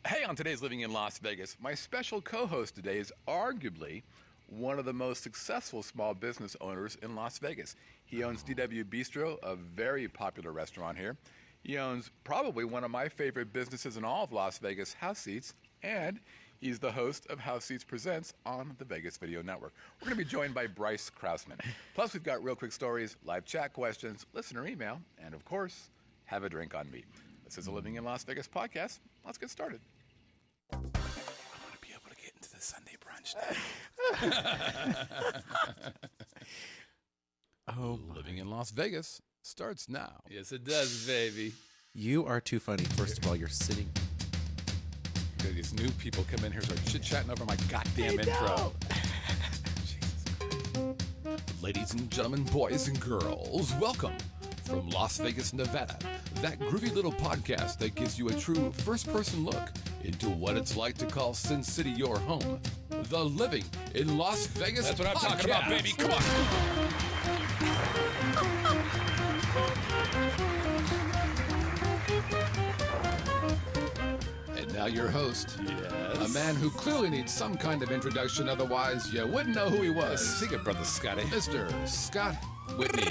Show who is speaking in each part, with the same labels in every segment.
Speaker 1: Hey, on today's Living in Las Vegas, my special co-host today is arguably one of the most successful small business owners in Las Vegas. He owns DW Bistro, a very popular restaurant here. He owns probably one of my favorite businesses in all of Las Vegas, House Seats, and he's the host of House Seats Presents on the Vegas Video Network. We're going to be joined by Bryce Krausman. Plus, we've got real quick stories, live chat questions, listener email, and of course, have a drink on me. This is a Living in Las Vegas podcast. Let's get started. I want to be able to get into the Sunday brunch now. Living in Las Vegas starts now.
Speaker 2: Yes, it does, baby.
Speaker 3: You are too funny. First of all, you're sitting.
Speaker 1: These new people come in here, start chit-chatting over my goddamn intro. Ladies and gentlemen, boys and girls, welcome from Las Vegas, Nevada. That groovy little podcast that gives you a true first-person look into what it's like to call Sin City your home. The Living in Las Vegas
Speaker 2: That's what I'm talking about, baby. Come on.
Speaker 1: And now your host,
Speaker 2: Yes.
Speaker 1: a man who clearly needs some kind of introduction, otherwise you wouldn't know who he was.
Speaker 2: Sing it, brother Scotty.
Speaker 1: Mr. Scott Whitney.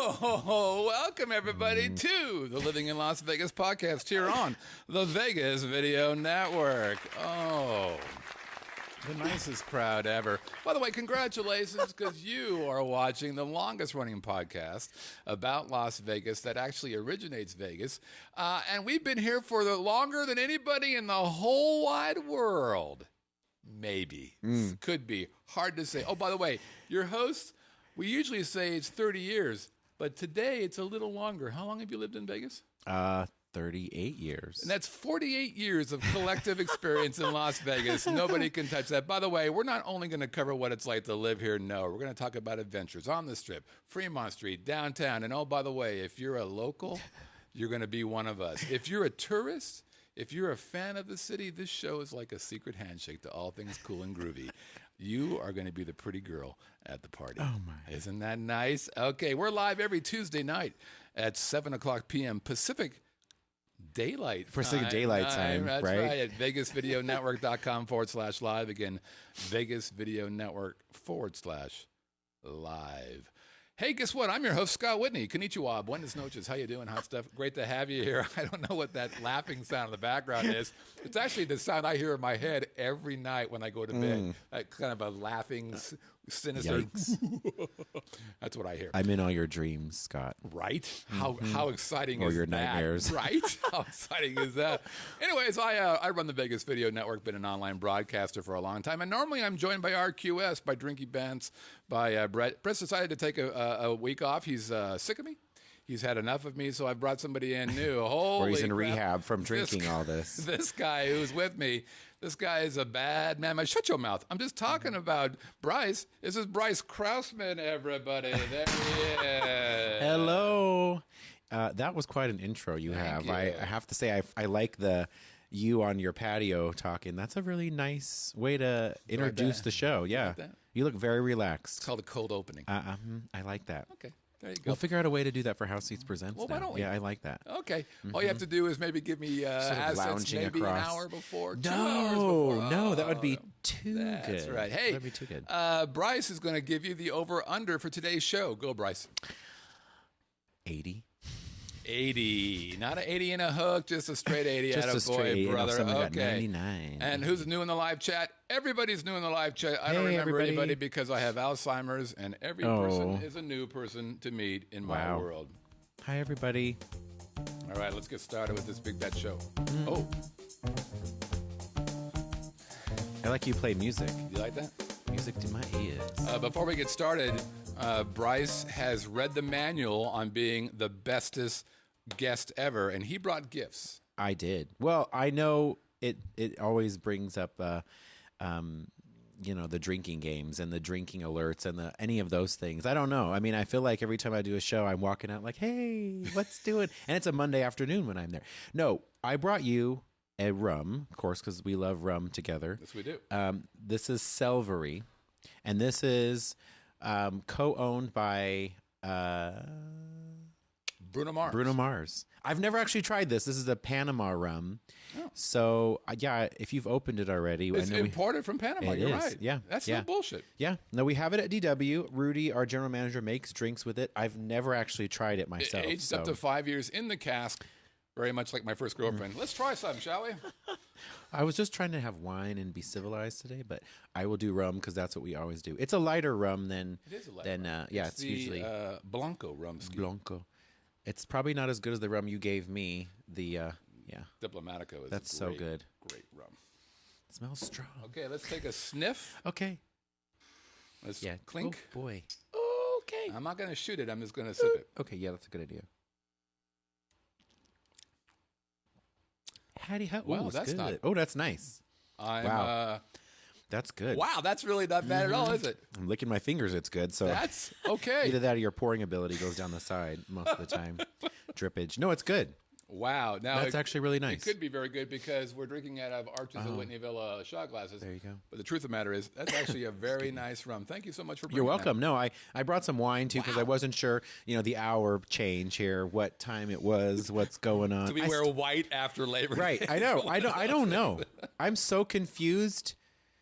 Speaker 1: Oh, welcome everybody to the Living in Las Vegas podcast here on the Vegas Video Network. Oh, the nicest crowd ever. By the way, congratulations, because you are watching the longest running podcast about Las Vegas that actually originates Vegas. And we've been here for longer than anybody in the whole wide world. Maybe. Could be. Hard to say. Oh, by the way, your host, we usually say it's 30 years, but today it's a little longer. How long have you lived in Vegas?
Speaker 3: 38 years.
Speaker 1: And that's 48 years of collective experience in Las Vegas. Nobody can touch that. By the way, we're not only going to cover what it's like to live here, no. We're going to talk about adventures on the Strip, Fremont Street, downtown. And oh, by the way, if you're a local, you're going to be one of us. If you're a tourist, if you're a fan of the city, this show is like a secret handshake to all things cool and groovy. You are going to be the pretty girl at the party.
Speaker 3: Oh, my.
Speaker 1: Isn't that nice? Okay, we're live every Tuesday night at 7 o'clock p.m. Pacific Daylight
Speaker 3: Pacific Daylight time,
Speaker 1: That's
Speaker 3: right?
Speaker 1: At VegasVideoNetwork.com/live. Again, VegasVideoNetwork/live. Hey, guess what? I'm your host, Scott Whitney. Konnichiwa, buenas noches. How you doing? Hot stuff. Great to have you here. I don't know what that laughing sound in the background is. It's actually the sound I hear in my head every night when I go to bed. That kind of a laughing, sinister. That's what I hear.
Speaker 3: I'm in all your dreams, Scott.
Speaker 1: Right? How exciting
Speaker 3: Or
Speaker 1: is
Speaker 3: your
Speaker 1: that?
Speaker 3: nightmares.
Speaker 1: Right? How exciting is that? Anyways, I run the Vegas Video Network, been an online broadcaster for a long time, and normally I'm joined by RQS, by Drinky Bants, by Brett. Brett's decided to take a week off. He's sick of me. He's had enough of me, so I brought somebody in new. Holy
Speaker 3: Or he's in
Speaker 1: crap.
Speaker 3: rehab from drinking all this.
Speaker 1: This guy who's with me, this guy is a bad man. Shut your mouth. I'm just talking about Bryce. This is Bryce Krausman, everybody. There he is.
Speaker 3: Hello. That was quite an intro you have.
Speaker 1: you.
Speaker 3: I have to say, I like the you on your patio talking. That's a really nice way to introduce the show. Yeah.
Speaker 1: that?
Speaker 3: You look very relaxed.
Speaker 1: It's called a cold opening.
Speaker 3: I like that.
Speaker 1: Okay, there you go.
Speaker 3: We'll figure out a way to do that for House Seats Presents.
Speaker 1: Well, why
Speaker 3: now.
Speaker 1: don't we?
Speaker 3: Yeah, I like that.
Speaker 1: Okay. All you have to do is maybe give me assets
Speaker 3: lounging
Speaker 1: maybe
Speaker 3: across.
Speaker 1: an hour before, 2 hours before.
Speaker 3: No, that would
Speaker 1: Oh,
Speaker 3: be too good.
Speaker 1: That's right. Hey,
Speaker 3: that'd be too good.
Speaker 1: Bryce is going to give you the over-under for today's show. Go, Bryce.
Speaker 3: 80.
Speaker 1: 80. Not an 80 and a hook, just a straight 80
Speaker 3: Just
Speaker 1: out
Speaker 3: a
Speaker 1: of
Speaker 3: straight
Speaker 1: boy,
Speaker 3: 80.
Speaker 1: brother.
Speaker 3: Someone got
Speaker 1: Okay.
Speaker 3: 99.
Speaker 1: And who's new in the live chat? Everybody's new in the live chat. I don't
Speaker 3: Hey,
Speaker 1: remember
Speaker 3: everybody.
Speaker 1: anybody because I have Alzheimer's, and every person is a new person to meet in my
Speaker 3: Wow.
Speaker 1: world.
Speaker 3: Hi, everybody.
Speaker 1: All right, let's get started with this big bet show. Oh,
Speaker 3: I like you play music.
Speaker 1: you like that?
Speaker 3: Music to my ears.
Speaker 1: Before we get started, Bryce has read the manual on being the bestest guest ever, and he brought gifts.
Speaker 3: I did. Well, I know it always brings up, you know, the drinking games and the drinking alerts and any of those things. I don't know. I mean, I feel like every time I do a show, I'm walking out like, hey, let's do it. And it's a Monday afternoon when I'm there. No, I brought you a rum, of course, because we love rum together.
Speaker 1: Yes, we do.
Speaker 3: This is Selvery, and this is co-owned by
Speaker 1: Bruno Mars.
Speaker 3: Bruno Mars. I've never actually tried this. This is a Panama rum.
Speaker 1: Oh.
Speaker 3: So, yeah, if you've opened it already.
Speaker 1: It's imported from Panama. You're right.
Speaker 3: Yeah.
Speaker 1: That's no bullshit.
Speaker 3: Yeah. No, we have it at DW. Rudy, our general manager, makes drinks with it. I've never actually tried it myself.
Speaker 1: Aged up to 5 years in the cask, very much like my first girlfriend. Let's try some, shall we?
Speaker 3: I was just trying to have wine and be civilized today, but I will do rum because that's what we always do. It's a lighter rum than...
Speaker 1: It is a lighter rum.
Speaker 3: Yeah,
Speaker 1: it's
Speaker 3: usually...
Speaker 1: Blanco rum scheme.
Speaker 3: Blanco. It's probably not as good as the rum you gave me. Yeah.
Speaker 1: Diplomatico is
Speaker 3: That's
Speaker 1: great,
Speaker 3: so good.
Speaker 1: Great rum.
Speaker 3: It smells strong.
Speaker 1: Okay, let's take a sniff.
Speaker 3: Okay.
Speaker 1: Let's clink.
Speaker 3: Oh, boy. Okay.
Speaker 1: I'm not going to shoot it. I'm just going to sip it.
Speaker 3: Okay, yeah, that's a good idea. Wow,
Speaker 1: that's
Speaker 3: good.
Speaker 1: not...
Speaker 3: Oh, that's nice.
Speaker 1: Wow.
Speaker 3: That's good.
Speaker 1: Wow, that's really not bad at all, is it?
Speaker 3: I'm licking my fingers. It's good. So
Speaker 1: that's okay.
Speaker 3: Either that or your pouring ability goes down the side most of the time. Drippage. No, it's good.
Speaker 1: Wow. Now
Speaker 3: that's actually really nice.
Speaker 1: It could be very good because we're drinking out of Arches of Whitneyville shot glasses.
Speaker 3: There you go.
Speaker 1: But the truth of the matter is, that's actually a very nice rum. Thank you so much for bringing
Speaker 3: You're welcome. No, I brought some wine too because I wasn't sure, the hour change here, what time it was, what's going on.
Speaker 1: Do we wear white after Labor Day?
Speaker 3: Right. I know. I don't know. I'm so confused.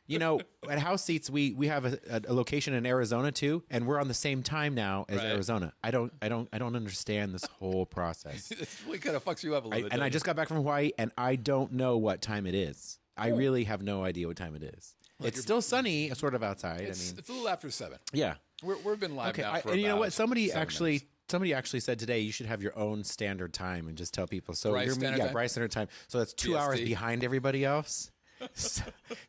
Speaker 3: At House Seats, we have a location in Arizona too, and we're on the same time now as Arizona. I don't understand this whole process.
Speaker 1: It really kind of fucks you up a little bit.
Speaker 3: And I just got back from Hawaii, and I don't know what time it is. I really have no idea what time it is. It's still sunny, sort of outside.
Speaker 1: It's a little after 7.
Speaker 3: Yeah,
Speaker 1: we've been live now for
Speaker 3: and you know what? Somebody
Speaker 1: 7
Speaker 3: actually
Speaker 1: minutes.
Speaker 3: said today you should have your own standard time and just tell people. So
Speaker 1: Bryce Standard Time?
Speaker 3: Bryce Standard Time. So that's 2 hours behind everybody else.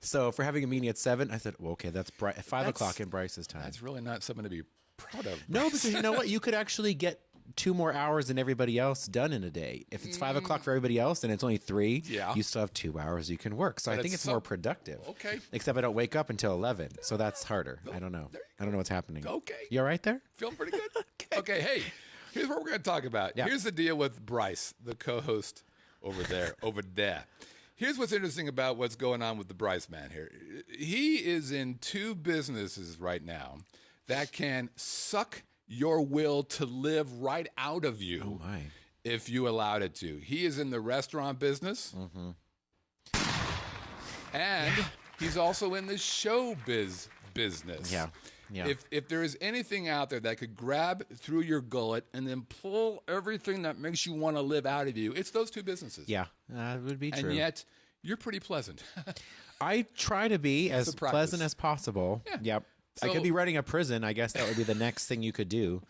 Speaker 3: So for having a meeting at 7, I said, well, okay, that's 5 o'clock in Bryce's time.
Speaker 1: That's really not something to be proud of.
Speaker 3: No, because you know what? You could actually get 2 more hours than everybody else done in a day. If it's 5 o'clock for everybody else and it's only 3, you still have 2 hours you can work. So I think it's more productive.
Speaker 1: Okay.
Speaker 3: Except I don't wake up until 11, so that's harder. I don't know. I don't know what's happening.
Speaker 1: Okay.
Speaker 3: You all right there?
Speaker 1: Feeling pretty good? Okay, hey, here's what we're going to talk about.
Speaker 3: Yeah.
Speaker 1: Here's the deal with Bryce, the co-host over there. Here's what's interesting about what's going on with the Bryce man here. He is in 2 businesses right now that can suck your will to live right out of you if you allowed it to. He is in the restaurant business, and he's also in the showbiz business.
Speaker 3: Yeah.
Speaker 1: If there is anything out there that could grab through your gullet and then pull everything that makes you want to live out of you, it's those 2 businesses.
Speaker 3: Yeah, that would be true.
Speaker 1: And yet, you're pretty pleasant.
Speaker 3: I try to be as pleasant as possible. Yeah. Yep. I could be running a prison. I guess that would be the next thing you could do.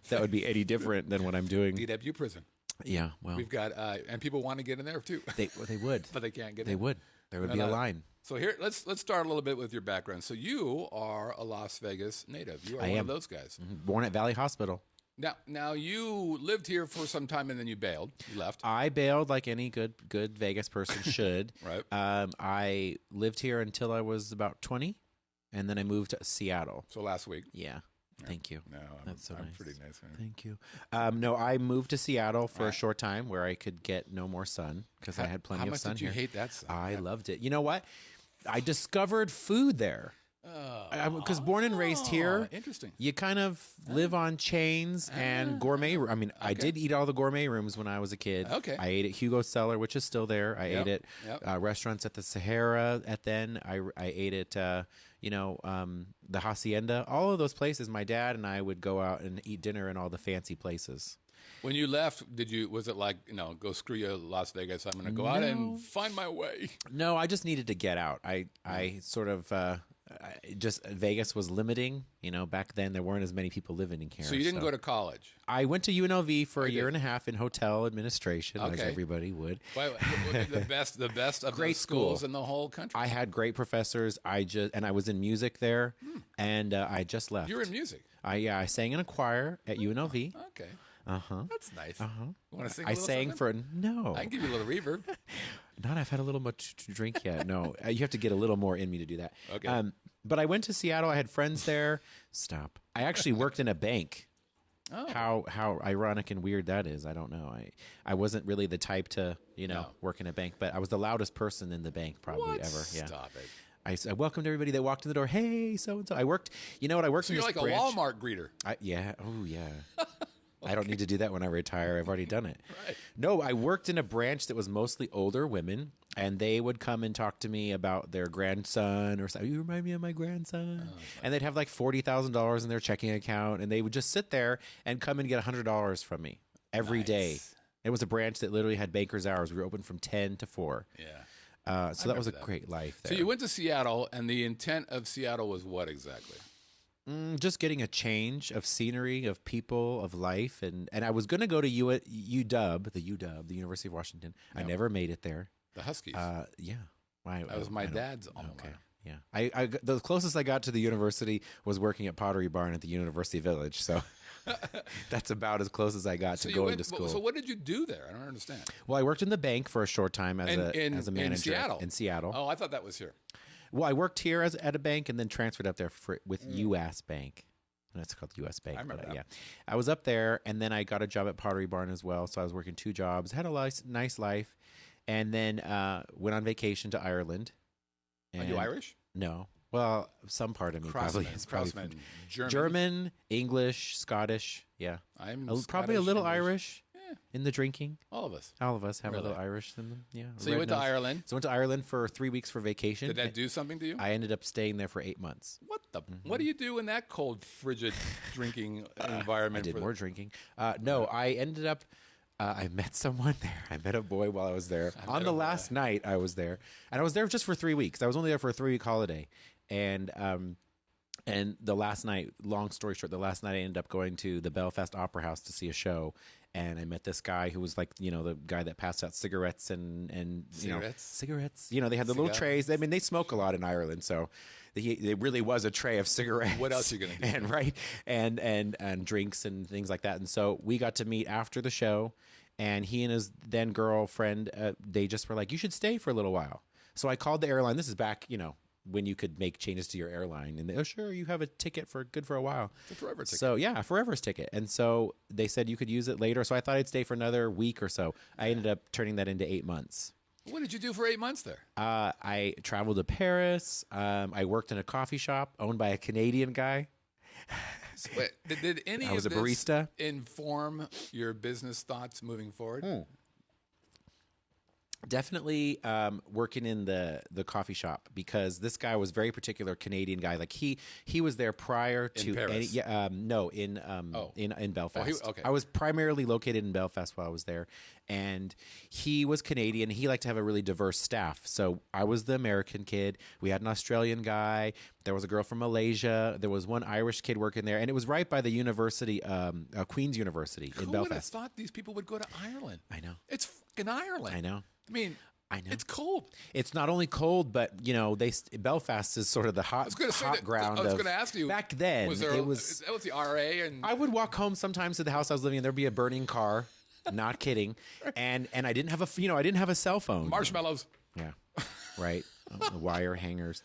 Speaker 3: That would be any different than what I'm doing.
Speaker 1: DW prison.
Speaker 3: Yeah, well.
Speaker 1: We've got, and people want to get in there too.
Speaker 3: They would.
Speaker 1: But they can't get in.
Speaker 3: They would. There would be a line.
Speaker 1: So here, let's start a little bit with your background. So you are a Las Vegas native. You are one of those guys.
Speaker 3: Born at Valley Hospital.
Speaker 1: Now you lived here for some time and then you bailed. You left.
Speaker 3: I bailed like any good Vegas person should.
Speaker 1: Right.
Speaker 3: I lived here until I was about 20, and then I moved to Seattle.
Speaker 1: So last week.
Speaker 3: Yeah. Thank you.
Speaker 1: No,
Speaker 3: That's so
Speaker 1: I'm
Speaker 3: nice.
Speaker 1: pretty nice. Man.
Speaker 3: Thank you. No, I moved to Seattle for a short time where I could get no more sun because I had plenty of sun here.
Speaker 1: How much did you hate that sun?
Speaker 3: I loved it. You know what? I discovered food there. Because born and raised here,
Speaker 1: interesting.
Speaker 3: You kind of live on chains and gourmet. I mean, I did eat all the gourmet rooms when I was a kid.
Speaker 1: Okay.
Speaker 3: I ate at Hugo's Cellar, which is still there. I ate at restaurants at the Sahara. I ate at the Hacienda. All of those places. My dad and I would go out and eat dinner in all the fancy places.
Speaker 1: When you left, was it like, go screw you, Las Vegas, I'm going to go out and find my way?
Speaker 3: No, I just needed to get out. I sort of Vegas was limiting. Back then there weren't as many people living in here.
Speaker 1: So you didn't go to college?
Speaker 3: I went to UNLV for a year and a half in hotel administration, as everybody would.
Speaker 1: The best of great schools in the whole country.
Speaker 3: I had great professors. I was in music there, and I just left.
Speaker 1: You were in music?
Speaker 3: I sang in a choir at UNLV.
Speaker 1: Okay.
Speaker 3: That's
Speaker 1: nice. You want to sing?
Speaker 3: I sang
Speaker 1: something?
Speaker 3: No.
Speaker 1: I can give you a little reverb.
Speaker 3: I've had a little much to drink yet. No, you have to get a little more in me to do that.
Speaker 1: Okay.
Speaker 3: But I went to Seattle. I had friends there. Stop. I actually worked in a bank. Oh. How ironic and weird that is. I don't know. I wasn't really the type to work in a bank, but I was the loudest person in the bank probably ever. Yeah.
Speaker 1: Stop it.
Speaker 3: I welcomed everybody that walked in the door. Hey, so and so. I worked. You know what? I worked.
Speaker 1: So
Speaker 3: in
Speaker 1: you're
Speaker 3: this
Speaker 1: like
Speaker 3: branch.
Speaker 1: a Walmart greeter.
Speaker 3: Yeah. Oh, yeah. I don't need to do that when I retire. I've already done it.
Speaker 1: Right.
Speaker 3: No, I worked in a branch that was mostly older women, and they would come and talk to me about their grandson or something. You remind me of my grandson. And they'd have like $40,000 in their checking account, and they would just sit there and come and get $100 from me every day.
Speaker 1: Nice.
Speaker 3: It was a branch that literally had banker's hours. We were open from 10 to 4.
Speaker 1: Yeah.
Speaker 3: So that was a
Speaker 1: remember that.
Speaker 3: great life there.
Speaker 1: So you went to Seattle, and the intent of Seattle was what exactly?
Speaker 3: Just getting a change of scenery, of people, of life. And I was going to go to UW, the University of Washington. I never made it there.
Speaker 1: The Huskies.
Speaker 3: Yeah.
Speaker 1: That was my dad's alma
Speaker 3: Okay.
Speaker 1: mater.
Speaker 3: Yeah. The closest I got to the university was working at Pottery Barn at the University Village. So that's about as close as I got to going to school.
Speaker 1: So what did you do there? I don't understand.
Speaker 3: Well, I worked in the bank for a short time as a manager
Speaker 1: in Seattle.
Speaker 3: in Seattle.
Speaker 1: Oh, I thought that was here.
Speaker 3: Well, I worked here at a bank and then transferred up there with U.S. Bank. And it's called U.S. Bank.
Speaker 1: I remember that.
Speaker 3: Yeah, I was up there, and then I got a job at Pottery Barn as well. So I was working 2 jobs, had a nice life, and then went on vacation to Ireland.
Speaker 1: Are you Irish?
Speaker 3: No. Well, some part of me probably is probably
Speaker 1: Crossman.
Speaker 3: from German, English, Scottish. Yeah,
Speaker 1: I'm
Speaker 3: probably a
Speaker 1: Scottish,
Speaker 3: little
Speaker 1: English.
Speaker 3: Irish in the drinking.
Speaker 1: All of us.
Speaker 3: All of us have a
Speaker 1: Really?
Speaker 3: little Irish in them. Yeah.
Speaker 1: So you went to Ireland.
Speaker 3: So I went to Ireland for 3 weeks for vacation.
Speaker 1: Did that do something to you?
Speaker 3: I ended up staying there for 8 months.
Speaker 1: What the? What do you do in that cold, frigid drinking environment?
Speaker 3: I did more drinking. No, I ended up. I met someone there. I met a boy while I was there. On the last night I was there, and I was there just for 3 weeks. I was only there for a 3-week holiday, and the last night, long story short, the last night I ended up going to the Belfast Opera House to see a show, and I met this guy who was like, the guy that passed out cigarettes and cigarettes. They had the little trays. I mean, they smoke a lot in Ireland, so there really was a tray of cigarettes.
Speaker 1: What else are you gonna do?
Speaker 3: And drinks and things like that. And so we got to meet after the show, and he and his then girlfriend, they just were like, you should stay for a little while. So I called the airline. This is back, when you could make changes to your airline, and sure, you have a ticket for a while.
Speaker 1: It's a forever ticket.
Speaker 3: So yeah, forever's ticket. And so they said you could use it later. So I thought I'd stay for another week or so. I ended up turning that into 8 months.
Speaker 1: What did you do for 8 months there?
Speaker 3: I traveled to Paris. I worked in a coffee shop owned by a Canadian guy.
Speaker 1: So wait, did any
Speaker 3: I was
Speaker 1: of
Speaker 3: a
Speaker 1: this
Speaker 3: barista.
Speaker 1: inform your business thoughts moving forward?
Speaker 3: Definitely working in the coffee shop, because this guy was very particular, Canadian guy. Like he was there prior to
Speaker 1: Paris?
Speaker 3: in Belfast.
Speaker 1: okay.
Speaker 3: I was primarily located in Belfast while I was there, and he was Canadian. He liked to have a really diverse staff. So I was the American kid. We had an Australian guy. There was a girl from Malaysia. There was one Irish kid working there, and it was right by the university, Queen's University in
Speaker 1: Who
Speaker 3: Belfast.
Speaker 1: would have thought these people would go to Ireland?
Speaker 3: I know.
Speaker 1: It's fucking Ireland.
Speaker 3: I know.
Speaker 1: I mean,
Speaker 3: I know.
Speaker 1: it's cold.
Speaker 3: It's not only cold, but Belfast is sort of the hot ground.
Speaker 1: I was going to ask you.
Speaker 3: Back then,
Speaker 1: that was the RA, and
Speaker 3: I would walk home sometimes to the house I was living in. There'd be a burning car. Not kidding. And I didn't have I didn't have a cell phone.
Speaker 1: marshmallows.
Speaker 3: Yeah, right. The wire hangers.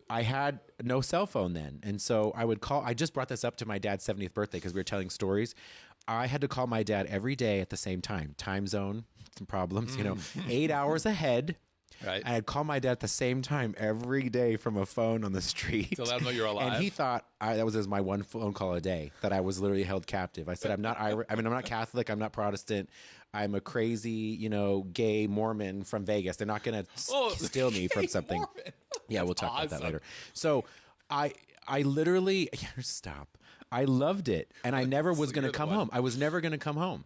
Speaker 3: I had no cell phone then, and so I would call. I just brought this up to my dad's 70th birthday because we were telling stories. I had to call my dad every day at the same time. Time zone, some problems, 8 hours ahead.
Speaker 1: Right.
Speaker 3: And I'd call my dad at the same time every day from a phone on the street.
Speaker 1: To let him know you're alive.
Speaker 3: And he thought that was my one phone call a day, that I was literally held captive. I said, I'm not Irish. I'm not Catholic. I'm not Protestant. I'm a crazy, gay Mormon from Vegas. They're not going to steal me from something.
Speaker 1: Mormon.
Speaker 3: Yeah, we'll talk about that
Speaker 1: awesome.
Speaker 3: later. So I literally, stop. I loved it. And I never was going to come home. I was never going to come home.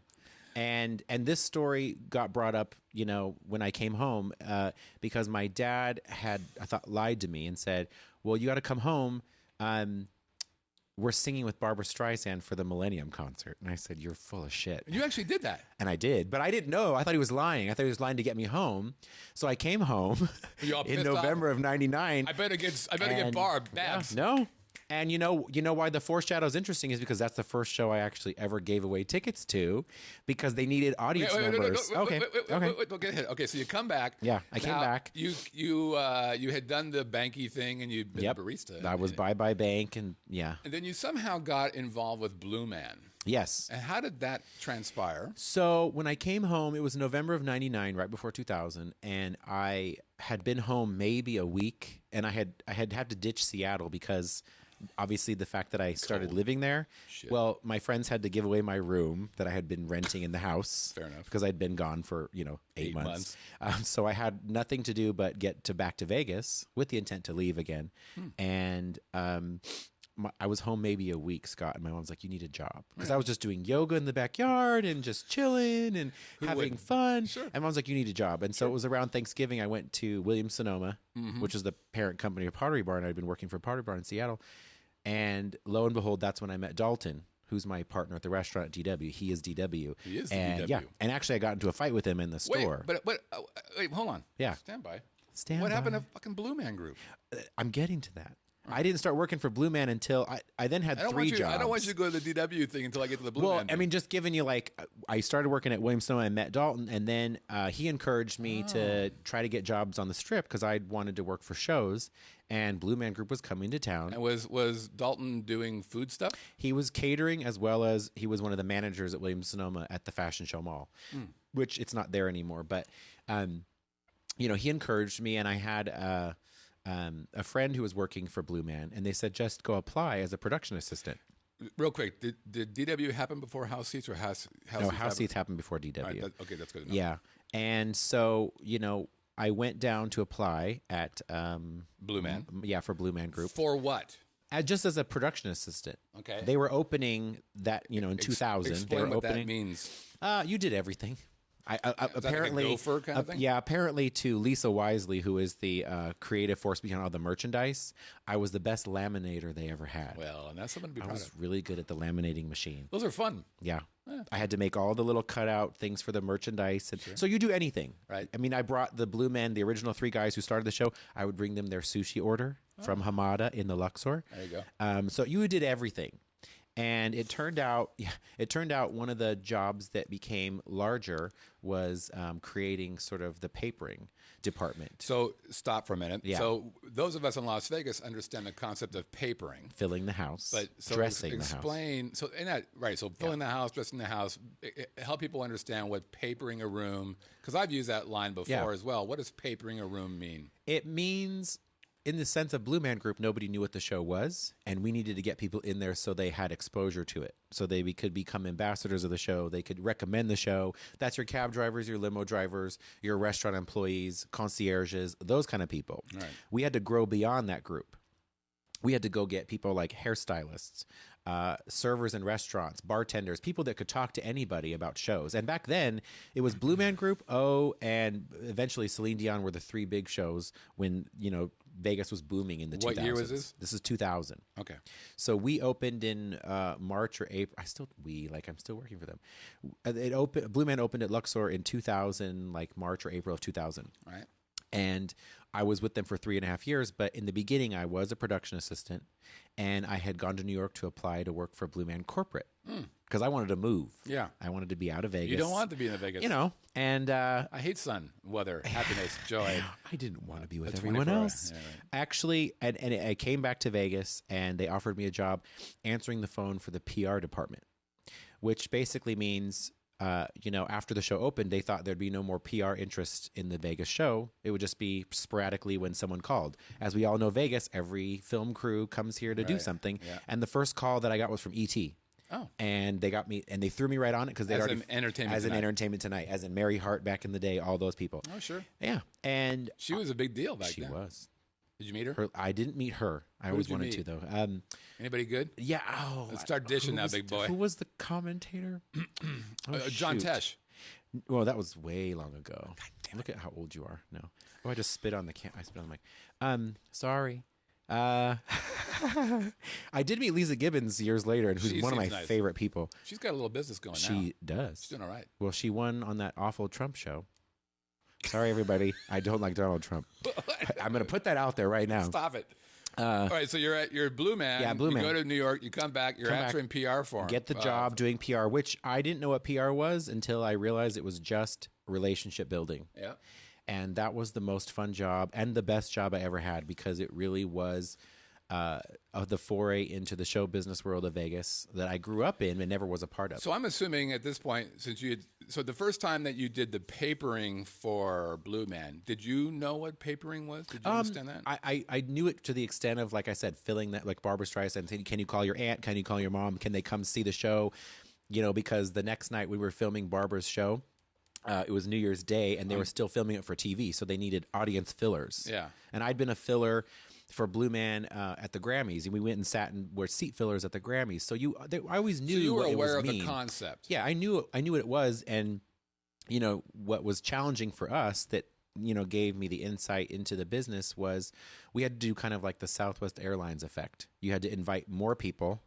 Speaker 3: And this story got brought up, when I came home, because my dad lied to me and said, well, you got to come home. We're singing with Barbara Streisand for the Millennium concert. And I said, you're full of shit.
Speaker 1: You actually did that.
Speaker 3: And I did, but I didn't know. I thought he was lying. I thought he was lying to get me home. So I came home in November of 99.
Speaker 1: I better get Barb Babs.
Speaker 3: Yeah, no. And you know why the Foreshadow is interesting is because that's the first show I actually ever gave away tickets to, because they needed audience members.
Speaker 1: Wait, don't get hit. Okay, so you come back.
Speaker 3: Yeah, I came back.
Speaker 1: You had done the banky thing, and you'd been a barista.
Speaker 3: I was Bye Bank, and yeah.
Speaker 1: And then you somehow got involved with Blue Man.
Speaker 3: Yes.
Speaker 1: And how did that transpire?
Speaker 3: So when I came home, it was November of 99, right before 2000, and I had been home maybe a week, and I had to ditch Seattle because obviously the fact that I started living there.
Speaker 1: Shit.
Speaker 3: Well, my friends had to give away my room that I had been renting in the house.
Speaker 1: Fair enough.
Speaker 3: Because I'd been gone for 8 months. So I had nothing to do but get back to Vegas with the intent to leave again, and I was home maybe a week, Scott, and my mom's like, "You need a job," because I was just doing yoga in the backyard and just chilling and having fun.
Speaker 1: Sure.
Speaker 3: And mom's like, "You need a job," and so it was around Thanksgiving. I went to Williams-Sonoma, which is the parent company of Pottery Barn. I'd been working for Pottery Barn in Seattle, and lo and behold, that's when I met Dalton, who's my partner at the restaurant at DW. He is DW.
Speaker 1: He is
Speaker 3: and,
Speaker 1: DW.
Speaker 3: Yeah, and actually, I got into a fight with him in the store.
Speaker 1: Wait, hold on.
Speaker 3: Yeah.
Speaker 1: Stand by.
Speaker 3: Stand
Speaker 1: what
Speaker 3: by.
Speaker 1: happened to fucking Blue Man Group?
Speaker 3: I'm getting to that. I didn't start working for Blue Man until I then had 3 jobs.
Speaker 1: I don't want you to go to the DW thing until I get to the Blue Man.
Speaker 3: I mean, just giving you I started working at Williams-Sonoma and met Dalton, and then he encouraged me to try to get jobs on the Strip because I wanted to work for shows, and Blue Man Group was coming to town.
Speaker 1: And was Dalton doing food stuff?
Speaker 3: He was catering as well as he was one of the managers at Williams-Sonoma at the Fashion Show Mall, which it's not there anymore. But, he encouraged me, and I had a friend who was working for Blue Man, and they said, just go apply as a production assistant.
Speaker 1: Real quick, did DW happen before House Seats or House
Speaker 3: No, House Seats happened before DW.
Speaker 1: All right, okay, that's good enough.
Speaker 3: Yeah. And so, I went down to apply at
Speaker 1: Blue Man?
Speaker 3: Yeah, for Blue Man Group.
Speaker 1: For what?
Speaker 3: Just as a production assistant.
Speaker 1: Okay.
Speaker 3: They were opening that, in 2000.
Speaker 1: Explain
Speaker 3: they were
Speaker 1: what
Speaker 3: opening.
Speaker 1: that means.
Speaker 3: You did everything.
Speaker 1: Apparently, like a gopher kind of thing?
Speaker 3: Yeah, apparently to Lisa Wisely, who is the creative force behind all the merchandise, I was the best laminator they ever had.
Speaker 1: Well, and that's something to be
Speaker 3: I
Speaker 1: proud
Speaker 3: was
Speaker 1: of.
Speaker 3: really good at the laminating machine.
Speaker 1: Those are fun.
Speaker 3: Yeah. I had to make all the little cutout things for the merchandise. And so you do anything.
Speaker 1: Right.
Speaker 3: I mean, I brought the Blue Men, the original 3 guys who started the show, I would bring them their sushi order from Hamada in the Luxor.
Speaker 1: There you go.
Speaker 3: So you did everything. And it turned out one of the jobs that became larger was creating sort of the papering department.
Speaker 1: So stop for a minute.
Speaker 3: Yeah.
Speaker 1: So those of us in Las Vegas understand the concept of papering.
Speaker 3: Filling the house,
Speaker 1: But so
Speaker 3: dressing the house.
Speaker 1: explain. So right. So filling the house, dressing the house. Help people understand what papering a room. Because I've used that line before as well. What does papering a room mean?
Speaker 3: It means, in the sense of Blue Man Group, nobody knew what the show was, and we needed to get people in there so they had exposure to it. So we could become ambassadors of the show. They could recommend the show. That's your cab drivers, your limo drivers, your restaurant employees, concierges, those kind of people.
Speaker 1: Right.
Speaker 3: We had to grow beyond that group. We had to go get people like hairstylists, servers in restaurants, bartenders, people that could talk to anybody about shows. And back then, it was Blue Man Group, and eventually Celine Dion were the 3 big shows when, Vegas was booming in the 2000s.
Speaker 1: What year was this?
Speaker 3: This is 2000.
Speaker 1: Okay.
Speaker 3: So we opened in March or April. I'm still working for them. Blue Man opened at Luxor in 2000, like March or April of 2000.
Speaker 1: All right.
Speaker 3: And I was with them for 3.5 years. But in the beginning, I was a production assistant, and I had gone to New York to apply to work for Blue Man Corporate because I wanted to move.
Speaker 1: Yeah.
Speaker 3: I wanted to be out of Vegas.
Speaker 1: You don't want to be in Vegas.
Speaker 3: And
Speaker 1: I hate sun, weather, happiness, joy.
Speaker 3: I didn't want to be with
Speaker 1: That's
Speaker 3: everyone
Speaker 1: 24
Speaker 3: else.
Speaker 1: Yeah, right.
Speaker 3: Actually, and I came back to Vegas, and they offered me a job answering the phone for the PR department, which basically means, after the show opened, they thought there'd be no more PR interest in the Vegas show. It would just be sporadically when someone called. As we all know, Vegas, every film crew comes here to do something.
Speaker 1: Yeah.
Speaker 3: And the first call that I got was from E.T.
Speaker 1: Oh.
Speaker 3: And they got me, and they threw me right on it because they'd already
Speaker 1: an Entertainment
Speaker 3: as
Speaker 1: Tonight.
Speaker 3: an Entertainment Tonight, as in Mary Hart back in the day, all those people.
Speaker 1: Oh, sure.
Speaker 3: Yeah, and
Speaker 1: She was a big deal back
Speaker 3: she
Speaker 1: then.
Speaker 3: was.
Speaker 1: Did you meet her?
Speaker 3: I didn't meet her. I
Speaker 1: Who
Speaker 3: always
Speaker 1: did you
Speaker 3: wanted
Speaker 1: meet?
Speaker 3: to though.
Speaker 1: Anybody good?
Speaker 3: Yeah. Oh,
Speaker 1: Let's start dishing
Speaker 3: who
Speaker 1: now,
Speaker 3: was
Speaker 1: big boy.
Speaker 3: Who was the commentator?
Speaker 1: John
Speaker 3: shoot.
Speaker 1: Tesh.
Speaker 3: Well, that was way long ago. Look at how old you are. No. Oh, I just spit on the I spit on the mic. Sorry. I did meet Lisa Gibbons years later, and who's
Speaker 1: She
Speaker 3: one of my
Speaker 1: seems nice.
Speaker 3: favorite people.
Speaker 1: She's got a little business going now.
Speaker 3: She does.
Speaker 1: She's doing all right.
Speaker 3: Well, she won on that awful Trump show. Sorry, everybody. I don't like Donald Trump. I'm going to put that out there right now.
Speaker 1: Stop it. All right, so you're Blue Man.
Speaker 3: Yeah, Blue Man.
Speaker 1: You go to New York, you come back, you're answering PR for him.
Speaker 3: Get the job doing PR, which I didn't know what PR was until I realized it was just relationship building.
Speaker 1: Yeah.
Speaker 3: And that was the most fun job and the best job I ever had because it really was of the foray into the show business world of Vegas that I grew up in and never was a part of.
Speaker 1: So I'm assuming at this point, so the first time that you did the papering for Blue Man, did you know what papering was? Did you understand that?
Speaker 3: I knew it to the extent of, like I said, filling that, like Barbra Streisand saying, can you call your aunt? Can you call your mom? Can they come see the show? Because the next night we were filming Barbara's show. It was New Year's Day, and they were still filming it for TV, so they needed audience fillers.
Speaker 1: Yeah.
Speaker 3: And I'd been a filler for Blue Man at the Grammys, and we went and sat and were seat fillers at the Grammys. So I always knew.
Speaker 1: So you were
Speaker 3: what
Speaker 1: aware
Speaker 3: it
Speaker 1: of
Speaker 3: was
Speaker 1: the
Speaker 3: mean.
Speaker 1: concept.
Speaker 3: Yeah, I knew what it was, and what was challenging for us that gave me the insight into the business was we had to do kind of like the Southwest Airlines effect. You had to invite more people,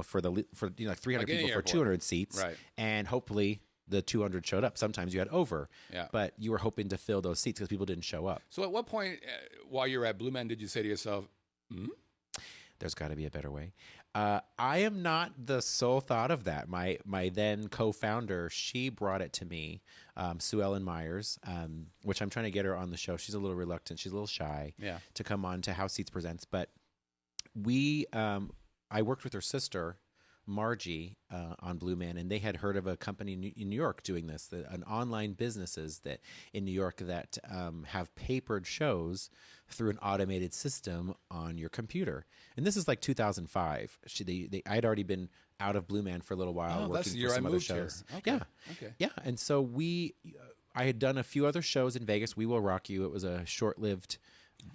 Speaker 3: for 300
Speaker 1: Like
Speaker 3: people for
Speaker 1: airport.
Speaker 3: 200 seats,
Speaker 1: Right.
Speaker 3: and hopefully the 200 showed up. Sometimes you had over,
Speaker 1: Yeah.
Speaker 3: but you were hoping to fill those seats because people didn't show up.
Speaker 1: So at what point, while you were at Blue Man, did you say to yourself,
Speaker 3: There's got to be a better way. I am not the sole thought of that. My then co-founder, she brought it to me, Sue Ellen Myers, which I'm trying to get her on the show. She's a little reluctant. She's a little shy to come on to House Seats Presents. But I worked with her sister, Margie, on Blue Man, and they had heard of a company in New York doing this, an online businesses that in New York that have papered shows through an automated system on your computer. And this is like 2005. I'd already been out of Blue Man for a little while, working
Speaker 1: that's the year
Speaker 3: for some
Speaker 1: I
Speaker 3: other
Speaker 1: moved
Speaker 3: shows.
Speaker 1: here. Okay.
Speaker 3: Yeah,
Speaker 1: Okay.
Speaker 3: yeah. And so I had done a few other shows in Vegas. We Will Rock You. It was a short-lived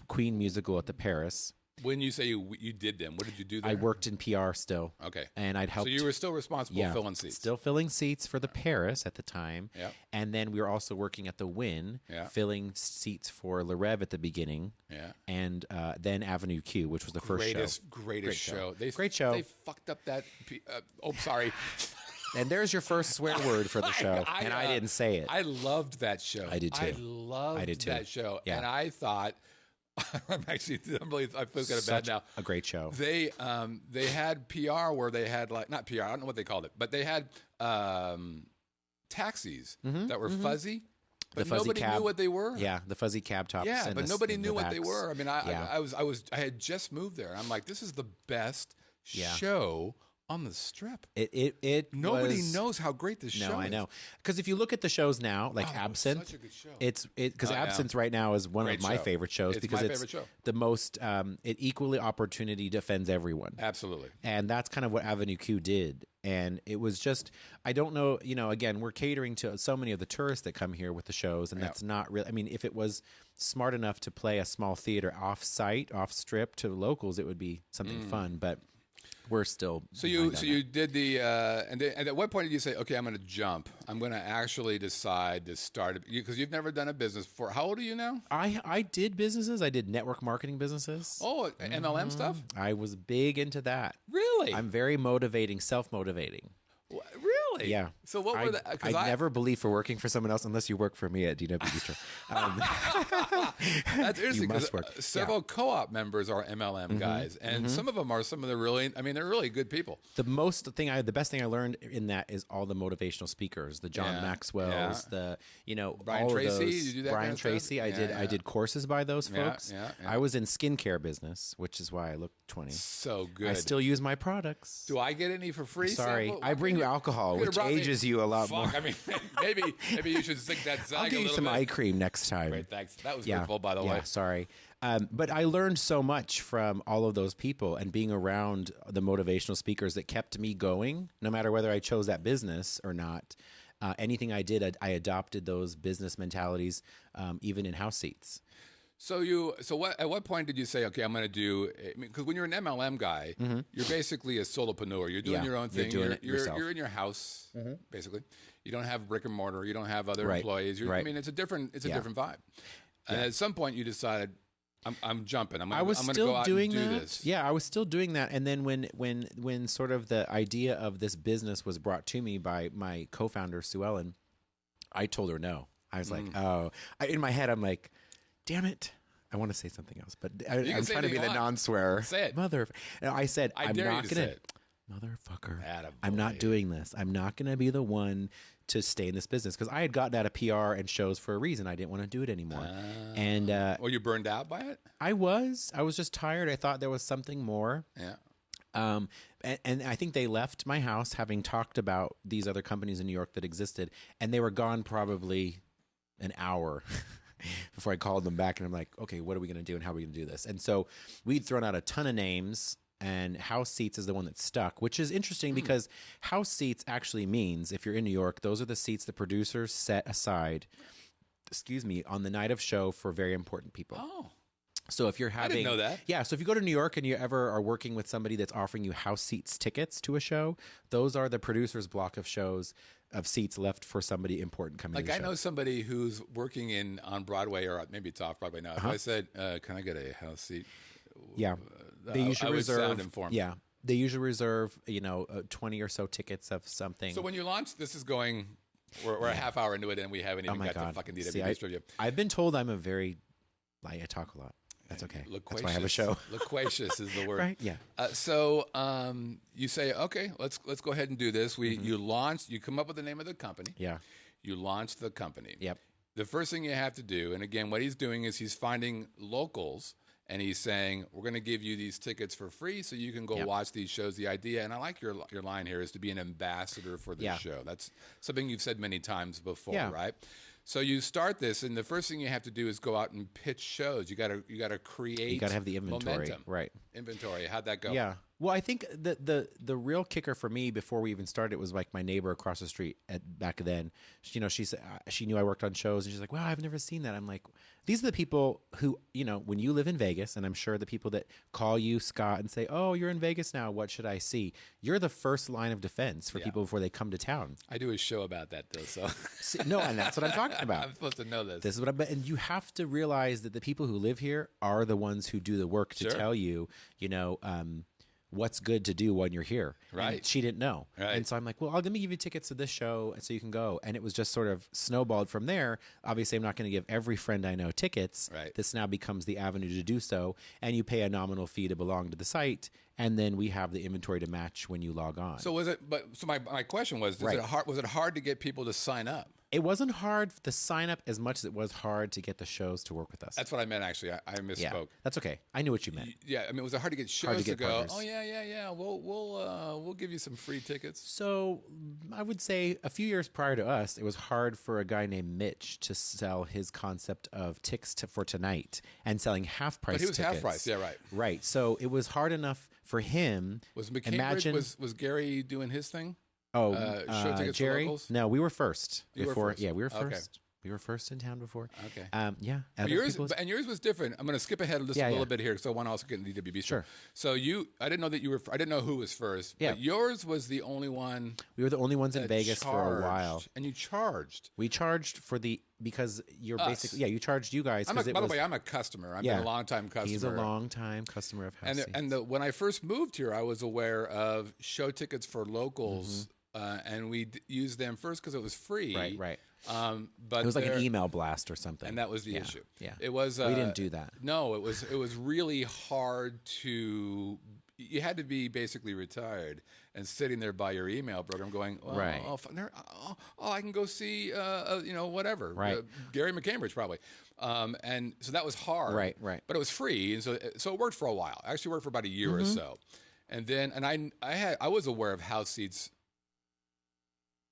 Speaker 3: Queen musical at the Paris.
Speaker 1: When you say you did them, what did you do there?
Speaker 3: I worked in PR still.
Speaker 1: Okay.
Speaker 3: And I'd helped.
Speaker 1: So you were still responsible filling seats.
Speaker 3: Still filling seats for the Paris at the time.
Speaker 1: Yeah.
Speaker 3: And then we were also working at the Wynn, filling seats for LiLV at the beginning.
Speaker 1: Yeah.
Speaker 3: And then Avenue Q, which was the first show.
Speaker 1: Greatest show.
Speaker 3: Great show.
Speaker 1: They fucked up that. Sorry.
Speaker 3: And there's your first swear word for the show. And I didn't say it.
Speaker 1: I loved that show.
Speaker 3: I did too.
Speaker 1: I loved that show.
Speaker 3: Yeah.
Speaker 1: And I thought, I feel kind of bad now.
Speaker 3: A great show.
Speaker 1: They had PR where they had not PR, I don't know what they called it, but they had taxis that were fuzzy. But
Speaker 3: fuzzy
Speaker 1: nobody
Speaker 3: cab.
Speaker 1: knew what they were.
Speaker 3: Yeah, the fuzzy cab tops.
Speaker 1: Yeah,
Speaker 3: and
Speaker 1: but nobody knew what they
Speaker 3: backs.
Speaker 1: were. I mean, I had just moved there. I'm like, this is the best show on the Strip. Nobody knows how great this show is.
Speaker 3: No, I know. Because if you look at the shows now, like Absinthe,
Speaker 1: such a good show.
Speaker 3: Because Absinthe right now is one
Speaker 1: Great
Speaker 3: of my
Speaker 1: show.
Speaker 3: favorite shows
Speaker 1: It's
Speaker 3: because
Speaker 1: my
Speaker 3: it's
Speaker 1: favorite show.
Speaker 3: the most. It equally opportunity defends everyone.
Speaker 1: Absolutely.
Speaker 3: And that's kind of what Avenue Q did. And it was just, I don't know, again, we're catering to so many of the tourists that come here with the shows, and that's not really, I mean, if it was smart enough to play a small theater off-site, off-strip to locals, it would be something fun, but we're still.
Speaker 1: So you did the, and at what point did you say, okay, I'm going to jump. I'm going to actually decide to start, because you've never done a business before. How old are you now?
Speaker 3: I did businesses. I did network marketing businesses.
Speaker 1: Oh, MLM stuff?
Speaker 3: I was big into that.
Speaker 1: Really?
Speaker 3: I'm very motivating, self-motivating.
Speaker 1: Really?
Speaker 3: Yeah.
Speaker 1: So what were the?
Speaker 3: I never believe for working for someone else unless you work for me at DW Bistro.
Speaker 1: That's interesting.
Speaker 3: You must
Speaker 1: 'cause,
Speaker 3: work.
Speaker 1: Several co-op members are MLM guys, and some of them are some of the really. I mean, they're really good people.
Speaker 3: The best thing I learned in that is all the motivational speakers, the John Maxwell's, the
Speaker 1: Brian
Speaker 3: all
Speaker 1: Tracy,
Speaker 3: of those.
Speaker 1: you do that
Speaker 3: Brian
Speaker 1: kind of stuff?
Speaker 3: Tracy, I
Speaker 1: Yeah,
Speaker 3: I did courses by those folks.
Speaker 1: yeah.
Speaker 3: I was in skincare business, which is why I look 20.
Speaker 1: So good.
Speaker 3: I still use my products.
Speaker 1: Do I get any for free?
Speaker 3: Sorry,
Speaker 1: Sam?
Speaker 3: I bring you alcohol,
Speaker 1: could've
Speaker 3: which
Speaker 1: brought me-
Speaker 3: ages you a lot more.
Speaker 1: I mean, maybe you should sink that zag
Speaker 3: I'll
Speaker 1: a
Speaker 3: give you
Speaker 1: little
Speaker 3: some
Speaker 1: bit.
Speaker 3: eye cream next time.
Speaker 1: Great, thanks. That was beautiful, by the way.
Speaker 3: Yeah, sorry. But I learned so much from all of those people and being around the motivational speakers that kept me going, no matter whether I chose that business or not. Anything I did, I adopted those business mentalities, even in house seats.
Speaker 1: So at what point did you say, okay, I'm going to do? Because when you're an MLM guy, you're basically a solopreneur. You're doing your own thing.
Speaker 3: You're doing it yourself.
Speaker 1: You're in your house, basically. You don't have brick and mortar. You don't have other
Speaker 3: Right.
Speaker 1: employees.
Speaker 3: Right.
Speaker 1: I mean, it's a different vibe. And at some point, you decided, I'm jumping. I'm going to
Speaker 3: still
Speaker 1: go out
Speaker 3: doing
Speaker 1: and do
Speaker 3: that.
Speaker 1: this.
Speaker 3: Yeah, I was still doing that. And then when sort of the idea of this business was brought to me by my co-founder Sue Ellen, I told her no. I was like, in my head, I'm like, damn it. I want to say something else, but I'm trying to be the non-swearer.
Speaker 1: Say it.
Speaker 3: Mother. No, I said,
Speaker 1: I
Speaker 3: I'm
Speaker 1: dare
Speaker 3: not
Speaker 1: you to
Speaker 3: going
Speaker 1: say it.
Speaker 3: motherfucker,
Speaker 1: Attaboy.
Speaker 3: I'm not doing this. I'm not going to be the one to stay in this business, because I had gotten out of PR and shows for a reason. I didn't want to do it anymore. And
Speaker 1: were you burned out by it?
Speaker 3: I was just tired. I thought there was something more.
Speaker 1: Yeah.
Speaker 3: And I think they left my house having talked about these other companies in New York that existed, and they were gone probably an hour before I called them back. And I'm like, okay, what are we going to do and how are we going to do this? And so we'd thrown out a ton of names, and House Seats is the one that stuck, which is interesting because House Seats actually means, if you're in New York, those are the seats the producers set aside, on the night of show for very important people.
Speaker 1: Oh.
Speaker 3: So if you're having,
Speaker 1: I didn't know that.
Speaker 3: Yeah. So if you go to New York and you ever are working with somebody that's offering you House Seats tickets to a show, those are the producer's block of shows of seats left for somebody important coming.
Speaker 1: Like
Speaker 3: to the
Speaker 1: I
Speaker 3: show.
Speaker 1: know somebody who's working on Broadway, or maybe it's off Broadway now. If I said, "Can I get a house seat?"
Speaker 3: Yeah, they usually
Speaker 1: I would
Speaker 3: reserve.
Speaker 1: sound informed.
Speaker 3: Yeah, they usually reserve 20 or so tickets of something.
Speaker 1: So when you launch, this is going. We're a half hour into it, and we haven't even got to fucking DWB trivia.
Speaker 3: I've been told I'm I talk a lot. That's okay. That's why I have a show.
Speaker 1: Loquacious is the word.
Speaker 3: Right? Yeah.
Speaker 1: So you say, okay, let's go ahead and do this. You come up with the name of the company.
Speaker 3: Yeah.
Speaker 1: You launch the company.
Speaker 3: Yep.
Speaker 1: The first thing you have to do, and again, what he's doing is he's finding locals, and he's saying, we're going to give you these tickets for free so you can go watch these shows. The idea, and I like your line here, is to be an ambassador for the show. That's something you've said many times before, right? So you start this, and the first thing you have to do is go out and pitch shows. You got to create.
Speaker 3: You got to have the inventory,
Speaker 1: momentum.
Speaker 3: right?
Speaker 1: Inventory. How'd that go?
Speaker 3: Yeah. Well, I think the real kicker for me before we even started was like my neighbor across the street back then. She said she knew I worked on shows, and she's like, "Wow, I've never seen that." I'm like, these are the people who, when you live in Vegas, and I'm sure the people that call you, Scott, and say, "Oh, you're in Vegas now. What should I see?" You're the first line of defense for people before they come to town.
Speaker 1: I do a show about that though, so
Speaker 3: no, and that's what I'm talking about.
Speaker 1: I'm supposed to know this.
Speaker 3: This is what and you have to realize that the people who live here are the ones who do the work to tell you, what's good to do when you're here.
Speaker 1: Right.
Speaker 3: And she didn't know.
Speaker 1: Right.
Speaker 3: And so I'm like, well, let me give you tickets to this show so you can go. And it was just sort of snowballed from there. Obviously, I'm not going to give every friend I know tickets.
Speaker 1: Right.
Speaker 3: This now becomes the avenue to do so. And you pay a nominal fee to belong to the site. And then we have the inventory to match when you log on.
Speaker 1: So my question was, was it hard to get people to sign up?
Speaker 3: It wasn't hard to sign up as much as it was hard to get the shows to work with us.
Speaker 1: That's what I meant, actually. I misspoke.
Speaker 3: Yeah, that's okay. I knew what you meant.
Speaker 1: Yeah, I mean, was it hard to get shows to go,
Speaker 3: partners.
Speaker 1: oh, yeah, we'll give you some free tickets?
Speaker 3: So I would say a few years prior to us, it was hard for a guy named Mitch to sell his concept of tickets for tonight and selling half-price tickets.
Speaker 1: But he was half-price, yeah, right.
Speaker 3: Right. So it was hard enough for him.
Speaker 1: Was McCambridge, was Gary doing his thing?
Speaker 3: Oh,
Speaker 1: show tickets
Speaker 3: Jerry?
Speaker 1: for locals?
Speaker 3: No, we were first.
Speaker 1: You were first.
Speaker 3: Yeah, we were first.
Speaker 1: Okay.
Speaker 3: We were first in town before.
Speaker 1: Okay.
Speaker 3: Yeah.
Speaker 1: But yours was different. I'm going to skip ahead just a little bit here, so I want to also get into the DWB.
Speaker 3: Sure.
Speaker 1: So I didn't know that you were. I didn't know who was first.
Speaker 3: Yeah.
Speaker 1: But yours was the only one.
Speaker 3: We were the only ones in Vegas for a while.
Speaker 1: And you charged.
Speaker 3: We charged because you're basically you charged you guys.
Speaker 1: By the way, I'm a customer. I've been a long-time customer.
Speaker 3: He's a long-time customer of House Seats.
Speaker 1: When I first moved here, I was aware of show tickets for locals, and we used them first because it was free.
Speaker 3: Right.
Speaker 1: But
Speaker 3: it was like an email blast or something,
Speaker 1: and that was the issue.
Speaker 3: Yeah,
Speaker 1: it was.
Speaker 3: We didn't do that.
Speaker 1: No, it was really hard to. You had to be basically retired and sitting there by your email program, going, I can go see, whatever,
Speaker 3: right?
Speaker 1: Gary McCambridge probably, and so that was hard,
Speaker 3: right.
Speaker 1: But it was free, and so it worked for a while. I actually worked for about a year or so, and then I was aware of House Seats.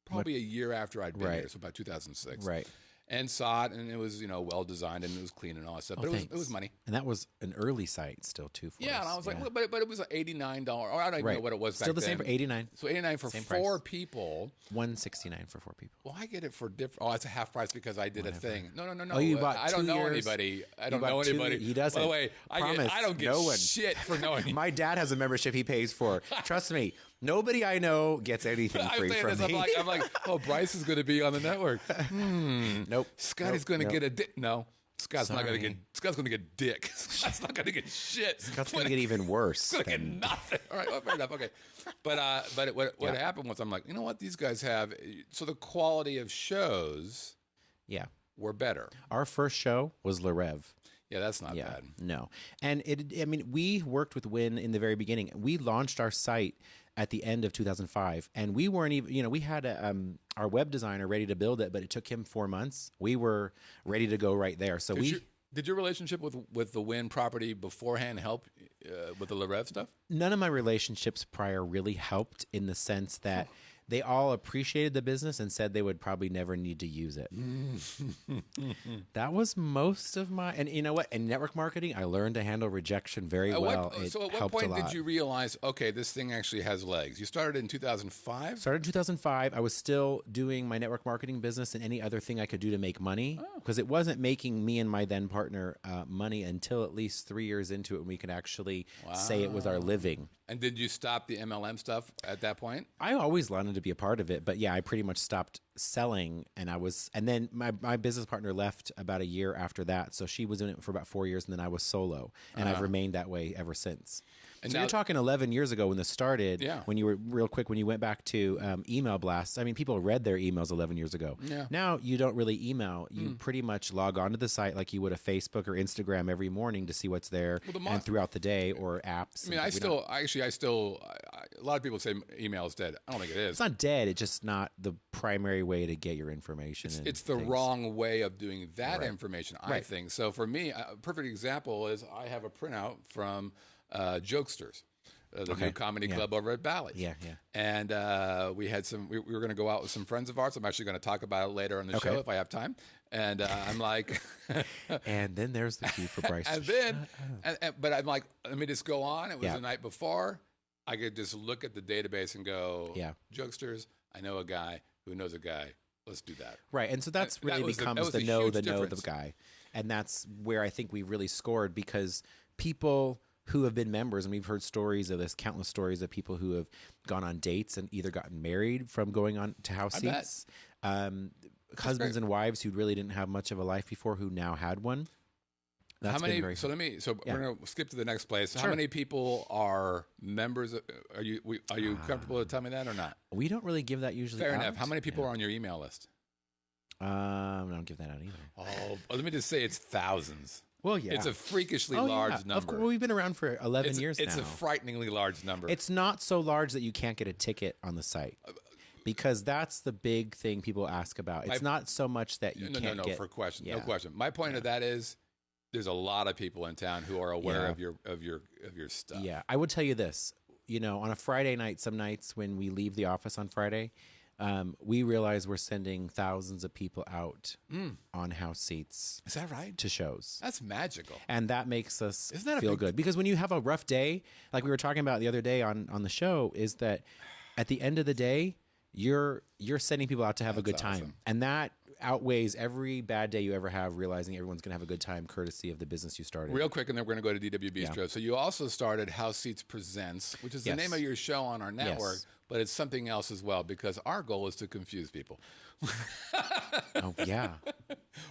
Speaker 1: Probably a year after I'd been here, so about 2006.
Speaker 3: Right.
Speaker 1: And saw it, and it was well designed, and it was clean and all that stuff. But it was money.
Speaker 3: And that was an early site still too for us.
Speaker 1: And I was like, well, but it was $89. Or I don't even know what it was.
Speaker 3: Still
Speaker 1: back
Speaker 3: the same
Speaker 1: then.
Speaker 3: for $89.
Speaker 1: So $89 for
Speaker 3: same
Speaker 1: four
Speaker 3: price.
Speaker 1: people.
Speaker 3: $169 for 4 people.
Speaker 1: Well, I get it for different. Oh, it's a half price because I did a thing. No.
Speaker 3: Oh, you bought
Speaker 1: I don't
Speaker 3: 2
Speaker 1: know
Speaker 3: years.
Speaker 1: anybody. I don't know anybody.
Speaker 3: He doesn't.
Speaker 1: By the way, I don't get
Speaker 3: no one.
Speaker 1: shit for knowing.
Speaker 3: My dad has a membership he pays for. Trust me. Nobody I know gets anything free from me.
Speaker 1: I'm like, oh, Bryce is going to be on the network.
Speaker 3: Nope.
Speaker 1: Scotty's going to get a dick. No, Scott's not going to get. Scott's going to get dick. Scott's not going to get shit.
Speaker 3: Scott's going to get even worse.
Speaker 1: He's going to get nothing. All right, well, fair enough. Okay, but what happened was I'm like, you know what, these guys have. So the quality of shows, were better.
Speaker 3: Our first show was LiLV.
Speaker 1: Yeah, that's not bad.
Speaker 3: No. And we worked with Win in the very beginning. We launched our site at the end of 2005, and we weren't even, we had our web designer ready to build it, but it took him 4 months. We were ready to go right there. So
Speaker 1: did your relationship with the Wynn property beforehand help with the LiLV stuff?
Speaker 3: None of my relationships prior really helped, in the sense that they all appreciated the business and said they would probably never need to use it. That was most of my, and you know what? In network marketing, I learned to handle rejection very well.
Speaker 1: So at what point did you realize, okay, this thing actually has legs? You started in 2005?
Speaker 3: Started in 2005. I was still doing my network marketing business and any other thing I could do to make money, because it wasn't making me and my then partner money until at least 3 years into it, when we could actually say it was our living.
Speaker 1: And did you stop the MLM stuff at that point?
Speaker 3: I always wanted to be a part of it, but yeah, I pretty much stopped selling, and then my business partner left about a year after that, so she was in it for about 4 years, and then I was solo, and I've remained that way ever since. And so you're talking 11 years ago when this started, when you were real quick, when you went back to email blasts. I mean, people read their emails 11 years ago. Yeah. Now you don't really email. You pretty much log onto the site like you would a Facebook or Instagram every morning to see what's there and throughout the day, or apps.
Speaker 1: I mean, a lot of people say email is dead. I don't think it is.
Speaker 3: It's not dead. It's just not the primary way to get your information.
Speaker 1: It's the wrong way of doing that information, I think. So for me, a perfect example is I have a printout from Jokesters, the new comedy club over at Bally's.
Speaker 3: Yeah.
Speaker 1: And we had we were going to go out with some friends of ours. I'm actually going to talk about it later on the show if I have time. And I'm like,
Speaker 3: and then there's the key for Bryce.
Speaker 1: But I'm like, let me just go on. It was the night before. I could just look at the database and go, Jokesters, I know a guy who knows a guy. Let's do that.
Speaker 3: Right. And so that's really becomes the know the guy. And that's where I think we really scored, because people who have been members, and we've heard stories of this, countless stories of people who have gone on dates and either gotten married from going on to house seats, husbands and wives who really didn't have much of a life before who now had one.
Speaker 1: We're going to skip to the next place. Sure. How many people are members? Are you comfortable to tell me that or not?
Speaker 3: We don't really give that usually.
Speaker 1: Fair enough. How many people are on your email list?
Speaker 3: I don't give that out either.
Speaker 1: Oh, let me just say it's thousands.
Speaker 3: Well, yeah.
Speaker 1: It's a freakishly large number.
Speaker 3: Of course, we've been around for 11 years now.
Speaker 1: It's a frighteningly large number.
Speaker 3: It's not so large that you can't get a ticket on the site, because that's the big thing people ask about. It's not so much that you can't get.
Speaker 1: No question. My point of that is, there's a lot of people in town who are aware of your stuff.
Speaker 3: Yeah, I would tell you this. On a Friday night, some nights when we leave the office on Friday, we realize we're sending thousands of people out on house seats.
Speaker 1: Is that right?
Speaker 3: To shows.
Speaker 1: That's magical.
Speaker 3: And that makes us feel good. Because when you have a rough day, like we were talking about the other day on the show, is that at the end of the day, you're sending people out to have a good time. Awesome. And that outweighs every bad day you ever have, realizing everyone's going to have a good time courtesy of the business you started.
Speaker 1: Real quick, and then we're going to go to DW Bistro. Yeah. So you also started House Seats Presents, which is the name of your show on our network, but it's something else as well, because our goal is to confuse people.
Speaker 3: Oh, yeah.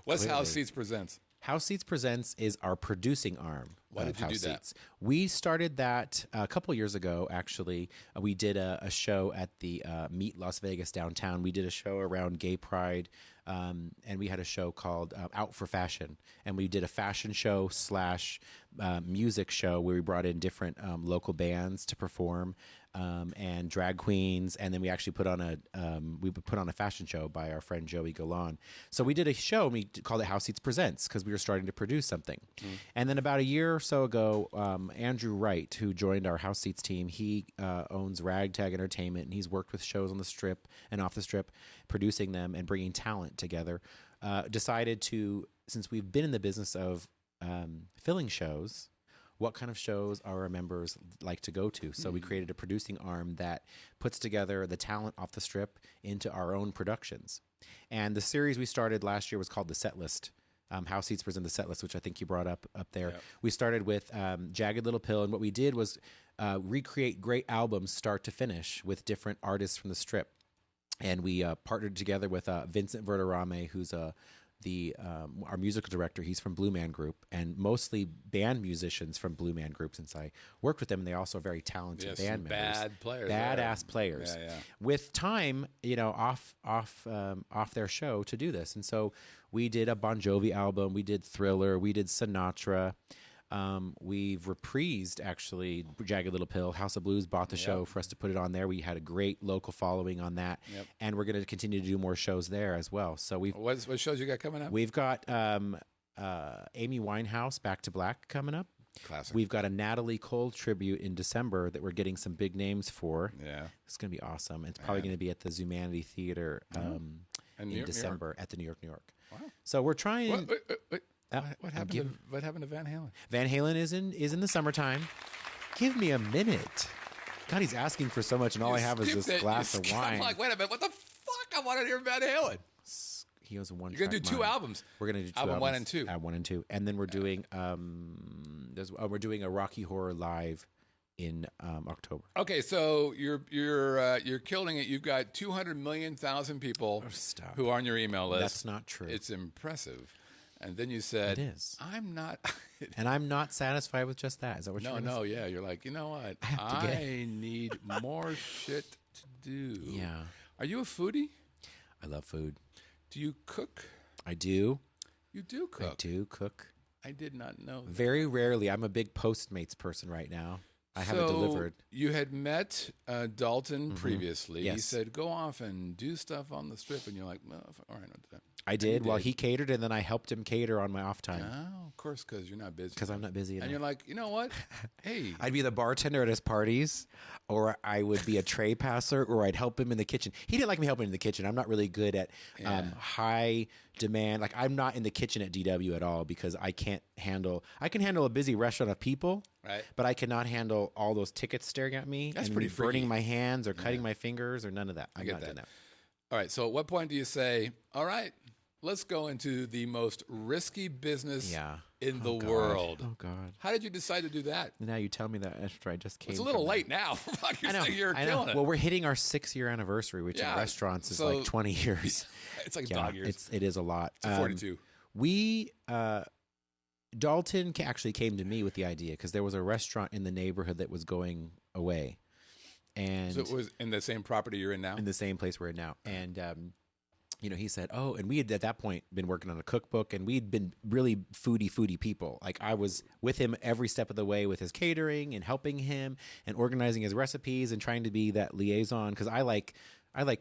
Speaker 1: What's House Seats Presents?
Speaker 3: House Seats Presents is our producing arm.
Speaker 1: Why did you do that?
Speaker 3: We started that a couple years ago, actually. We did a show at the Meet Las Vegas downtown. We did a show around Gay Pride, and we had a show called Out for Fashion. And we did a fashion show / music show where we brought in different local bands to perform, and drag queens, and then we actually put on a fashion show by our friend Joey Golan. So we did a show, and we called it House Seats Presents, because we were starting to produce something. And then about a year or so ago, Andrew Wright, who joined our House Seats team, he owns Ragtag Entertainment, and he's worked with shows on the Strip and off the Strip, producing them and bringing talent together. Decided to, since we've been in the business of filling shows, what kind of shows our members like to go to. So we created a producing arm that puts together the talent off the Strip into our own productions. And the series we started last year was called The Set List. House Seats Present The Set List, which I think you brought up there. Yep. We started with Jagged Little Pill, and what we did was recreate great albums start to finish with different artists from the Strip. And we partnered together with Vincent Verderame, who's our musical director. He's from Blue Man Group, and mostly band musicians from Blue Man Group, since I worked with them, and they also are very talented band members. Badass players. Yeah. With time, off their show to do this. And so we did a Bon Jovi album, we did Thriller, we did Sinatra. We've reprised, actually, Jagged Little Pill. House of Blues bought the show for us to put it on there. We had a great local following on that. And we're going to continue to do more shows there as well. So
Speaker 1: What shows you got coming up?
Speaker 3: we've got Amy Winehouse, Back to Black, coming up.
Speaker 1: Classic.
Speaker 3: We've got a Natalie Cole tribute in December that we're getting some big names for.
Speaker 1: Yeah.
Speaker 3: It's going to be awesome. It's probably going to be at the Zumanity Theater in December at the New York.
Speaker 1: Wow.
Speaker 3: So we're trying.
Speaker 1: What happened to Van Halen?
Speaker 3: Van Halen is in the summertime. Give me a minute. God, he's asking for so much, and all I have is this glass of wine.
Speaker 1: I'm like, wait a minute, what the fuck? I want to hear Van Halen.
Speaker 3: He owes a one.
Speaker 1: You're gonna do two albums.
Speaker 3: We're gonna do two
Speaker 1: album
Speaker 3: albums.
Speaker 1: 1 and 2.
Speaker 3: Album 1 and 2, and then we're doing we're doing a Rocky Horror live in October.
Speaker 1: Okay, so you're killing it. You've got 200 million people who are on your email list.
Speaker 3: That's not true.
Speaker 1: It's impressive. And then you said,
Speaker 3: It is.
Speaker 1: I'm not.
Speaker 3: And I'm not satisfied with just that. Is that what you're
Speaker 1: No, yeah. You're like, you know what? I need more shit to do.
Speaker 3: Yeah.
Speaker 1: Are you a foodie?
Speaker 3: I love food.
Speaker 1: Do you cook?
Speaker 3: I do.
Speaker 1: You do cook.
Speaker 3: I do cook.
Speaker 1: I did not know that.
Speaker 3: Very rarely. I'm a big Postmates person right now. I haven't delivered.
Speaker 1: You had met Dalton previously.
Speaker 3: Yes.
Speaker 1: He said, go off and do stuff on the strip. And you're like, well, all right, I'll do that.
Speaker 3: I did. Well, he catered, and then I helped him cater on my off time.
Speaker 1: Oh, of course, because you're not busy.
Speaker 3: Because I'm not busy enough.
Speaker 1: And you're like, you know what? Hey.
Speaker 3: I'd be the bartender at his parties, or I would be a tray passer, or I'd help him in the kitchen. He didn't like me helping in the kitchen. I'm not really good at high demand. Like, I'm not in the kitchen at DW at all because I can handle a busy restaurant of people,
Speaker 1: right?
Speaker 3: But I cannot handle all those tickets staring at me.
Speaker 1: That's
Speaker 3: and
Speaker 1: pretty
Speaker 3: burning
Speaker 1: freaky.
Speaker 3: my hands or cutting my fingers or none of that. I'm not doing that.
Speaker 1: All right. So at what point do you say, all right, let's go into the most risky business in the world?
Speaker 3: Oh, God.
Speaker 1: How did you decide to do that?
Speaker 3: Now you tell me that after I just came.
Speaker 1: It's a little late now.
Speaker 3: I know.
Speaker 1: You're killing it.
Speaker 3: Well, we're hitting our 6-year anniversary, which in restaurants is like 20 years.
Speaker 1: It's like dog years.
Speaker 3: It is a lot.
Speaker 1: It's 42.
Speaker 3: Dalton actually came to me with the idea because there was a restaurant in the neighborhood that was going away. And
Speaker 1: so it was in the same property you're in now?
Speaker 3: In the same place we're in now. And, he said, oh, and we had at that point been working on a cookbook, and we'd been really foodie people. Like, I was with him every step of the way with his catering and helping him and organizing his recipes and trying to be that liaison because I like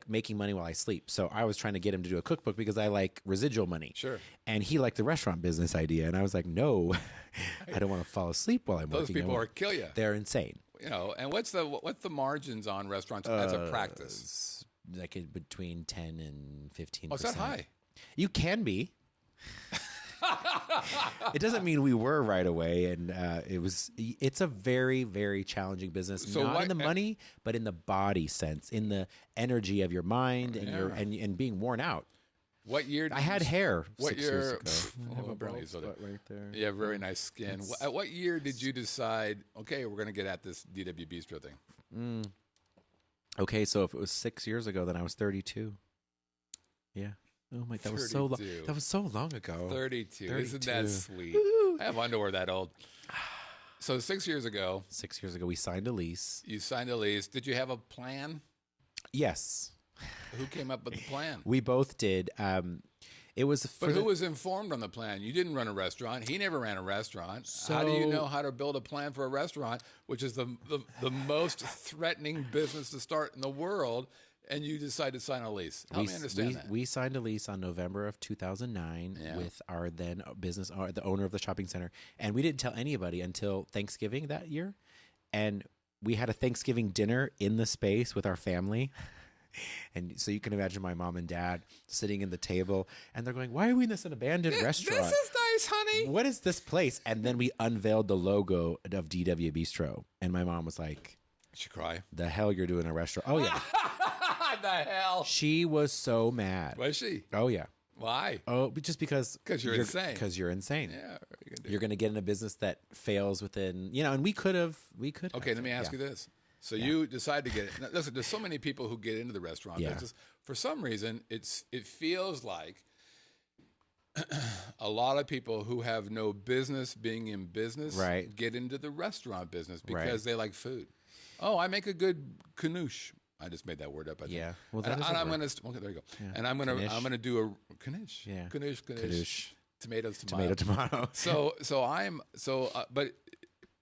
Speaker 3: making money while I sleep. So I was trying to get him to do a cookbook because I like residual money.
Speaker 1: Sure.
Speaker 3: And he liked the restaurant business idea. And I was like, no, I don't want to fall asleep while I'm working.
Speaker 1: Those people are kill you.
Speaker 3: They're insane.
Speaker 1: And what's the margins on restaurants as a practice?
Speaker 3: Like between 10 and 15%.
Speaker 1: Oh, is that high?
Speaker 3: You can be. It doesn't mean we were right away, and it's a very, very challenging business. So not in the money, but in the body sense, in the energy of your mind and your and being worn out.
Speaker 1: What year?
Speaker 3: I had hair.
Speaker 1: What
Speaker 3: 6
Speaker 1: year?
Speaker 3: years ago.
Speaker 1: I have a bald spot
Speaker 3: right there.
Speaker 1: Yeah, very nice skin. At what year did you decide? Okay, we're going to get at this DW Bistro thing.
Speaker 3: Okay, so if it was 6 years ago, then I was 32. Yeah. Oh my! That was so long. That was so long ago.
Speaker 1: 32. Isn't that sweet? I have underwear that old. So 6 years ago.
Speaker 3: 6 years ago, we signed a lease.
Speaker 1: You signed a lease. Did you have a plan?
Speaker 3: Yes.
Speaker 1: Who came up with the plan?
Speaker 3: We both did. It was.
Speaker 1: But who was informed on the plan? You didn't run a restaurant. He never ran a restaurant. So, how do you know how to build a plan for a restaurant, which is the most threatening business to start in the world? And you decide to sign a lease. Help me understand that.
Speaker 3: We signed a lease on November of 2009 with our then business, the owner of the shopping center. And we didn't tell anybody until Thanksgiving that year. And we had a Thanksgiving dinner in the space with our family. And so you can imagine my mom and dad sitting in the table. And they're going, why are we in this abandoned restaurant?
Speaker 1: This is nice, honey.
Speaker 3: What is this place? And then we unveiled the logo of DW Bistro. And my mom was like,
Speaker 1: did she cry?
Speaker 3: The hell you're doing a restaurant? Oh, yeah.
Speaker 1: The hell?
Speaker 3: She was so mad.
Speaker 1: Was she?
Speaker 3: Oh, yeah.
Speaker 1: Why?
Speaker 3: Oh, just because
Speaker 1: you're insane.
Speaker 3: Because you're insane.
Speaker 1: Yeah.
Speaker 3: You're going to get in a business that fails within, and we could have.
Speaker 1: Okay, let me ask you this. So you decide to get it. Now, listen, there's so many people who get into the restaurant business. For some reason, it feels like a lot of people who have no business being in business get into the restaurant business because they like food. Oh, I make a good canouche. I just made that word up. I think.
Speaker 3: Yeah. Well,
Speaker 1: and I'm going to. Okay, there you go. Yeah. And I'm going to do a canouche.
Speaker 3: Yeah.
Speaker 1: Canouche. Tomatoes,
Speaker 3: tomato.
Speaker 1: But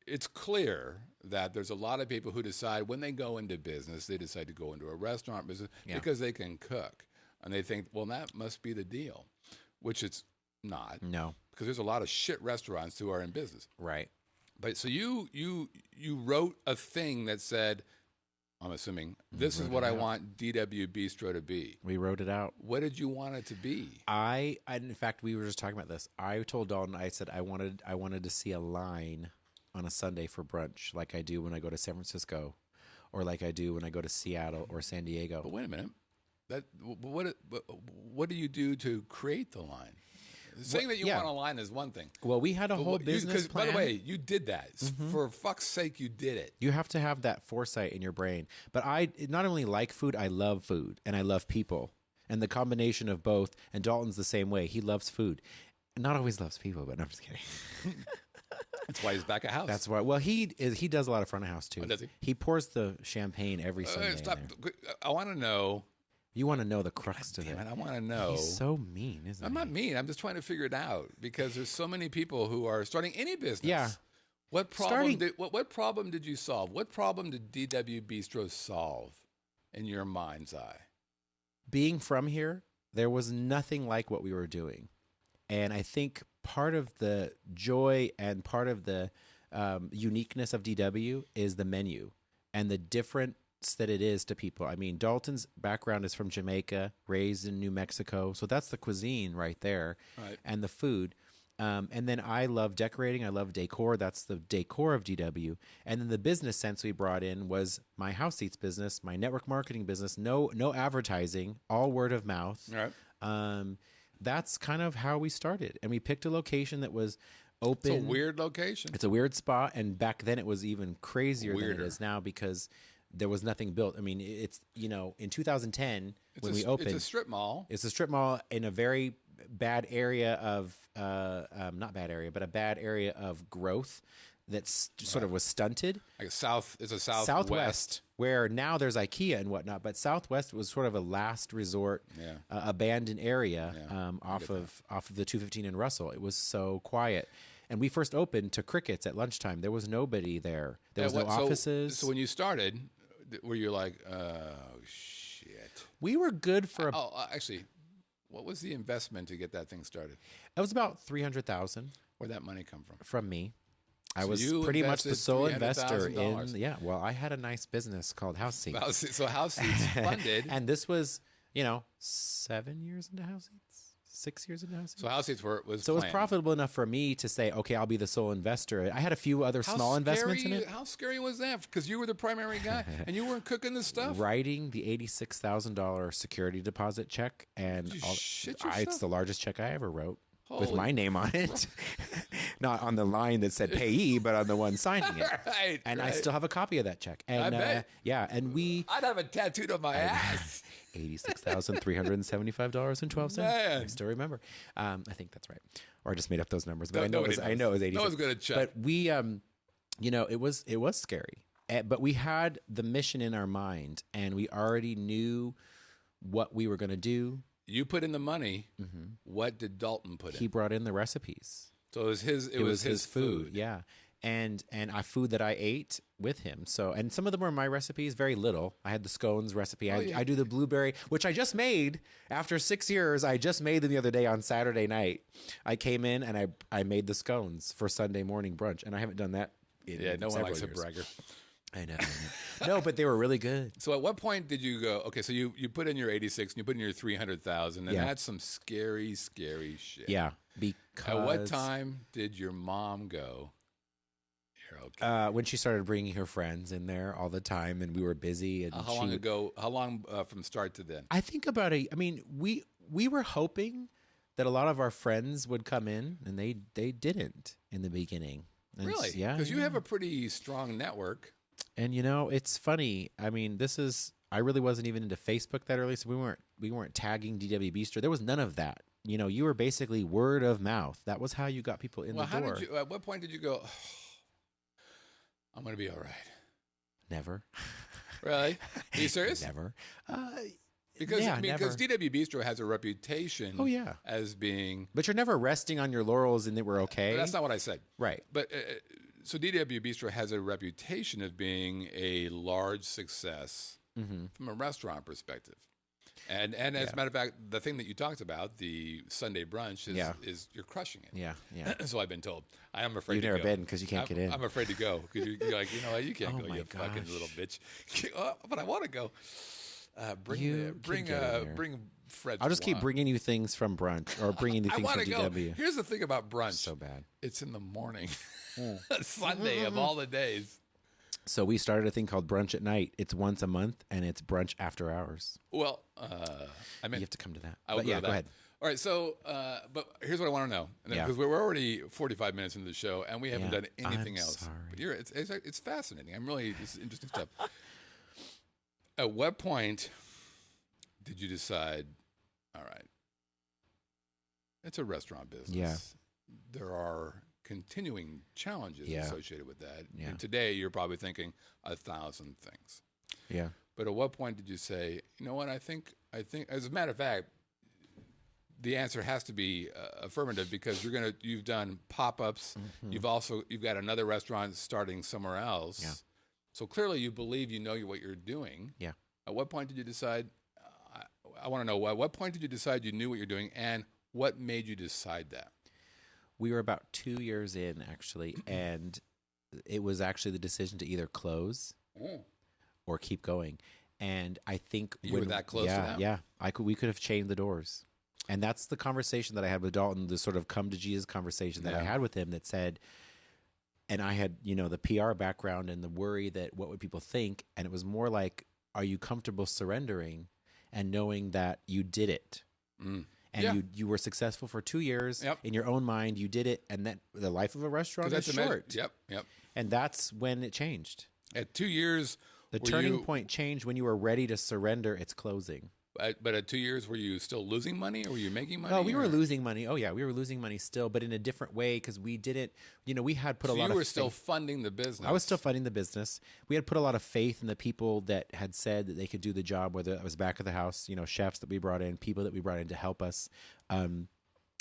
Speaker 1: it's clear that there's a lot of people who decide when they go into business, they decide to go into a restaurant business because they can cook. And they think, well, that must be the deal, which it's not.
Speaker 3: No.
Speaker 1: Because there's a lot of shit restaurants who are in business.
Speaker 3: Right.
Speaker 1: But so you wrote a thing that said, I'm assuming, this is what I want DW Bistro to be.
Speaker 3: We wrote it out.
Speaker 1: What did you want it to be?
Speaker 3: In fact, we were just talking about this. I told Dalton, I said I wanted to see a line on a Sunday for brunch, like I do when I go to San Francisco, or like I do when I go to Seattle or San Diego.
Speaker 1: But wait a minute. What do you do to create the line? Saying that you want a line is one thing.
Speaker 3: Well, we had a whole business plan.
Speaker 1: By the way, you did that. For fuck's sake, you did it.
Speaker 3: You have to have that foresight in your brain. But I not only like food, I love food, and I love people. And the combination of both, and Dalton's the same way. He loves food. Not always loves people, but no, I'm just kidding.
Speaker 1: That's why he's back at house.
Speaker 3: That's why. Well, he does a lot of front of house, too.
Speaker 1: Oh, does he?
Speaker 3: He pours the champagne every Sunday.
Speaker 1: Stop. I want to know.
Speaker 3: You want to know the crux to it.
Speaker 1: I want to know.
Speaker 3: He's so mean, isn't he?
Speaker 1: I'm not mean. I'm just trying to figure it out because there's so many people who are starting any business.
Speaker 3: Yeah.
Speaker 1: What problem did you solve? What problem did DW Bistro solve in your mind's eye?
Speaker 3: Being from here, there was nothing like what we were doing. And I think part of the joy and part of the uniqueness of DW is the menu and the difference that it is to people. I mean, Dalton's background is from Jamaica, raised in New Mexico. So that's the cuisine right there, right, and the food. And then I love decorating. I love decor. That's the decor of DW. And then the business sense we brought in was my house seats business, my network marketing business, no advertising, all word of mouth.
Speaker 1: Right.
Speaker 3: That's kind of how we started. And we picked a location that was open.
Speaker 1: It's a weird location.
Speaker 3: It's a weird spot. And back then it was even crazier than it is now because there was nothing built. I mean, it's, in 2010 when we opened.
Speaker 1: It's a strip mall.
Speaker 3: It's a strip mall in a very bad area of, not bad area, but a bad area of growth that's sort of was stunted.
Speaker 1: Like it's a
Speaker 3: southwest, where now there's IKEA and whatnot, but Southwest was sort of a last resort, abandoned area off of the 215 in Russell. It was so quiet. And we first opened to crickets at lunchtime. There was nobody there. There was no offices.
Speaker 1: So when you started, were you like, oh, shit?
Speaker 3: We were good for
Speaker 1: actually, what was the investment to get that thing started?
Speaker 3: It was about $300,000.
Speaker 1: Where'd that money come from?
Speaker 3: From me. I was pretty much the sole investor in. Yeah, well, I had a nice business called House Seats.
Speaker 1: So House Seats funded.
Speaker 3: And this was, 7 years into House Seats, 6 years into House Seats.
Speaker 1: So House Seats was
Speaker 3: so it was profitable enough for me to say, okay, I'll be the sole investor. I had a few other small investments in it.
Speaker 1: How scary was that? Because you were the primary guy and you weren't cooking the stuff.
Speaker 3: Writing the $86,000 security deposit check, and it's the largest check I ever wrote. With my name on it. Not on the line that said payee, but on the one signing it.
Speaker 1: Right.
Speaker 3: I still have a copy of that check. And,
Speaker 1: I bet.
Speaker 3: And
Speaker 1: I'd have it tattooed on my ass.
Speaker 3: $86,375.12.
Speaker 1: Man.
Speaker 3: I still remember. I think that's right. Or I just made up those numbers. But I know it was 86.
Speaker 1: No one's going to check.
Speaker 3: But we, it was scary. But we had the mission in our mind, and we already knew what we were going to do.
Speaker 1: You put in the money. Mm-hmm. What did Dalton put in?
Speaker 3: He brought in the recipes.
Speaker 1: So it was his. It was his food.
Speaker 3: Yeah, and food that I ate with him. So, and some of them were my recipes. Very little. I had the scones recipe. I do the blueberry, which I just made after 6 years. I just made them the other day on Saturday night. I came in and I made the scones for Sunday morning brunch, and I haven't done that.
Speaker 1: No one likes a bragger.
Speaker 3: I know. No, but they were really good.
Speaker 1: So at what point did you go, okay, so you put in your 86 and you put in your 300,000 and that's some scary, scary shit.
Speaker 3: Yeah. Because
Speaker 1: at what time did your mom go, you're okay?
Speaker 3: When she started bringing her friends in there all the time and we were busy. And
Speaker 1: how long ago, from start to then?
Speaker 3: I think we were hoping that a lot of our friends would come in, and they didn't in the beginning. And
Speaker 1: really?
Speaker 3: Yeah.
Speaker 1: Because you have a pretty strong network.
Speaker 3: And it's funny. I mean, I really wasn't even into Facebook that early, so we weren't tagging DW Bistro. There was none of that. You were basically word of mouth. That was how you got people in the door.
Speaker 1: At what point did you go, I'm going to be all right?
Speaker 3: Never.
Speaker 1: Really? Are you serious?
Speaker 3: Never.
Speaker 1: Because
Speaker 3: Yeah,
Speaker 1: I mean, because DW Bistro has a reputation.
Speaker 3: Oh, yeah.
Speaker 1: As being.
Speaker 3: But you're never resting on your laurels and that we're okay.
Speaker 1: That's not what I said.
Speaker 3: Right.
Speaker 1: But so DW Bistro has a reputation of being a large success from a restaurant perspective. And as a matter of fact, the thing that you talked about, the Sunday brunch, is you're crushing it.
Speaker 3: Yeah.
Speaker 1: So I've been told. I am afraid
Speaker 3: You've
Speaker 1: to
Speaker 3: never
Speaker 1: go.
Speaker 3: been because you can't get in.
Speaker 1: I'm afraid to go because you're like, you know what, you can't
Speaker 3: Oh
Speaker 1: go,
Speaker 3: my
Speaker 1: you fucking
Speaker 3: gosh.
Speaker 1: little bitch. But I want to go.
Speaker 3: You can get in there.
Speaker 1: Bring Fred's
Speaker 3: I'll just keep
Speaker 1: wine.
Speaker 3: bringing you things from brunch or bringing you
Speaker 1: I
Speaker 3: things
Speaker 1: want
Speaker 3: from
Speaker 1: to go.
Speaker 3: DW.
Speaker 1: Here's the thing about brunch.
Speaker 3: So bad.
Speaker 1: It's in the morning. Sunday of all the days.
Speaker 3: So we started a thing called Brunch at Night. It's once a month, and it's brunch after hours.
Speaker 1: Well, I mean,
Speaker 3: You have to come to that.
Speaker 1: I will
Speaker 3: But yeah,
Speaker 1: to
Speaker 3: go
Speaker 1: that.
Speaker 3: ahead.
Speaker 1: All right, so, but here's what I want to know, because we're already 45 minutes into the show, and we haven't
Speaker 3: Yeah,
Speaker 1: done anything
Speaker 3: I'm
Speaker 1: else.
Speaker 3: sorry.
Speaker 1: But it's fascinating. This is interesting stuff. At what point did you decide, all right, it's a restaurant business.
Speaker 3: Yeah.
Speaker 1: There are continuing challenges associated with that.
Speaker 3: Yeah.
Speaker 1: And today you're probably thinking 1,000 things.
Speaker 3: Yeah.
Speaker 1: But at what point did you say, you know what, I think, as a matter of fact, the answer has to be affirmative because you've done pop-ups. You've got another restaurant starting somewhere else.
Speaker 3: Yeah.
Speaker 1: So clearly you believe you know what you're doing.
Speaker 3: Yeah.
Speaker 1: At what point did you decide, I want to know, at what point did you decide you knew what you're doing and what made you decide that?
Speaker 3: We were about 2 years in, actually, and it was actually the decision to either close or keep going. And I think
Speaker 1: you were that close to that?
Speaker 3: Yeah, we could have chained the doors. And that's the conversation that I had with Dalton, the sort of come to Jesus conversation that I had with him that said, and I had, the PR background and the worry that what would people think. And it was more like, are you comfortable surrendering and knowing that you did it? And you were successful for 2 years in your own mind. You did it. And that the life of a restaurant is short.
Speaker 1: Yep.
Speaker 3: And that's when it changed.
Speaker 1: At 2 years,
Speaker 3: The turning point changed when you were ready to surrender its closing.
Speaker 1: But at 2 years, were you still losing money or were you making money?
Speaker 3: Oh, we were losing money. Oh, yeah, we were losing money still, but in a different way because we didn't, we had put a lot of
Speaker 1: you were still funding the business.
Speaker 3: I was still funding the business. We had put a lot of faith in the people that had said that they could do the job, whether that was back of the house, chefs that we brought in, people that we brought in to help us.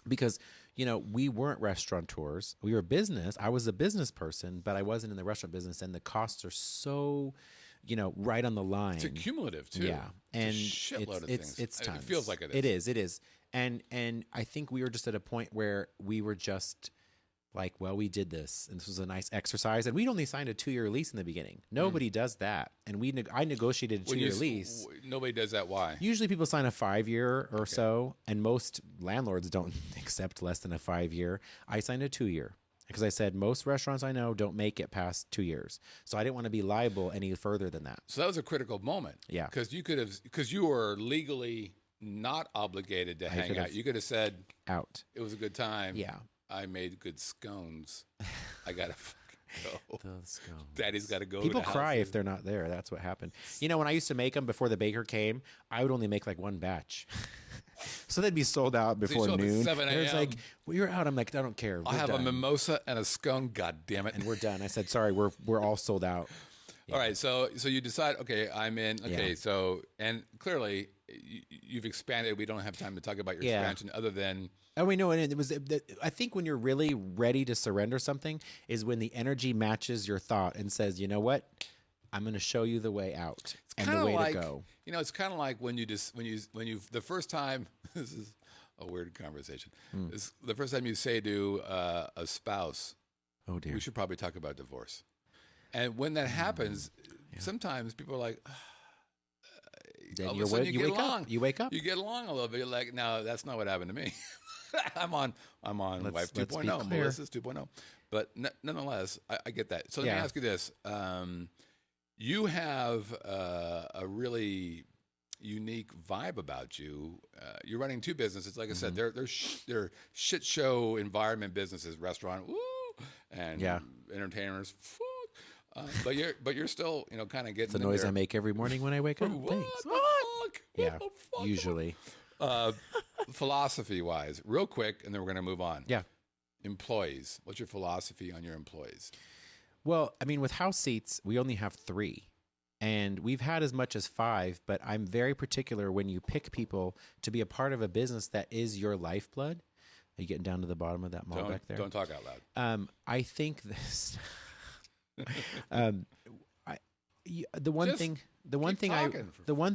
Speaker 3: Because, we weren't restaurateurs. We were business. I was a business person, but I wasn't in the restaurant business, and the costs are so right on the line.
Speaker 1: It's cumulative too.
Speaker 3: Yeah, and
Speaker 1: it's a shitload of things.
Speaker 3: It's tons.
Speaker 1: It feels like it is.
Speaker 3: It is. And I think we were just at a point where we were just like, well, we did this, and this was a nice exercise. And we'd only signed a 2-year lease in the beginning. Nobody does that, and I negotiated a 2-year lease.
Speaker 1: Nobody does that. Why?
Speaker 3: Usually, people sign a 5-year or so, and most landlords don't accept less than a 5-year. I signed a 2-year. Because I said most restaurants I know don't make it past 2 years, so I didn't want to be liable any further than that.
Speaker 1: So that was a critical moment.
Speaker 3: Yeah,
Speaker 1: because you were legally not obligated to hang out. You could have said
Speaker 3: out.
Speaker 1: It was a good time.
Speaker 3: Yeah,
Speaker 1: I made good scones. I gotta fucking go.
Speaker 3: Those scones.
Speaker 1: Daddy's got to go.
Speaker 3: People cry if they're not there. That's what happened. When I used to make them before the baker came, I would only make like one batch. So they'd be sold out before noon.
Speaker 1: 7 a.m.
Speaker 3: It's like, well, you're out. I'm like, I don't care.
Speaker 1: I'll have a mimosa and a scone. God damn it.
Speaker 3: And we're done. I said, sorry, we're all sold out. Yeah.
Speaker 1: All right. So you decide, okay, I'm in. Okay. Yeah. So, and clearly you've expanded. We don't have time to talk about your expansion other than.
Speaker 3: Oh, we know. And it was, I think when you're really ready to surrender something is when the energy matches your thought and says, you know what? I'm going to show you the way out and the way to go.
Speaker 1: It's kind of like when you the first time, this is a weird conversation. The first time you say to a spouse,
Speaker 3: oh dear,
Speaker 1: we should probably talk about divorce. And when that happens, sometimes people are like,
Speaker 3: then
Speaker 1: you wake
Speaker 3: up. You wake up.
Speaker 1: You get along a little bit. You're like, no, that's not what happened to me. I'm on Wife 2.0, Melissa's 2.0. But nonetheless, I get that. So let me ask you this. You have a really unique vibe about you. You're running two businesses. Like I said, they're shit show environment businesses, restaurant, woo, and entertainers, fuck. But you're still, kind of getting
Speaker 3: the noise I make every morning when I wake up. Thanks.
Speaker 1: What?
Speaker 3: Yeah, usually.
Speaker 1: Philosophy-wise, real quick, and then we're going to move on.
Speaker 3: Yeah.
Speaker 1: Employees. What's your philosophy on your employees?
Speaker 3: Well, I mean, with house seats, we only have 3. And we've had as much as 5, but I'm very particular when you pick people to be a part of a business that is your lifeblood. Are you getting down to the bottom of that mall back there?
Speaker 1: Don't talk out loud.
Speaker 3: I think this. The one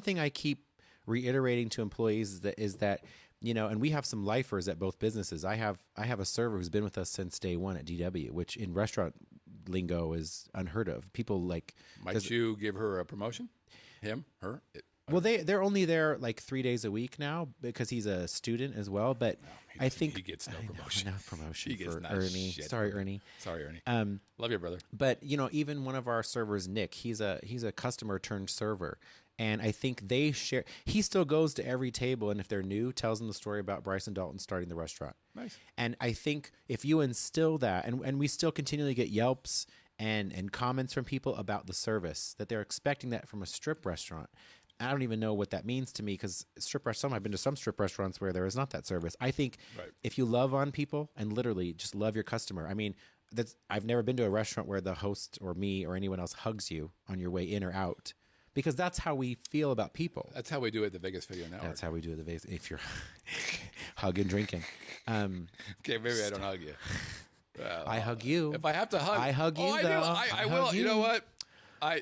Speaker 3: thing I keep reiterating to employees is that and we have some lifers at both businesses. I have a server who's been with us since day one at DW, which in restaurant lingo is unheard of. People like.
Speaker 1: Might you give her a promotion? Him, her.
Speaker 3: Well, they're only there like 3 days a week now because he's a student as well. But I think
Speaker 1: he gets no promotion.
Speaker 3: No promotion
Speaker 1: He gets
Speaker 3: for
Speaker 1: no
Speaker 3: Ernie.
Speaker 1: shit.
Speaker 3: Sorry, Ernie.
Speaker 1: Sorry, Ernie. Love you, brother.
Speaker 3: But even one of our servers, Nick, he's a customer turned server, and I think they share. He still goes to every table, and if they're new, tells them the story about Bryson Dalton starting the restaurant.
Speaker 1: Nice.
Speaker 3: And I think if you instill that, and we still continually get Yelps and comments from people about the service that they're expecting that from a strip restaurant. I don't even know what that means to me because I've been to some strip restaurants where there is not that service. I think if you love on people and literally just love your customer, I mean, I've never been to a restaurant where the host or me or anyone else hugs you on your way in or out because that's how we feel about people.
Speaker 1: That's how we do it at the Vegas Video Network.
Speaker 3: That's how we do it at the Vegas. If you're hugging, drinking.
Speaker 1: Okay, maybe I don't hug you. Well,
Speaker 3: I hug you.
Speaker 1: If I have to hug,
Speaker 3: I hug you.
Speaker 1: I do. I will.
Speaker 3: hug
Speaker 1: You know what?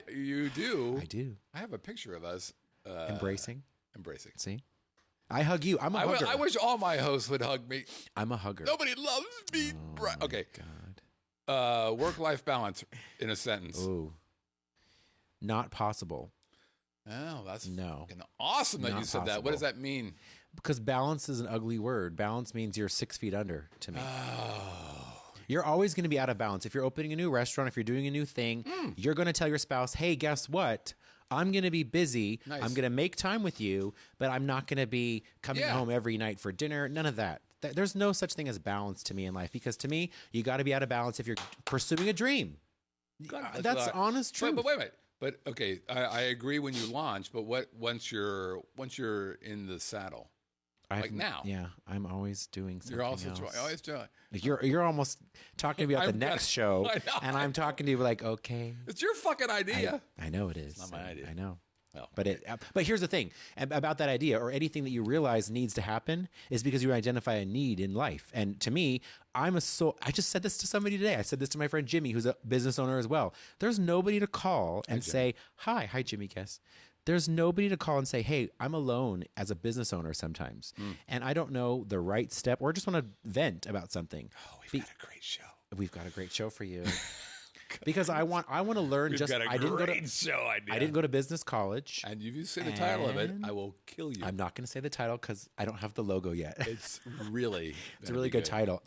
Speaker 1: You do.
Speaker 3: I do.
Speaker 1: I have a picture of us
Speaker 3: Embracing. See? I hug you. I'm a hugger.
Speaker 1: I wish all my hosts would hug me.
Speaker 3: I'm a hugger.
Speaker 1: Nobody loves me. Okay.
Speaker 3: God.
Speaker 1: Work-life balance in a sentence.
Speaker 3: Ooh. Not possible.
Speaker 1: Oh, that's
Speaker 3: No.
Speaker 1: fucking awesome that
Speaker 3: Not
Speaker 1: you said that. What does that mean?
Speaker 3: Because balance is an ugly word. Balance means you're 6 feet under to me.
Speaker 1: Oh.
Speaker 3: You're always going to be out of balance. If you're opening a new restaurant, if you're doing a new thing, you're going to tell your spouse, hey, guess what? I'm going to be busy.
Speaker 1: Nice.
Speaker 3: I'm going to make time with you, but I'm not going to be coming home every night for dinner. None of that. There's no such thing as balance to me in life because to me, you got to be out of balance if you're pursuing a dream. That's honest truth.
Speaker 1: But wait a minute. But okay, I agree when you launch, but what once you're in the saddle? Like now.
Speaker 3: Yeah, I'm always doing something else.
Speaker 1: Always trying.
Speaker 3: Like you're almost talking to me about the next show, and I'm talking to you like, okay.
Speaker 1: It's your fucking idea.
Speaker 3: I know it is.
Speaker 1: It's not my idea.
Speaker 3: I know.
Speaker 1: Well,
Speaker 3: But here's the thing about that idea or anything that you realize needs to happen is because you identify a need in life. And to me, I just said this to somebody today. I said this to my friend Jimmy, who's a business owner as well. There's nobody to call and say, hi, Jimmy, guess. There's nobody to call and say, hey, I'm alone as a business owner sometimes. And I don't know the right step or just want to vent about something.
Speaker 1: Oh, we've got a great show.
Speaker 3: We've got a great show for you. Because I want to learn.
Speaker 1: We've got a great show idea.
Speaker 3: I didn't go to business college.
Speaker 1: And if you say the title of it, I will kill you.
Speaker 3: I'm not going to say the title because I don't have the logo yet.
Speaker 1: It's really
Speaker 3: it's a really good title.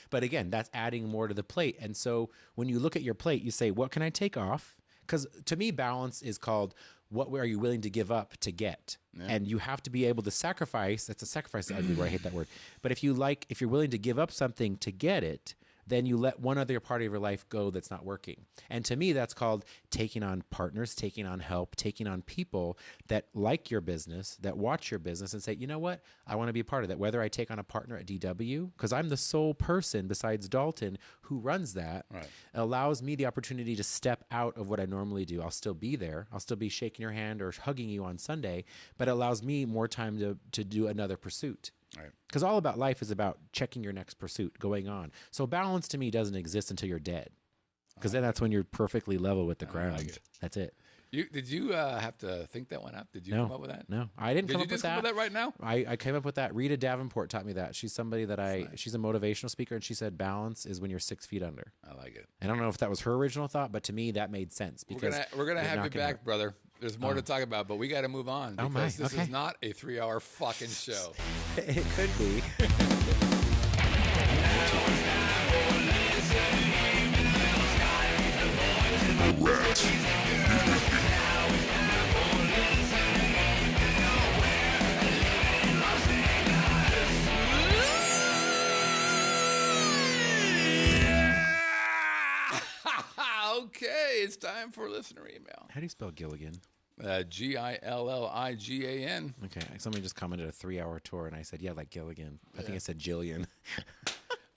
Speaker 3: But again, that's adding more to the plate. And so when you look at your plate, you say, what can I take off? Because to me, balance is called what are you willing to give up to get? Yeah. And you have to be able to sacrifice. That's a sacrifice. I hate that word. But if you're willing to give up something to get it, then you let one other part of your life go that's not working. And to me, that's called taking on partners, taking on help, taking on people that like your business, that watch your business and say, you know what? I want to be a part of that. Whether I take on a partner at DW, because I'm the sole person besides Dalton who runs that,
Speaker 1: right.
Speaker 3: It allows me the opportunity to step out of what I normally do. I'll still be there. I'll still be shaking your hand or hugging you on Sunday, but it allows me more time to do another pursuit.
Speaker 1: Right.
Speaker 3: Because all about life is about checking your next pursuit, going on. So balance to me doesn't exist until you're dead. Because then that's when you're perfectly level with the ground.
Speaker 1: Like it.
Speaker 3: That's it.
Speaker 1: Did you have to think that one up? Did you come up with that?
Speaker 3: No, I didn't come up
Speaker 1: Did you
Speaker 3: with
Speaker 1: just come up with that right now?
Speaker 3: I came up with that. Rita Davenport taught me that. She's somebody that she's a motivational speaker, and she said balance is when you're 6 feet under.
Speaker 1: I like it.
Speaker 3: And I don't know if that was her original thought, but to me that made sense. Because
Speaker 1: we're gonna have you back, brother. There's more to talk about, but we got to move on because this is not a 3-hour fucking show.
Speaker 3: It could be.
Speaker 1: Okay, it's time for listener email.
Speaker 3: How do you spell Gilligan?
Speaker 1: Gilligan. Okay,
Speaker 3: somebody just commented a 3-hour tour, and I said, yeah, like Gilligan. I think I said Jillian.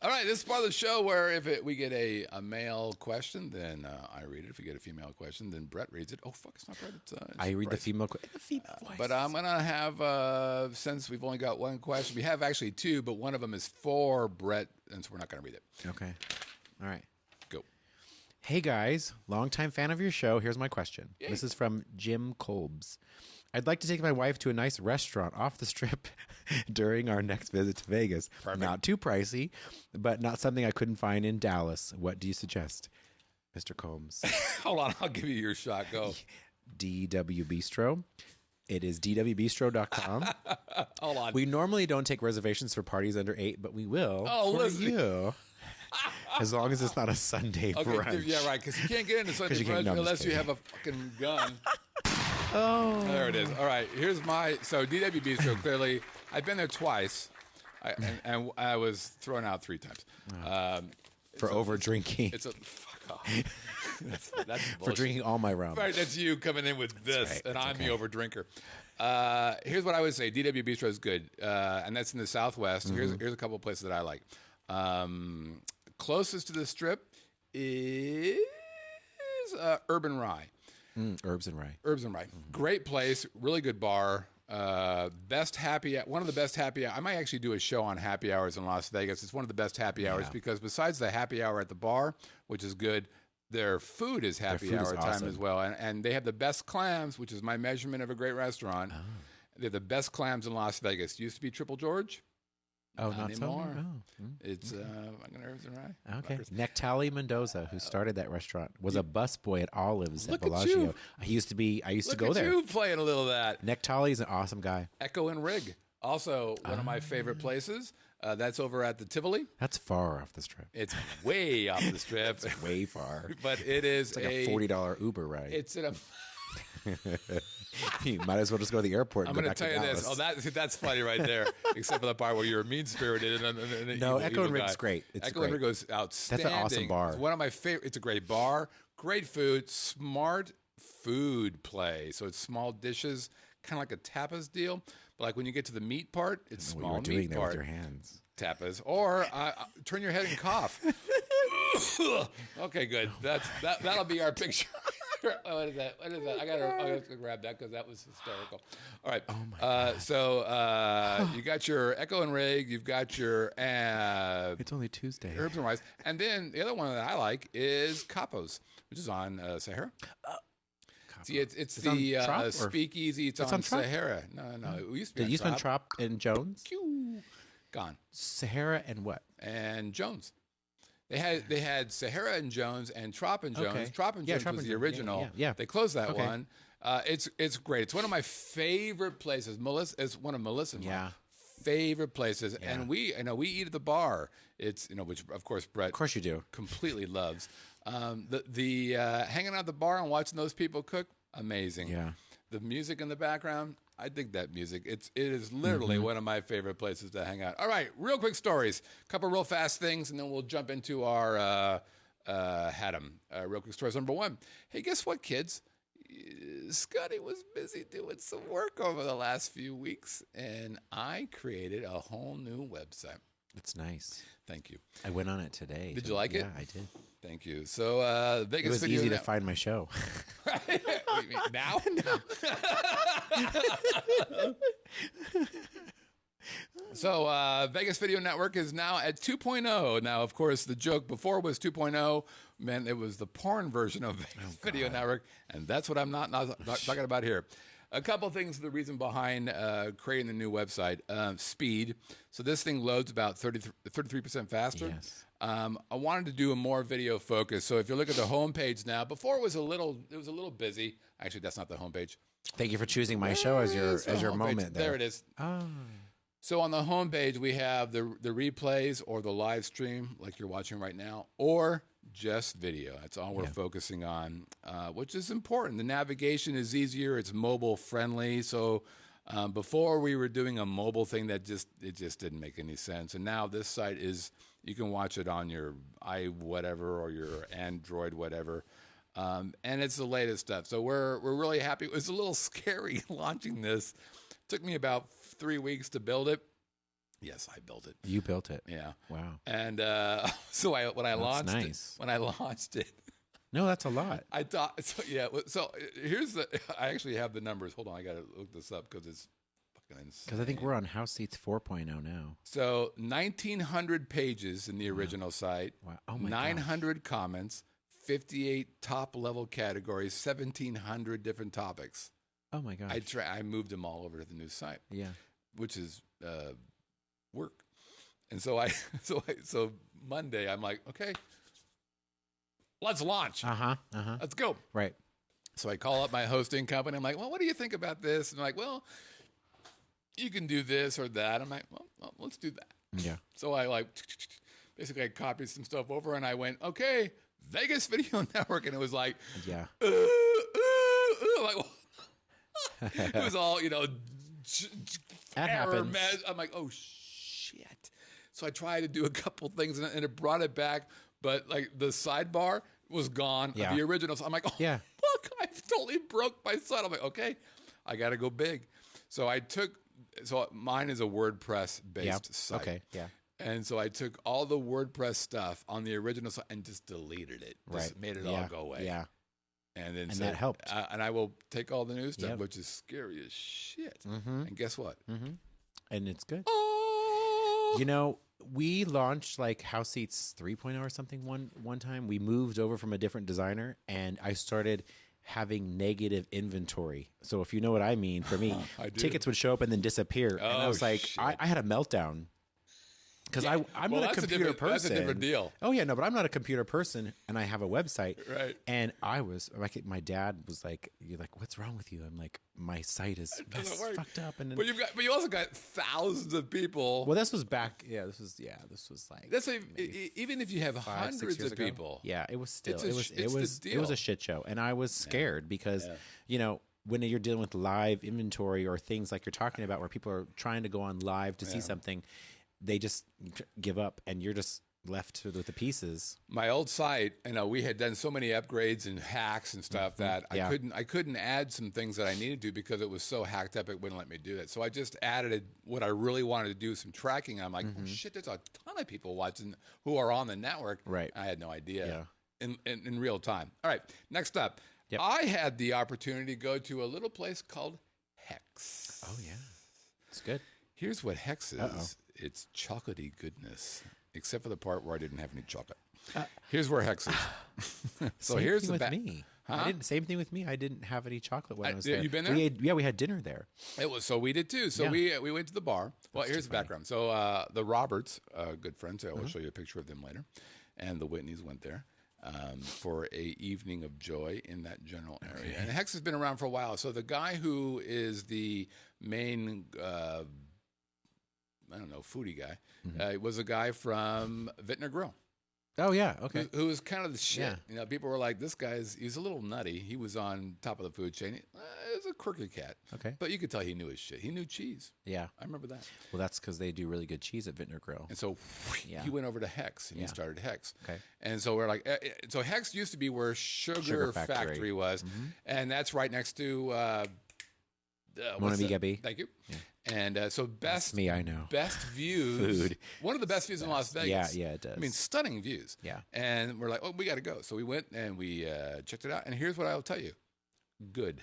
Speaker 1: All right, this is part of the show where if we get a male question, then I read it. If we get a female question, then Brett reads it. Oh, fuck, it's not Brett. It's
Speaker 3: I read
Speaker 1: Bryce.
Speaker 3: the female voice.
Speaker 1: But I'm going to have, since we've only got one question, we have actually two, but one of them is for Brett, and so we're not going to read it.
Speaker 3: Okay. All right.
Speaker 1: Go.
Speaker 3: Hey, guys. Longtime fan of your show. Here's my question.
Speaker 1: Yay.
Speaker 3: This is from Jim Kolbs. I'd like to take my wife to a nice restaurant off the strip during our next visit to Vegas.
Speaker 1: Perfect.
Speaker 3: Not too pricey, but not something I couldn't find in Dallas. What do you suggest, Mr. Combs?
Speaker 1: Hold on, I'll give you your shot. Go.
Speaker 3: DW Bistro. It is dwbistro.com.
Speaker 1: Hold on.
Speaker 3: We normally don't take reservations for parties under 8, but we will for
Speaker 1: listen.
Speaker 3: you. As long as it's not a Sunday brunch.
Speaker 1: Yeah, right, because you can't get into Sunday
Speaker 3: 'Cause you can't-
Speaker 1: brunch
Speaker 3: no, I'm
Speaker 1: unless
Speaker 3: just
Speaker 1: you
Speaker 3: kidding.
Speaker 1: have a fucking gun.
Speaker 3: Oh.
Speaker 1: There it is. All right, here's so DW Bistro, clearly, I've been there twice, and I was thrown out 3 times.
Speaker 3: For over drinking.
Speaker 1: It's a, fuck off. That's
Speaker 3: For
Speaker 1: bullshit.
Speaker 3: drinking all my rum.
Speaker 1: Right, that's you coming in with this,
Speaker 3: right,
Speaker 1: and
Speaker 3: that's
Speaker 1: I'm
Speaker 3: okay.
Speaker 1: the over drinker. Here's what I would say: DW Bistro is good, and that's in the Southwest.
Speaker 3: Mm-hmm.
Speaker 1: Here's a couple of places that I like. Closest to the Strip is Urban Rye.
Speaker 3: Herbs and rye.
Speaker 1: Herbs and Rye, great place, really good bar. Best one of the best happy. I might actually do a show on happy hours in Las Vegas. It's one of the best happy hours because besides the happy hour at the bar, which is good, their food is happy
Speaker 3: food is
Speaker 1: hour time
Speaker 3: awesome.
Speaker 1: as well, and they have the best clams, which is my measurement of a great restaurant.
Speaker 3: Oh.
Speaker 1: They have the best clams in Las Vegas. Used to be Triple George.
Speaker 3: Oh,
Speaker 1: Not
Speaker 3: not
Speaker 1: anymore.
Speaker 3: so? Oh.
Speaker 1: It's fucking Herbs and Rye.
Speaker 3: Okay.
Speaker 1: Fuckers.
Speaker 3: Nectali Mendoza, who started that restaurant, was a busboy at Olives
Speaker 1: Look
Speaker 3: at
Speaker 1: at
Speaker 3: Bellagio.
Speaker 1: you.
Speaker 3: I used to
Speaker 1: Look
Speaker 3: go
Speaker 1: at
Speaker 3: there.
Speaker 1: you playing a little of that.
Speaker 3: Nectali is an awesome guy.
Speaker 1: Echo and Rig, also one of my favorite places. That's over at the Tivoli.
Speaker 3: That's far off the strip.
Speaker 1: It's way off the strip,
Speaker 3: Way far.
Speaker 1: but it is
Speaker 3: It's like a $40 Uber ride.
Speaker 1: It's in a.
Speaker 3: You might as well just go to the airport. And
Speaker 1: I'm
Speaker 3: go
Speaker 1: going to
Speaker 3: back
Speaker 1: tell you
Speaker 3: Dallas.
Speaker 1: this. Oh, that's funny right there. Except for the part where you're mean spirited and
Speaker 3: No,
Speaker 1: evil,
Speaker 3: Echo
Speaker 1: evil
Speaker 3: and Rig's
Speaker 1: guy.
Speaker 3: great. It's
Speaker 1: Echo
Speaker 3: great.
Speaker 1: and Rig goes outstanding.
Speaker 3: That's an awesome bar.
Speaker 1: It's one of my favorite. It's a great bar, great food, smart food play. So it's small dishes, kind of like a tapas deal. But like when you get to the meat part, it's
Speaker 3: What
Speaker 1: small
Speaker 3: you were doing
Speaker 1: meat
Speaker 3: there
Speaker 1: part.
Speaker 3: with your hands.
Speaker 1: Tapas, or turn your head and cough. Okay, good. That'll be our picture. What is that? What is that? I gotta grab that because that was hysterical. All right.
Speaker 3: Oh my God.
Speaker 1: So you got your Echo and Rig. You've got your
Speaker 3: It's only Tuesday.
Speaker 1: Herbs and Rice, and then the other one that I like is Capos, which is on Sahara. See, it's the
Speaker 3: on Trop, or-
Speaker 1: speakeasy. It's
Speaker 3: It's
Speaker 1: on
Speaker 3: on Trop?
Speaker 1: Sahara. No, it used to be
Speaker 3: Did
Speaker 1: on
Speaker 3: you spend
Speaker 1: Trop.
Speaker 3: Trop and Jones?
Speaker 1: Pew. Gone.
Speaker 3: Sahara and what?
Speaker 1: And Jones. They had Sahara and Jones and Trop and Jones.
Speaker 3: Okay.
Speaker 1: Trop and
Speaker 3: Yeah,
Speaker 1: Jones
Speaker 3: Trop
Speaker 1: was
Speaker 3: and
Speaker 1: the
Speaker 3: Jones.
Speaker 1: original.
Speaker 3: Yeah.
Speaker 1: They closed that
Speaker 3: Okay.
Speaker 1: one. It's great. It's one of my favorite places. It's one of Melissa's favorite places, and we eat at the bar. It's which of course Brett
Speaker 3: Of course you do.
Speaker 1: completely loves. The hanging out at the bar and watching those people cook, amazing.
Speaker 3: Yeah.
Speaker 1: The music in the background, I dig that music. It is literally one of my favorite places to hang out. All right, real quick stories. Couple real fast things, and then we'll jump into our real quick stories. Number one. Hey, guess what, kids? Scotty was busy doing some work over the last few weeks, and I created a whole new website.
Speaker 3: It's nice.
Speaker 1: Thank you.
Speaker 3: I went on it today.
Speaker 1: Did you like it?
Speaker 3: Yeah, I did.
Speaker 1: Thank you. So Vegas
Speaker 3: It was
Speaker 1: Video
Speaker 3: easy to
Speaker 1: Net-
Speaker 3: find my show.
Speaker 1: You mean now? So Vegas Video Network is now at 2.0. Now, of course, the joke before was 2.0 meant it was the porn version of Vegas Video Network, and that's what I'm not talking about here. A couple things, the reason behind creating the new website, speed. So this thing loads about 33% faster.
Speaker 3: Yes.
Speaker 1: I wanted to do a more video focus. So if you look at the homepage now, before it was a little busy. Actually, that's not the homepage.
Speaker 3: Thank you for choosing my show as your
Speaker 1: homepage.
Speaker 3: moment there.
Speaker 1: There it is.
Speaker 3: Oh.
Speaker 1: So on the homepage, we have the replays or the live stream like you're watching right now, or just video. That's all we're focusing on, which is important. The navigation is easier. It's mobile friendly. So before we were doing a mobile thing that just didn't make any sense. And now this site you can watch it on your whatever or your Android whatever. And it's the latest stuff. So we're really happy. It was a little scary launching this. Took me about 3 weeks to build it. Yes, I built it.
Speaker 3: You built it.
Speaker 1: Yeah.
Speaker 3: Wow.
Speaker 1: And so when I launched it,
Speaker 3: No, that's a lot.
Speaker 1: I thought so. Yeah. So here's I actually have the numbers. Hold on, I gotta look this up because it's fucking insane.
Speaker 3: Because I think we're on House Seats 4.0 now.
Speaker 1: So 1,900 pages in the original site.
Speaker 3: Wow. Oh my
Speaker 1: 900 comments, 58 top level categories, 1,700 different topics.
Speaker 3: Oh my gosh.
Speaker 1: I moved them all over to the new site.
Speaker 3: Yeah.
Speaker 1: Which is work. And so so Monday I'm like, okay, let's launch. Let's go.
Speaker 3: Right.
Speaker 1: So I call up my hosting company. I'm like, well, what do you think about this? And they're like, well, you can do this or that. I'm like, well, let's do that.
Speaker 3: Yeah.
Speaker 1: So I basically I copied some stuff over and I went, okay, Vegas Video Network. And it was like,
Speaker 3: Yeah.
Speaker 1: Like, it was all,
Speaker 3: That
Speaker 1: error
Speaker 3: happens.
Speaker 1: mess. I'm like, oh shit. So I tried to do a couple things and it brought it back, but like the sidebar was gone
Speaker 3: Yeah.
Speaker 1: of the original. So I'm like, oh
Speaker 3: Yeah.
Speaker 1: fuck, I totally broke my site. I'm like, okay, I got to go big. So mine is a WordPress based site.
Speaker 3: Okay. Yeah.
Speaker 1: And so I took all the WordPress stuff on the original site and just deleted it. Just
Speaker 3: Right.
Speaker 1: made it
Speaker 3: Yeah.
Speaker 1: all go away.
Speaker 3: Yeah.
Speaker 1: And then
Speaker 3: And that helped.
Speaker 1: And I will take all the new stuff,
Speaker 3: Yep.
Speaker 1: which is scary as shit.
Speaker 3: Mm-hmm.
Speaker 1: And guess what?
Speaker 3: Mm-hmm. And it's good.
Speaker 1: Oh,
Speaker 3: You know, we launched like House Seats 3.0 or something one time. We moved over from a different designer, and I started having negative inventory. So if you know what I mean, for me,
Speaker 1: I do.
Speaker 3: tickets would show up and then disappear. And I
Speaker 1: Oh,
Speaker 3: was like,
Speaker 1: shit.
Speaker 3: I had a meltdown. Because I'm
Speaker 1: Well,
Speaker 3: not a
Speaker 1: that's
Speaker 3: computer person.
Speaker 1: That's a different deal.
Speaker 3: Oh yeah, no, but I'm not a computer person, and I have a website.
Speaker 1: Right.
Speaker 3: And I was like, my dad was like, "You're like, what's wrong with you?" I'm like, my site is
Speaker 1: doesn't work.
Speaker 3: fucked up. And then,
Speaker 1: But you also got thousands of people.
Speaker 3: well, this was back. Yeah, this was like
Speaker 1: That's even if you have
Speaker 3: 5, 6
Speaker 1: hundreds
Speaker 3: years
Speaker 1: of
Speaker 3: ago.
Speaker 1: people.
Speaker 3: Yeah, it was still
Speaker 1: It's a
Speaker 3: it was
Speaker 1: sh-
Speaker 3: it
Speaker 1: it's the
Speaker 3: was it
Speaker 1: deal.
Speaker 3: was a shit show, and I was scared because
Speaker 1: Yeah.
Speaker 3: when you're dealing with live inventory or things like you're talking about, where people are trying to go on live to see something, they just give up, and you're just left with the pieces.
Speaker 1: My old site, we had done so many upgrades and hacks and stuff that
Speaker 3: Yeah.
Speaker 1: I couldn't add some things that I needed to because it was so hacked up it wouldn't let me do it. So I just added what I really wanted to do, some tracking. I'm like, oh shit, there's a ton of people watching who are on the network.
Speaker 3: Right.
Speaker 1: I had no idea in real time. All right, next up.
Speaker 3: Yep.
Speaker 1: I had the opportunity to go to a little place called Hex.
Speaker 3: Oh yeah, it's good.
Speaker 1: Here's what Hex is. It's chocolatey goodness, except for the part where I didn't have any chocolate. Here's where Hex is. So
Speaker 3: Same
Speaker 1: here's
Speaker 3: thing
Speaker 1: the
Speaker 3: with
Speaker 1: back.
Speaker 3: me.
Speaker 1: Huh?
Speaker 3: Same thing with me. I didn't have any chocolate when I was
Speaker 1: yeah,
Speaker 3: there.
Speaker 1: you been there?
Speaker 3: We had dinner there.
Speaker 1: It was so we did too. So
Speaker 3: Yeah.
Speaker 1: we went to the bar. Well, here's the background. So the Roberts, good friends. I will show you a picture of them later, and the Whitneys went there for a evening of joy in that general area. And Hex has been around for a while. So the guy who is the main foodie guy was a guy from Vintner Grill.
Speaker 3: Oh yeah, okay.
Speaker 1: Who was kind of the shit.
Speaker 3: Yeah.
Speaker 1: People were like, this he's a little nutty. He was on top of the food chain. He was a quirky cat.
Speaker 3: Okay.
Speaker 1: But you could tell he knew his shit. He knew cheese.
Speaker 3: Yeah.
Speaker 1: I remember that.
Speaker 3: Well, that's because they do really good cheese at Vintner Grill.
Speaker 1: And so he went over to Hex and he started Hex.
Speaker 3: Okay.
Speaker 1: And so we're like, so Hex used to be where Sugar Factory was. And that's right next to
Speaker 3: Monami.
Speaker 1: Thank you. Yeah. And so best
Speaker 3: me, I know.
Speaker 1: Best views.
Speaker 3: Food.
Speaker 1: One of the best views in Las Vegas.
Speaker 3: Yeah, it does.
Speaker 1: I mean, stunning views.
Speaker 3: Yeah.
Speaker 1: And we're like, oh, we got to go. So we went and we checked it out. And here's what I'll tell you. Good.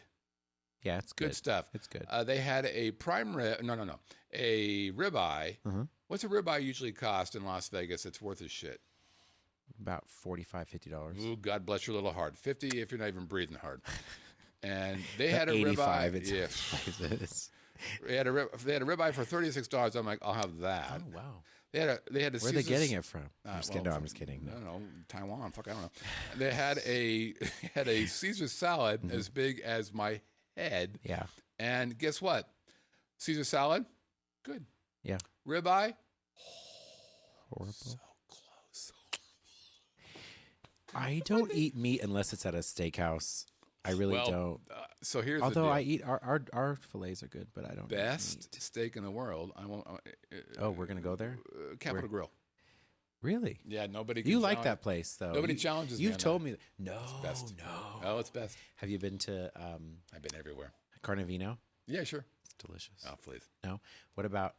Speaker 3: Yeah, it's good.
Speaker 1: Good stuff.
Speaker 3: It's good.
Speaker 1: They had a prime rib. No. A ribeye. What's a ribeye usually cost in Las Vegas? It's worth a shit.
Speaker 3: About $45, $50.
Speaker 1: Ooh, God bless your little heart. 50 if you're not even breathing hard. And they had a
Speaker 3: 85.
Speaker 1: ribeye.
Speaker 3: It's
Speaker 1: They had a ribeye for $36. I'm like, I'll have that.
Speaker 3: Oh wow.
Speaker 1: They had a
Speaker 3: Where are they getting it from? I'm just kidding. No, I'm
Speaker 1: from-
Speaker 3: just kidding.
Speaker 1: I don't know, Taiwan. Fuck, I don't know. They had a Caesar salad as big as my head.
Speaker 3: Yeah.
Speaker 1: And guess what? Caesar salad, good.
Speaker 3: Yeah.
Speaker 1: Ribeye,
Speaker 3: Horrible.
Speaker 1: so close.
Speaker 3: I don't eat meat unless it's at a steakhouse. I really don't.
Speaker 1: So here's
Speaker 3: Although
Speaker 1: the deal.
Speaker 3: I eat our fillets are good, but I don't eat
Speaker 1: best
Speaker 3: meat.
Speaker 1: steak in the world. I won't.
Speaker 3: Oh, we're gonna go there.
Speaker 1: Capitol Grill.
Speaker 3: Really?
Speaker 1: Yeah, nobody.
Speaker 3: You
Speaker 1: can
Speaker 3: like
Speaker 1: challenge-
Speaker 3: that place though?
Speaker 1: Nobody challenges me
Speaker 3: You've
Speaker 1: on
Speaker 3: told
Speaker 1: that.
Speaker 3: me. No,
Speaker 1: best.
Speaker 3: no.
Speaker 1: Oh, it's best.
Speaker 3: Have you been to
Speaker 1: I've been everywhere.
Speaker 3: Carnivino?
Speaker 1: Yeah, sure.
Speaker 3: It's delicious.
Speaker 1: Oh, please.
Speaker 3: No. What about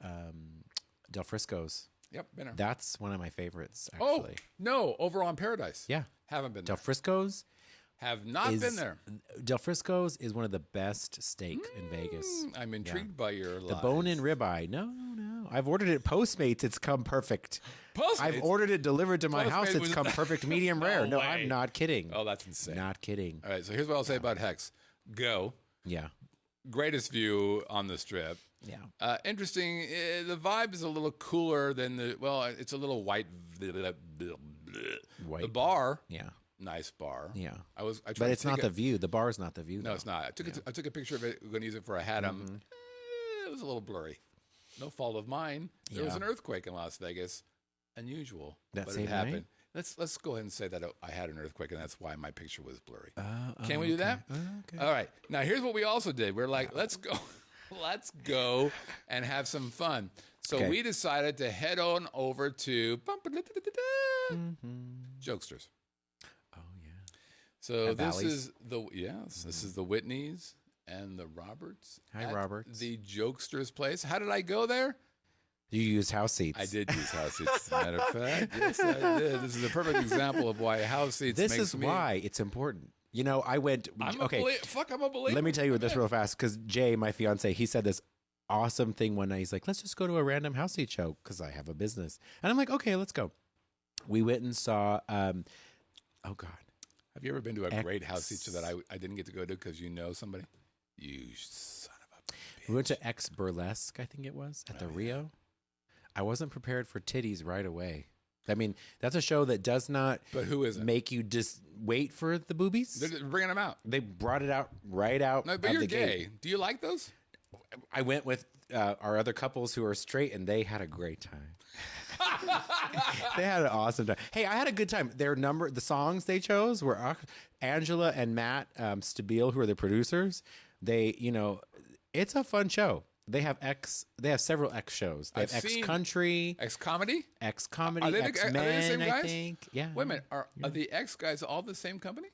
Speaker 3: Del Frisco's.
Speaker 1: Yep, been there.
Speaker 3: That's one of my favorites,
Speaker 1: Oh,
Speaker 3: actually.
Speaker 1: no, over on Paradise.
Speaker 3: Yeah.
Speaker 1: Haven't been
Speaker 3: Del
Speaker 1: there.
Speaker 3: Frisco's
Speaker 1: Have not been there.
Speaker 3: Del Frisco's is one of the best steak in Vegas.
Speaker 1: I'm intrigued by your
Speaker 3: The
Speaker 1: lies.
Speaker 3: bone-in ribeye. No. I've ordered it Postmates. It's come perfect.
Speaker 1: Postmates?
Speaker 3: I've ordered it delivered to my house.
Speaker 1: Postmates
Speaker 3: It's
Speaker 1: was-
Speaker 3: come perfect medium rare. No,
Speaker 1: way.
Speaker 3: I'm not kidding.
Speaker 1: Oh, that's insane.
Speaker 3: Not kidding.
Speaker 1: All right, so here's what I'll say about Hex. Go.
Speaker 3: Yeah.
Speaker 1: Greatest view on the strip.
Speaker 3: Yeah.
Speaker 1: Interesting. The vibe is a little cooler than it's a little white.
Speaker 3: White.
Speaker 1: The bar,
Speaker 3: Yeah.
Speaker 1: nice bar.
Speaker 3: Yeah.
Speaker 1: I tried
Speaker 3: But
Speaker 1: to
Speaker 3: it's
Speaker 1: take
Speaker 3: not the view. The bar's not the view.
Speaker 1: No,
Speaker 3: though.
Speaker 1: it's not. I took a picture of it. We're going to use it for a hat. It was a little blurry. No fault of mine. There was
Speaker 3: Yeah.
Speaker 1: an earthquake in Las Vegas. Unusual.
Speaker 3: That
Speaker 1: but
Speaker 3: same
Speaker 1: it happened.
Speaker 3: night?
Speaker 1: Let's go ahead and say that I had an earthquake, and that's why my picture was blurry.
Speaker 3: Oh,
Speaker 1: Can we do that?
Speaker 3: okay.
Speaker 1: All right. Now here's what we also did. We're like, let's go and have some fun. So
Speaker 3: Okay.
Speaker 1: we decided to head on over to Jokesters.
Speaker 3: Oh, yeah.
Speaker 1: So
Speaker 3: At
Speaker 1: this
Speaker 3: Bally's?
Speaker 1: is this is the Whitneys and the Roberts.
Speaker 3: Hi,
Speaker 1: at
Speaker 3: Roberts.
Speaker 1: The Jokesters place. How did I go there?
Speaker 3: You use house seats.
Speaker 1: I did use house seats. As a matter of fact, yes, I did. This is a perfect example of why house seats.
Speaker 3: This
Speaker 1: makes
Speaker 3: is
Speaker 1: me,
Speaker 3: why it's important. You know, I went.
Speaker 1: I'm
Speaker 3: okay.
Speaker 1: I'm a believer.
Speaker 3: Let me tell you this real fast because Jay, my fiance, he said this awesome thing one night. He's like, let's just go to a random house seat show because I have a business. And I'm like, okay, let's go. We went and saw, oh God.
Speaker 1: Have you ever been to a
Speaker 3: X-
Speaker 1: great house feature that I didn't get to go to because you know somebody? You son of a bitch.
Speaker 3: We went to X Burlesque, I think it was, at the Rio. I wasn't prepared for titties right away. I mean, that's a show that does not
Speaker 1: But who isn't?
Speaker 3: make you just wait for the boobies.
Speaker 1: They're bringing them out.
Speaker 3: They brought it out right out
Speaker 1: No, but
Speaker 3: of
Speaker 1: you're
Speaker 3: the
Speaker 1: gay.
Speaker 3: gate.
Speaker 1: Do you like those?
Speaker 3: I went with our other couples who are straight, and they had a great time. They had an awesome time. Hey, I had a good time. The songs they chose were Angela and Matt Stabile, who are the producers. They, it's a fun show. They have several X shows. They have
Speaker 1: I've
Speaker 3: X
Speaker 1: seen
Speaker 3: Country,
Speaker 1: X comedy?
Speaker 3: X Comedy,
Speaker 1: Are they
Speaker 3: X
Speaker 1: the
Speaker 3: Men.
Speaker 1: same
Speaker 3: I
Speaker 1: guys?
Speaker 3: think. Yeah.
Speaker 1: Wait a minute. Are the X guys all the same company?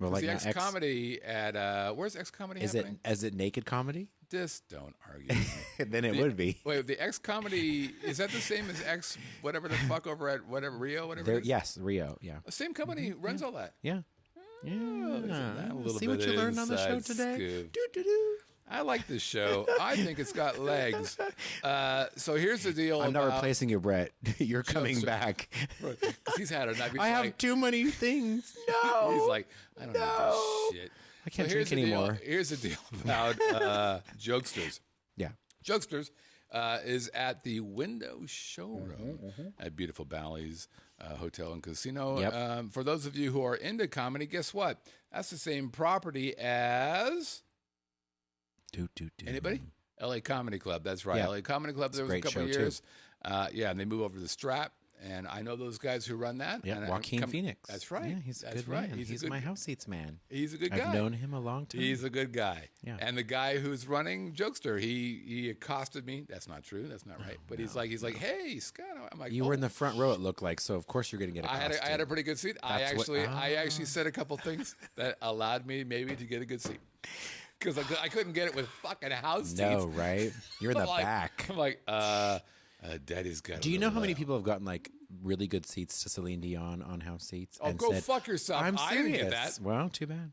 Speaker 3: Well, like
Speaker 1: the
Speaker 3: now,
Speaker 1: X comedy at where's X comedy happening?
Speaker 3: Is it naked comedy?
Speaker 1: Just don't argue. with me.
Speaker 3: Then it would be.
Speaker 1: Wait, the X comedy is that the same as X whatever the fuck over at whatever Rio whatever? It is?
Speaker 3: Yes, Rio. Yeah.
Speaker 1: The same company runs all that.
Speaker 3: Yeah.
Speaker 1: Oh, isn't that a little
Speaker 3: See
Speaker 1: bit
Speaker 3: what you
Speaker 1: of
Speaker 3: learned on the show
Speaker 1: inside
Speaker 3: today?
Speaker 1: scoop?
Speaker 3: Doo-doo-doo.
Speaker 1: I like this show. I think it's got legs. So here's the deal.
Speaker 3: I'm not
Speaker 1: about,
Speaker 3: replacing you, Brett. You're coming
Speaker 1: Jokester.
Speaker 3: back.
Speaker 1: He's had enough. He's
Speaker 3: I have
Speaker 1: like,
Speaker 3: too many things. No.
Speaker 1: He's like, I don't know this shit.
Speaker 3: I can't
Speaker 1: here's
Speaker 3: drink
Speaker 1: the deal-
Speaker 3: anymore.
Speaker 1: Here's the deal about Jokesters.
Speaker 3: Yeah.
Speaker 1: Jokesters is at the Window Showroom at beautiful Bally's Hotel and Casino.
Speaker 3: Yep.
Speaker 1: For those of you who are into comedy, guess what? That's the same property as anybody? LA Comedy Club. That's right.
Speaker 3: Yeah.
Speaker 1: LA Comedy Club. There was a
Speaker 3: great
Speaker 1: couple of
Speaker 3: show, too.
Speaker 1: years. And they move over to the Strap. And I know those guys who run that.
Speaker 3: Yeah,
Speaker 1: And
Speaker 3: Joaquin Phoenix.
Speaker 1: That's right.
Speaker 3: Yeah, he's a
Speaker 1: That's
Speaker 3: good
Speaker 1: right.
Speaker 3: man. He's
Speaker 1: a good,
Speaker 3: my house seats man.
Speaker 1: He's a good guy.
Speaker 3: I've known him a long time.
Speaker 1: He's a good guy.
Speaker 3: Yeah.
Speaker 1: And the guy who's running Jokester, he accosted me. That's not true. That's not right. But he's like, hey, Scott. I'm like,
Speaker 3: you were in the front row, it looked like, so of course you're going to get a
Speaker 1: I had a pretty good seat. I actually said a couple things that allowed me maybe to get a good seat. Because I couldn't get it with fucking house seats.
Speaker 3: No, right? You're in the
Speaker 1: I'm like-
Speaker 3: back.
Speaker 1: I'm like, Daddy's got.
Speaker 3: Do you know how many people have gotten like really good seats to Celine Dion on house seats?
Speaker 1: Oh,
Speaker 3: and
Speaker 1: go
Speaker 3: said,
Speaker 1: fuck yourself!
Speaker 3: I'm
Speaker 1: I
Speaker 3: serious.
Speaker 1: didn't get that.
Speaker 3: Well, too bad.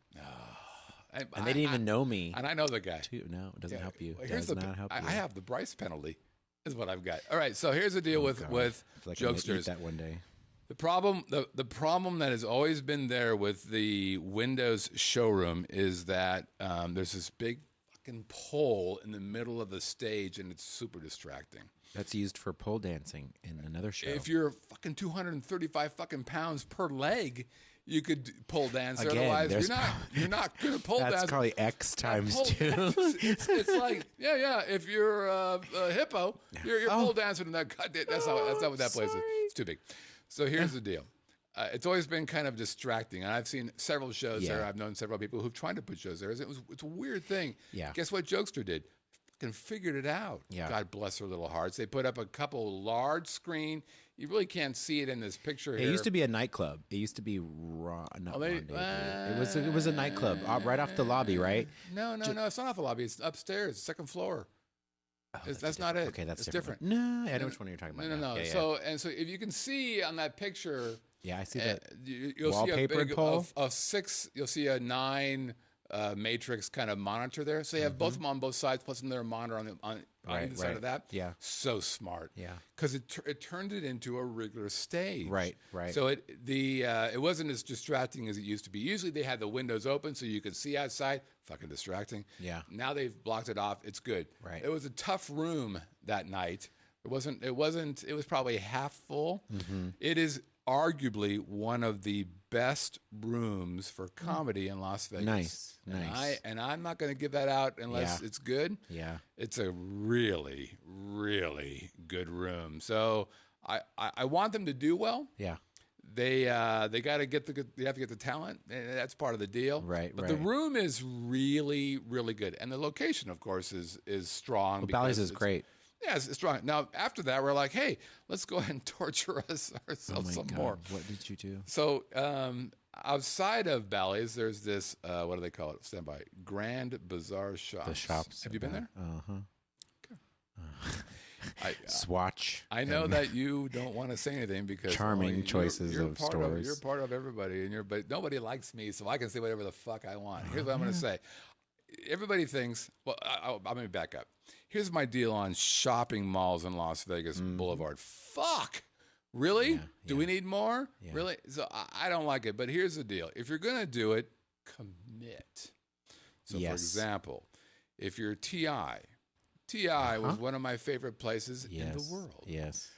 Speaker 1: And
Speaker 3: And they didn't even know me.
Speaker 1: And I know the guy.
Speaker 3: No, it doesn't help you.
Speaker 1: Well,
Speaker 3: Does not help you.
Speaker 1: I have the Bryce penalty. Is what I've got. All right, so here's the deal with
Speaker 3: God. I feel like I'm gonna eat
Speaker 1: Jokesters.
Speaker 3: that one day.
Speaker 1: The problem that has always been there with the Windows showroom is that there's this big fucking pole in the middle of the stage, and it's super distracting.
Speaker 3: That's used for pole dancing in another show.
Speaker 1: If you're fucking 235 fucking pounds per leg, you could pole dance.
Speaker 3: Again,
Speaker 1: Otherwise,
Speaker 3: there's
Speaker 1: you're not gonna pole
Speaker 3: That's
Speaker 1: dance.
Speaker 3: probably X times
Speaker 1: Pole
Speaker 3: 2.
Speaker 1: dance, it's like if you're a hippo, you're pole dancing in that. That's not what that place is. It's too big. So here's the deal. It's always been kind of distracting, and I've seen several shows there. I've known several people who've tried to put shows there. It's a weird thing.
Speaker 3: Yeah.
Speaker 1: Guess what Jokester did? Fucking figured it out.
Speaker 3: Yeah.
Speaker 1: God bless their little hearts. They put up a couple large screen. You really can't see it in this picture here.
Speaker 3: It used to be a nightclub. It used to be not
Speaker 1: they-
Speaker 3: Rendezvous. It was a nightclub right off the lobby, right?
Speaker 1: No. It's not off the lobby. It's upstairs, second floor. That's not it.
Speaker 3: Okay, that's
Speaker 1: it's
Speaker 3: different.
Speaker 1: different.
Speaker 3: No, I know which one you're talking about.
Speaker 1: No,
Speaker 3: now.
Speaker 1: no.
Speaker 3: Yeah,
Speaker 1: So if you can see on that picture,
Speaker 3: yeah, I see that.
Speaker 1: you'll see a
Speaker 3: wallpapered
Speaker 1: big
Speaker 3: pole?
Speaker 1: of 6. You'll see a 9 matrix kind of monitor there. So you have both of them on both sides, plus another monitor on either side of that.
Speaker 3: Yeah.
Speaker 1: So smart.
Speaker 3: Yeah.
Speaker 1: Because it turned it into a regular stage.
Speaker 3: Right.
Speaker 1: So it wasn't as distracting as it used to be. Usually they had the windows open so you could see outside. Fucking distracting.
Speaker 3: Yeah.
Speaker 1: Now they've blocked it off. It's good.
Speaker 3: Right.
Speaker 1: It was a tough room that night. It was probably half full. It is arguably one of the best rooms for comedy in Las Vegas.
Speaker 3: Nice.
Speaker 1: And I'm not going to give that out unless it's good.
Speaker 3: Yeah.
Speaker 1: It's a really, really good room. So I want them to do well.
Speaker 3: Yeah.
Speaker 1: They got to they have to get the talent. And that's part of the deal.
Speaker 3: Right.
Speaker 1: But the room is really, really good, and the location, of course, is strong.
Speaker 3: Well, Bally's is great.
Speaker 1: Yeah, it's strong. Now after that, we're like, hey, let's go ahead and torture ourselves some more.
Speaker 3: What did you do?
Speaker 1: So outside of Bally's, there's this what do they call it? Stand by. Grand Bazaar Shops.
Speaker 3: The shops.
Speaker 1: Have you been there?
Speaker 3: Swatch.
Speaker 1: I know that you don't want to say anything because
Speaker 3: charming choices of stores.
Speaker 1: You're part of everybody, but nobody likes me, so I can say whatever the fuck I want. Here's what I'm going to say. Everybody thinks. Well, I'm going to back up. Here's my deal on shopping malls in Las Vegas Boulevard. Fuck. Really? Do we need more? Yeah. Really? So I don't like it. But here's the deal. If you're going to do it, commit. So, for example, if you're T.I., T.I. was one of my favorite places in the world.
Speaker 3: Yes.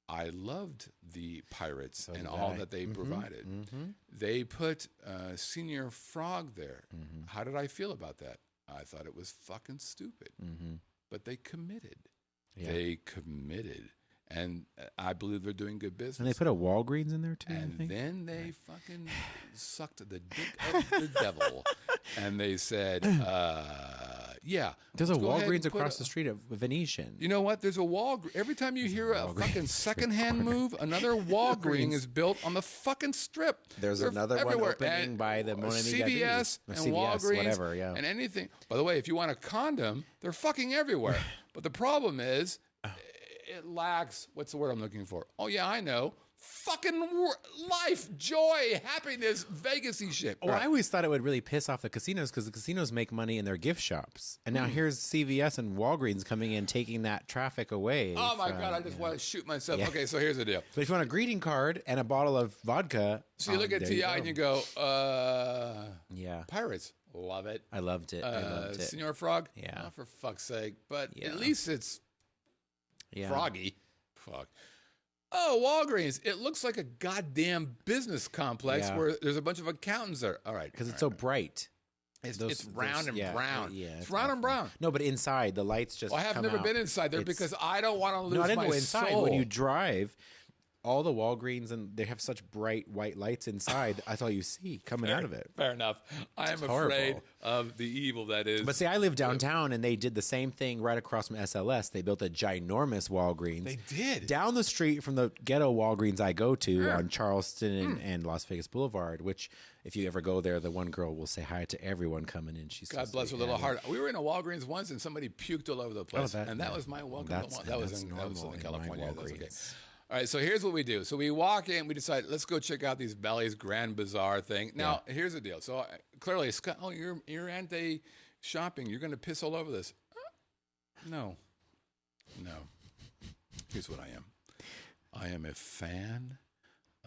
Speaker 1: I loved the Pirates and all that they provided. They put Senior Frog there. How did I feel about that? I thought it was fucking stupid. But they committed. Yeah. They committed. And I believe they're doing good business.
Speaker 3: And they put a Walgreens in there, too,
Speaker 1: and then they fucking sucked the dick of the devil. And they said, yeah.
Speaker 3: There's a Walgreens across the street of Venetian.
Speaker 1: You know what? There's a Walgreens. Every time you hear a fucking secondhand move, another Walgreens is built on the fucking strip.
Speaker 3: There's another one opening by the
Speaker 1: CVS and Walgreens,
Speaker 3: whatever, yeah.
Speaker 1: and anything. By the way, if you want a condom, they're fucking everywhere. But the problem is, it lacks, what's the word I'm looking for? Oh, yeah, I know. Fucking life, joy, happiness, Vegas-y shit.
Speaker 3: Well, I always thought it would really piss off the casinos because the casinos make money in their gift shops. And now here's CVS and Walgreens coming in, taking that traffic away.
Speaker 1: Oh, my God, I just want to shoot myself. Yeah. Okay, so here's the deal.
Speaker 3: But if you want a greeting card and a bottle of vodka.
Speaker 1: So you look at T.I. and you go,
Speaker 3: yeah.
Speaker 1: Pirates. Love it.
Speaker 3: I loved it.
Speaker 1: Senor Frog?
Speaker 3: Yeah.
Speaker 1: Oh, for fuck's sake. But at least it's froggy. Fuck. Oh, Walgreens. It looks like a goddamn business complex where there's a bunch of accountants there. All right.
Speaker 3: Because it's so bright.
Speaker 1: It's round and brown.
Speaker 3: Yeah,
Speaker 1: it's round and brown.
Speaker 3: No, but inside, the lights just
Speaker 1: I have never been inside there because I don't want to lose my
Speaker 3: inside.
Speaker 1: soul.
Speaker 3: When you drive, all the Walgreens, and they have such bright white lights inside. That's all you see coming out of it.
Speaker 1: Fair enough. I am afraid of the evil that is.
Speaker 3: But see, I live downtown, and they did the same thing right across from SLS. They built a ginormous Walgreens.
Speaker 1: They did.
Speaker 3: Down the street from the ghetto Walgreens I go to on Charleston and Las Vegas Boulevard, which if you ever go there, the one girl will say hi to everyone coming in. She's
Speaker 1: God bless her little heart. We were in a Walgreens once, and somebody puked all over the place. That was my welcome. That was in California. That's okay. All right, so here's what we do. So we walk in, we decide, let's go check out these Bally's Grand Bazaar thing. Now, here's the deal. So clearly, Scott, you're anti-shopping. You're going to piss all over this. No. Here's what I am. I am a fan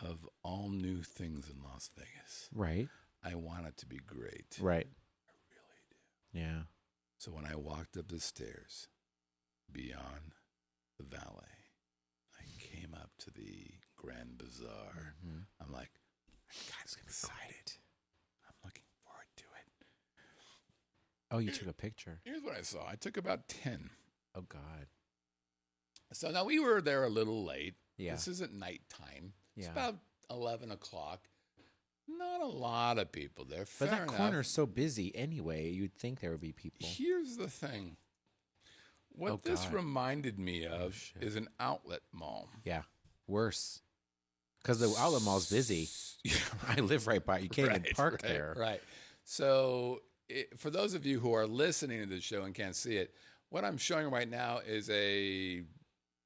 Speaker 1: of all new things in Las Vegas.
Speaker 3: Right.
Speaker 1: I want it to be great.
Speaker 3: Right.
Speaker 1: I really do.
Speaker 3: Yeah.
Speaker 1: So when I walked up the stairs beyond the valet, came up to the Grand Bazaar. I'm like, I'm excited. I'm looking forward to it.
Speaker 3: Oh, you took a picture.
Speaker 1: Here's what I saw. I took about 10.
Speaker 3: Oh, God.
Speaker 1: So now we were there a little late.
Speaker 3: Yeah.
Speaker 1: This isn't nighttime.
Speaker 3: Yeah.
Speaker 1: It's about 11 o'clock. Not a lot of people there.
Speaker 3: But that corner's so busy anyway. You'd think there would be people.
Speaker 1: Here's the thing. What this reminded me of is an outlet mall.
Speaker 3: Yeah, worse. Because the outlet mall's busy. I live right by it. You can't even park there.
Speaker 1: Right. So for those of you who are listening to the show and can't see it, What I'm showing right now is a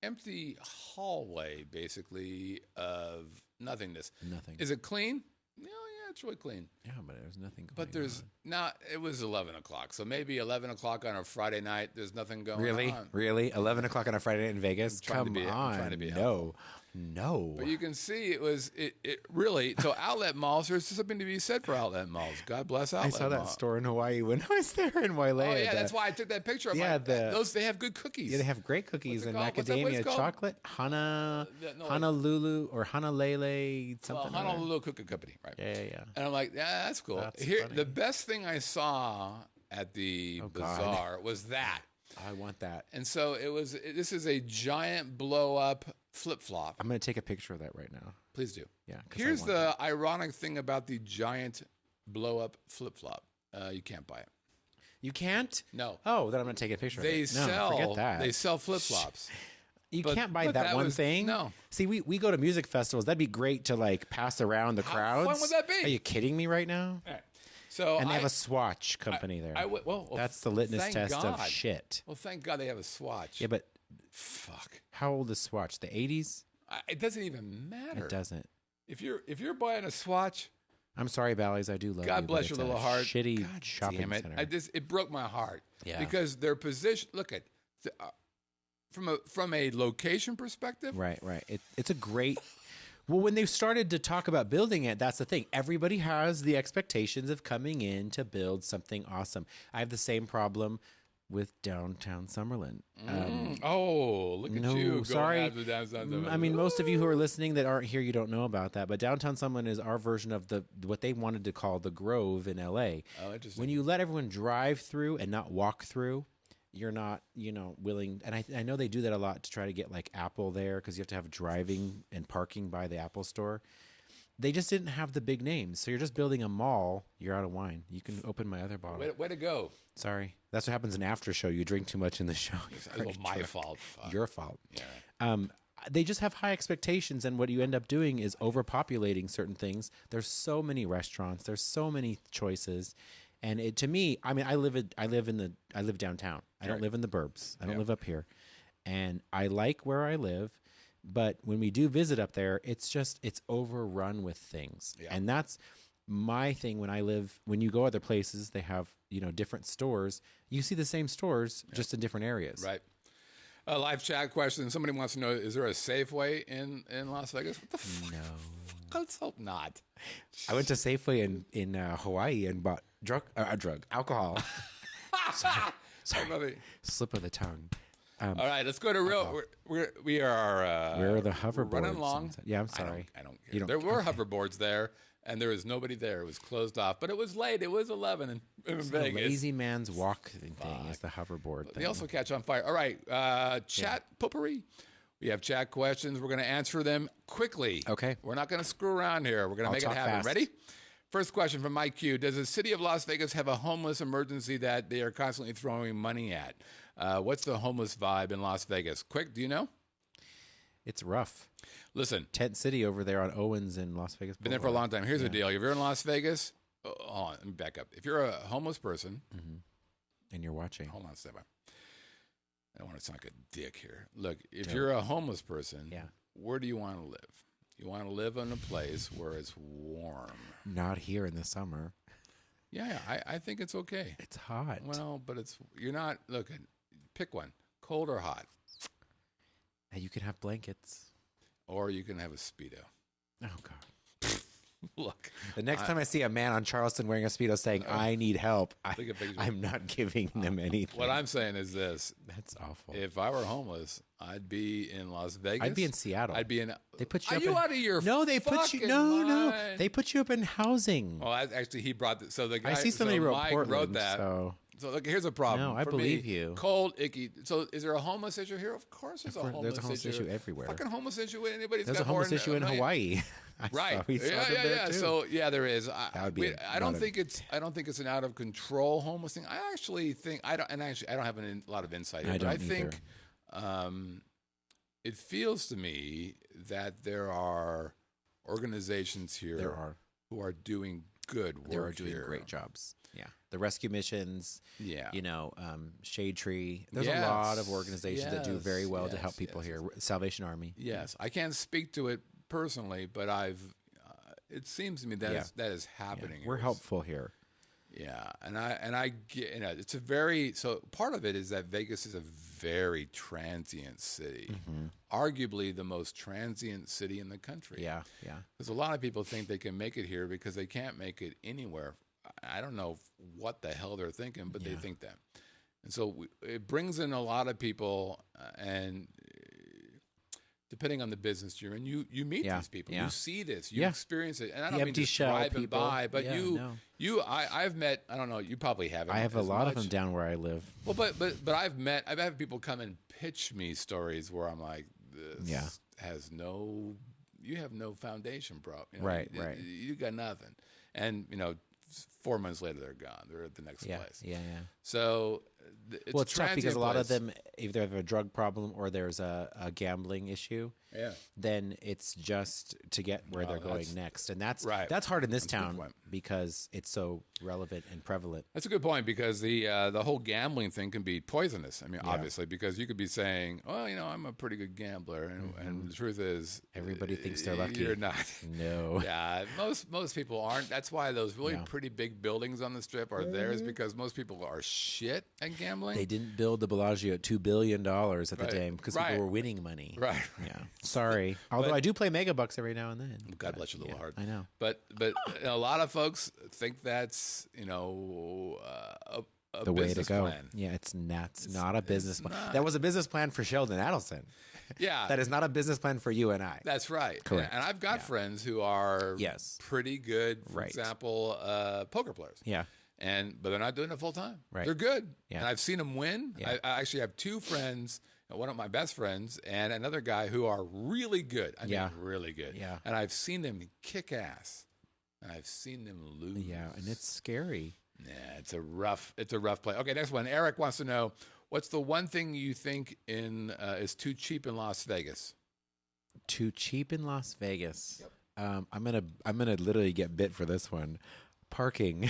Speaker 1: empty hallway, basically, of nothingness.
Speaker 3: Nothing.
Speaker 1: Is it clean? No, yeah, it's really clean.
Speaker 3: Yeah, but there's nothing.
Speaker 1: But there's not. It was 11 o'clock, so maybe 11 o'clock on a Friday night. There's nothing going on.
Speaker 3: Really, 11 o'clock on a Friday night in Vegas.
Speaker 1: I'm trying to be helpful.
Speaker 3: No.
Speaker 1: But you can see it really. So outlet malls. There's something to be said for outlet malls. God bless outlet.
Speaker 3: I saw that
Speaker 1: malls.
Speaker 3: store in Hawaii when I was there in Wailea.
Speaker 1: Oh yeah, that's why I took that picture. Of those they have good cookies.
Speaker 3: Yeah, they have great cookies and
Speaker 1: What's
Speaker 3: macadamia
Speaker 1: it called?
Speaker 3: chocolate. Honolulu or Honolulu something.
Speaker 1: Honolulu Cookie Company, right?
Speaker 3: Yeah.
Speaker 1: And I'm like, yeah, that's cool.
Speaker 3: That's
Speaker 1: Here,
Speaker 3: funny.
Speaker 1: the best thing I saw at the bazaar was that.
Speaker 3: I want that.
Speaker 1: And so this is a giant blow up flip flop.
Speaker 3: I'm going to take a picture of that right now.
Speaker 1: Please do.
Speaker 3: Yeah. 'Cause
Speaker 1: Here's the ironic thing about the giant blow up flip flop. You can't buy it.
Speaker 3: You can't?
Speaker 1: No.
Speaker 3: Oh, then I'm going to take a picture of it. Forget that.
Speaker 1: They sell flip flops.
Speaker 3: You can't buy that one thing.
Speaker 1: No.
Speaker 3: See, we go to music festivals. That'd be great to like pass around the crowds.
Speaker 1: How fun would that be?
Speaker 3: Are you kidding me right now?
Speaker 1: All right. So
Speaker 3: And they have a swatch company there.
Speaker 1: Well,
Speaker 3: that's the litmus
Speaker 1: thank
Speaker 3: test
Speaker 1: God.
Speaker 3: of shit.
Speaker 1: Well, thank God they have a swatch.
Speaker 3: Yeah, but
Speaker 1: fuck.
Speaker 3: how old is Swatch? The 80s?
Speaker 1: It doesn't even matter.
Speaker 3: It doesn't.
Speaker 1: If you're buying a swatch,
Speaker 3: I'm sorry, Bally's. I do love you.
Speaker 1: God bless
Speaker 3: but
Speaker 1: your
Speaker 3: it's
Speaker 1: little
Speaker 3: a
Speaker 1: heart.
Speaker 3: Shitty
Speaker 1: God
Speaker 3: shopping
Speaker 1: damn it.
Speaker 3: center.
Speaker 1: It broke my heart.
Speaker 3: Yeah.
Speaker 1: Because their position. Look at from a location perspective.
Speaker 3: Right. It's a great. Well, when they started to talk about building it, that's the thing. Everybody has the expectations of coming in to build something awesome. I have the same problem with downtown Summerlin.
Speaker 1: Look at you. Going
Speaker 3: Sorry.
Speaker 1: after downtown Summerlin.
Speaker 3: I mean, most of you who are listening that aren't here, you don't know about that. But downtown Summerlin is our version of what they wanted to call the Grove in L.A.
Speaker 1: Oh, interesting.
Speaker 3: When you let everyone drive through and not walk through, you're not, willing. And I know they do that a lot to try to get like Apple there because you have to have driving and parking by the Apple store. They just didn't have the big names. So you're just building a mall. You're out of wine. You can open my other bottle.
Speaker 1: Way to go.
Speaker 3: Sorry. That's what happens in after show. You drink too much in the show.
Speaker 1: It's my fault. Fuck.
Speaker 3: Your fault.
Speaker 1: Yeah.
Speaker 3: They just have high expectations, and what you end up doing is overpopulating certain things. There's so many restaurants. There's so many choices. And to me, I mean, I live downtown. I don't live in the burbs. I don't live up here, and I like where I live. But when we do visit up there, it's overrun with things, and that's my thing. When you go other places, they have different stores. You see the same stores just in different areas.
Speaker 1: Right. A live chat question. Somebody wants to know: is there a Safeway in Las Vegas? What the fuck?
Speaker 3: No.
Speaker 1: Let's hope not.
Speaker 3: I went to Safeway in Hawaii and bought alcohol. Sorry. Slip of the tongue.
Speaker 1: All right, let's go to real. We are.
Speaker 3: Where are the hoverboards?
Speaker 1: Running long.
Speaker 3: Yeah, I'm sorry.
Speaker 1: I don't care. There were hoverboards there, and there was nobody there. It was closed off, but it was late. It was 11 in Vegas.
Speaker 3: The lazy man's walk thing is the hoverboard thing.
Speaker 1: They also catch on fire. All right, chat potpourri. We have chat questions. We're going to answer them quickly.
Speaker 3: Okay.
Speaker 1: We're not going to screw around here. We're going to make it happen.
Speaker 3: Fast.
Speaker 1: Ready? First question from Mike Q. Does the city of Las Vegas have a homeless emergency that they are constantly throwing money at? What's the homeless vibe in Las Vegas? Quick, do you know?
Speaker 3: It's rough.
Speaker 1: Listen.
Speaker 3: Tent City over there on Owens in Las Vegas.
Speaker 1: Been there for a long time. Here's the deal. If you're in Las Vegas, hold on, let me back up. If you're a homeless person.
Speaker 3: And you're watching.
Speaker 1: Hold on, step by. I don't want to sound like a dick here. Look, if you're a homeless person, where do you want to live? You want to live in a place where it's warm.
Speaker 3: Not here in the summer.
Speaker 1: Yeah, I think it's okay.
Speaker 3: It's hot.
Speaker 1: Well, but you're not, look, pick one, cold or hot.
Speaker 3: And you can have blankets.
Speaker 1: Or you can have a Speedo.
Speaker 3: Oh, God.
Speaker 1: Look.
Speaker 3: The next time I see a man on Charleston wearing a Speedo saying, I need help, I'm not giving them anything.
Speaker 1: What I'm saying is this.
Speaker 3: That's awful.
Speaker 1: If I were homeless, I'd be in Las Vegas.
Speaker 3: I'd be in Seattle.
Speaker 1: I'd be in.
Speaker 3: They put you
Speaker 1: Are
Speaker 3: up
Speaker 1: you
Speaker 3: in,
Speaker 1: out of your
Speaker 3: No, they put you. No,
Speaker 1: mind?
Speaker 3: no. They put you up in housing.
Speaker 1: Well, actually, he brought the, so the guy.
Speaker 3: I see somebody wrote
Speaker 1: Mike
Speaker 3: Portland,
Speaker 1: wrote that. So look, here's a problem.
Speaker 3: No, I
Speaker 1: for
Speaker 3: believe
Speaker 1: me.
Speaker 3: you.
Speaker 1: Cold, icky. So is there a homeless issue here? Of course there's a homeless issue.
Speaker 3: everywhere.
Speaker 1: Fucking homeless issue. Anybody's
Speaker 3: There's
Speaker 1: got
Speaker 3: a homeless
Speaker 1: more
Speaker 3: issue in Hawaii.
Speaker 1: Right.
Speaker 3: We saw them there too.
Speaker 1: So yeah, there is. I don't
Speaker 3: not
Speaker 1: think it's an out of control homeless thing. I actually think I don't have a lot of insight.
Speaker 3: I don't
Speaker 1: I think it feels to me that there are organizations here who are doing good work.
Speaker 3: They are doing
Speaker 1: here.
Speaker 3: great jobs. Yeah. The rescue missions,
Speaker 1: Yeah.
Speaker 3: Shade Tree. There's a lot of organizations that do very well to help people here. Salvation Army.
Speaker 1: Yes. I can't speak to it personally, but it seems to me that that is happening.
Speaker 3: We're helpful here.
Speaker 1: Yeah, and I get, it's a so part of it is that Vegas is a very transient city, arguably the most transient city in the country.
Speaker 3: Yeah.
Speaker 1: Because a lot of people think they can make it here because they can't make it anywhere. I don't know what the hell they're thinking, but they think that, and so it brings in a lot of people, and depending on the business you're in, you meet these people, you see this, you experience it, and I don't mean just driving by, but I've met, I don't know, you probably haven't.
Speaker 3: I have a lot of them down where I live.
Speaker 1: Well, but I've had people come and pitch me stories where I'm like, this you have no foundation, bro.
Speaker 3: Right.
Speaker 1: You got nothing, and 4 months later they're gone. They're at the next place.
Speaker 3: Yeah.
Speaker 1: So
Speaker 3: it's tough because a lot of them either have a drug problem or there's a gambling issue. Yeah. Then it's just to get where they're going next, and that's hard in this town because it's so relevant and prevalent.
Speaker 1: That's a good point because the whole gambling thing can be poisonous. I mean, obviously, because you could be saying, "Well, I'm a pretty good gambler," and the truth is,
Speaker 3: everybody thinks they're lucky.
Speaker 1: You're not.
Speaker 3: No.
Speaker 1: Yeah, most people aren't. That's why those really pretty big buildings on the Strip are there, is because most people are shit at gambling.
Speaker 3: They didn't build the Bellagio at $2 billion at the time because people were winning money.
Speaker 1: Right.
Speaker 3: Yeah. Sorry. Although I do play mega bucks every now and then.
Speaker 1: God bless your little heart.
Speaker 3: I know.
Speaker 1: But a lot of folks think that's a
Speaker 3: the way to go.
Speaker 1: Plan.
Speaker 3: Yeah, it's not a business plan. That was a business plan for Sheldon Adelson.
Speaker 1: Yeah.
Speaker 3: That is not a business plan for you and I.
Speaker 1: That's right.
Speaker 3: Correct.
Speaker 1: And I've got friends who are pretty good, for example, poker players.
Speaker 3: Yeah.
Speaker 1: But they're not doing it full time.
Speaker 3: Right.
Speaker 1: They're good.
Speaker 3: Yeah.
Speaker 1: And I've seen them win.
Speaker 3: Yeah.
Speaker 1: I actually have two friends, one of my best friends and another guy who are really good. I mean, really good.
Speaker 3: Yeah.
Speaker 1: And I've seen them kick ass. And I've seen them lose.
Speaker 3: Yeah, and it's scary.
Speaker 1: Yeah, it's a rough play. Okay, next one. Eric wants to know, what's the one thing you think is too cheap in Las Vegas?
Speaker 3: Too cheap in Las Vegas. Yep. I'm gonna literally get bit for this one. Parking.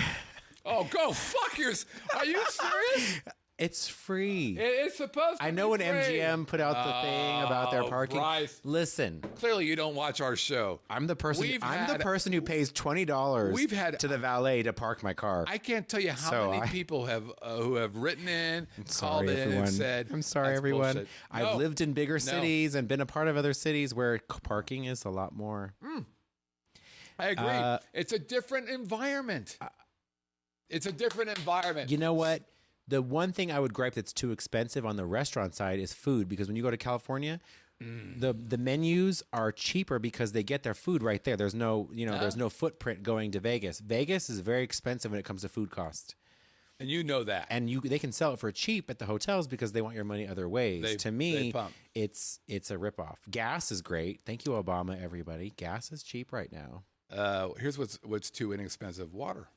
Speaker 1: Oh, go fuck yours! Are you serious?
Speaker 3: It's free.
Speaker 1: It's supposed to
Speaker 3: I know
Speaker 1: be
Speaker 3: when
Speaker 1: free.
Speaker 3: MGM put out the thing about their parking.
Speaker 1: Bryce.
Speaker 3: Listen.
Speaker 1: Clearly you don't watch our show.
Speaker 3: I'm the person who pays $20 to the valet to park my car.
Speaker 1: I can't tell you how many people have who have written in, called in and said,
Speaker 3: I'm sorry, everyone.
Speaker 1: Bullshit.
Speaker 3: I've lived in bigger cities and been a part of other cities where parking is a lot more.
Speaker 1: I agree. It's a different environment.
Speaker 3: You know what? The one thing I would gripe that's too expensive on the restaurant side is food, because when you go to California, the menus are cheaper because they get their food right there. There's no there's no footprint going to Vegas. Vegas is very expensive when it comes to food cost.
Speaker 1: And you know that.
Speaker 3: And they can sell it for cheap at the hotels because they want your money other ways. To me, it's a ripoff. Gas is great. Thank you, Obama, everybody. Gas is cheap right now.
Speaker 1: Here's what's too inexpensive: water.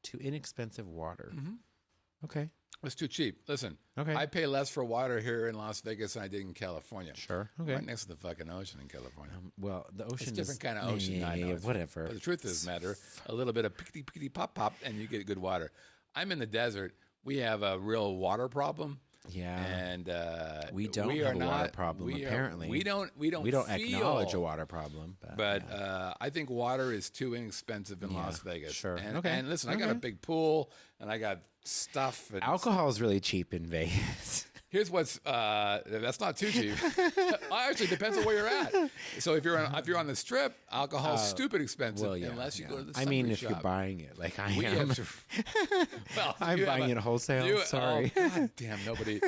Speaker 3: Too inexpensive water.
Speaker 1: Mm-hmm.
Speaker 3: Okay.
Speaker 1: It's too cheap. Listen,
Speaker 3: okay.
Speaker 1: I pay less for water here in Las Vegas than I did in California.
Speaker 3: Sure. Okay.
Speaker 1: Right next to the fucking ocean in California.
Speaker 3: Well, the ocean
Speaker 1: is a different kind of ocean. I know.
Speaker 3: Whatever.
Speaker 1: But the truth is, matter a little bit of pickety pop pop, and you get good water. I'm in the desert. We have a real water problem.
Speaker 3: Yeah.
Speaker 1: And
Speaker 3: we don't have a water problem. Apparently,
Speaker 1: we don't
Speaker 3: acknowledge a water problem.
Speaker 1: But I think water is too inexpensive in Las Vegas.
Speaker 3: Sure.
Speaker 1: And, and listen, I got a big pool and I got stuff. And
Speaker 3: alcohol is really cheap in Vegas.
Speaker 1: Here's what's that's not too cheap. Actually, depends on where you're at. So if you're on the Strip, alcohol's stupid expensive unless you go to the sundry
Speaker 3: if
Speaker 1: shop.
Speaker 3: You're buying it like I am.
Speaker 1: Well,
Speaker 3: I'm buying it wholesale. Sorry.
Speaker 1: Oh, God damn, nobody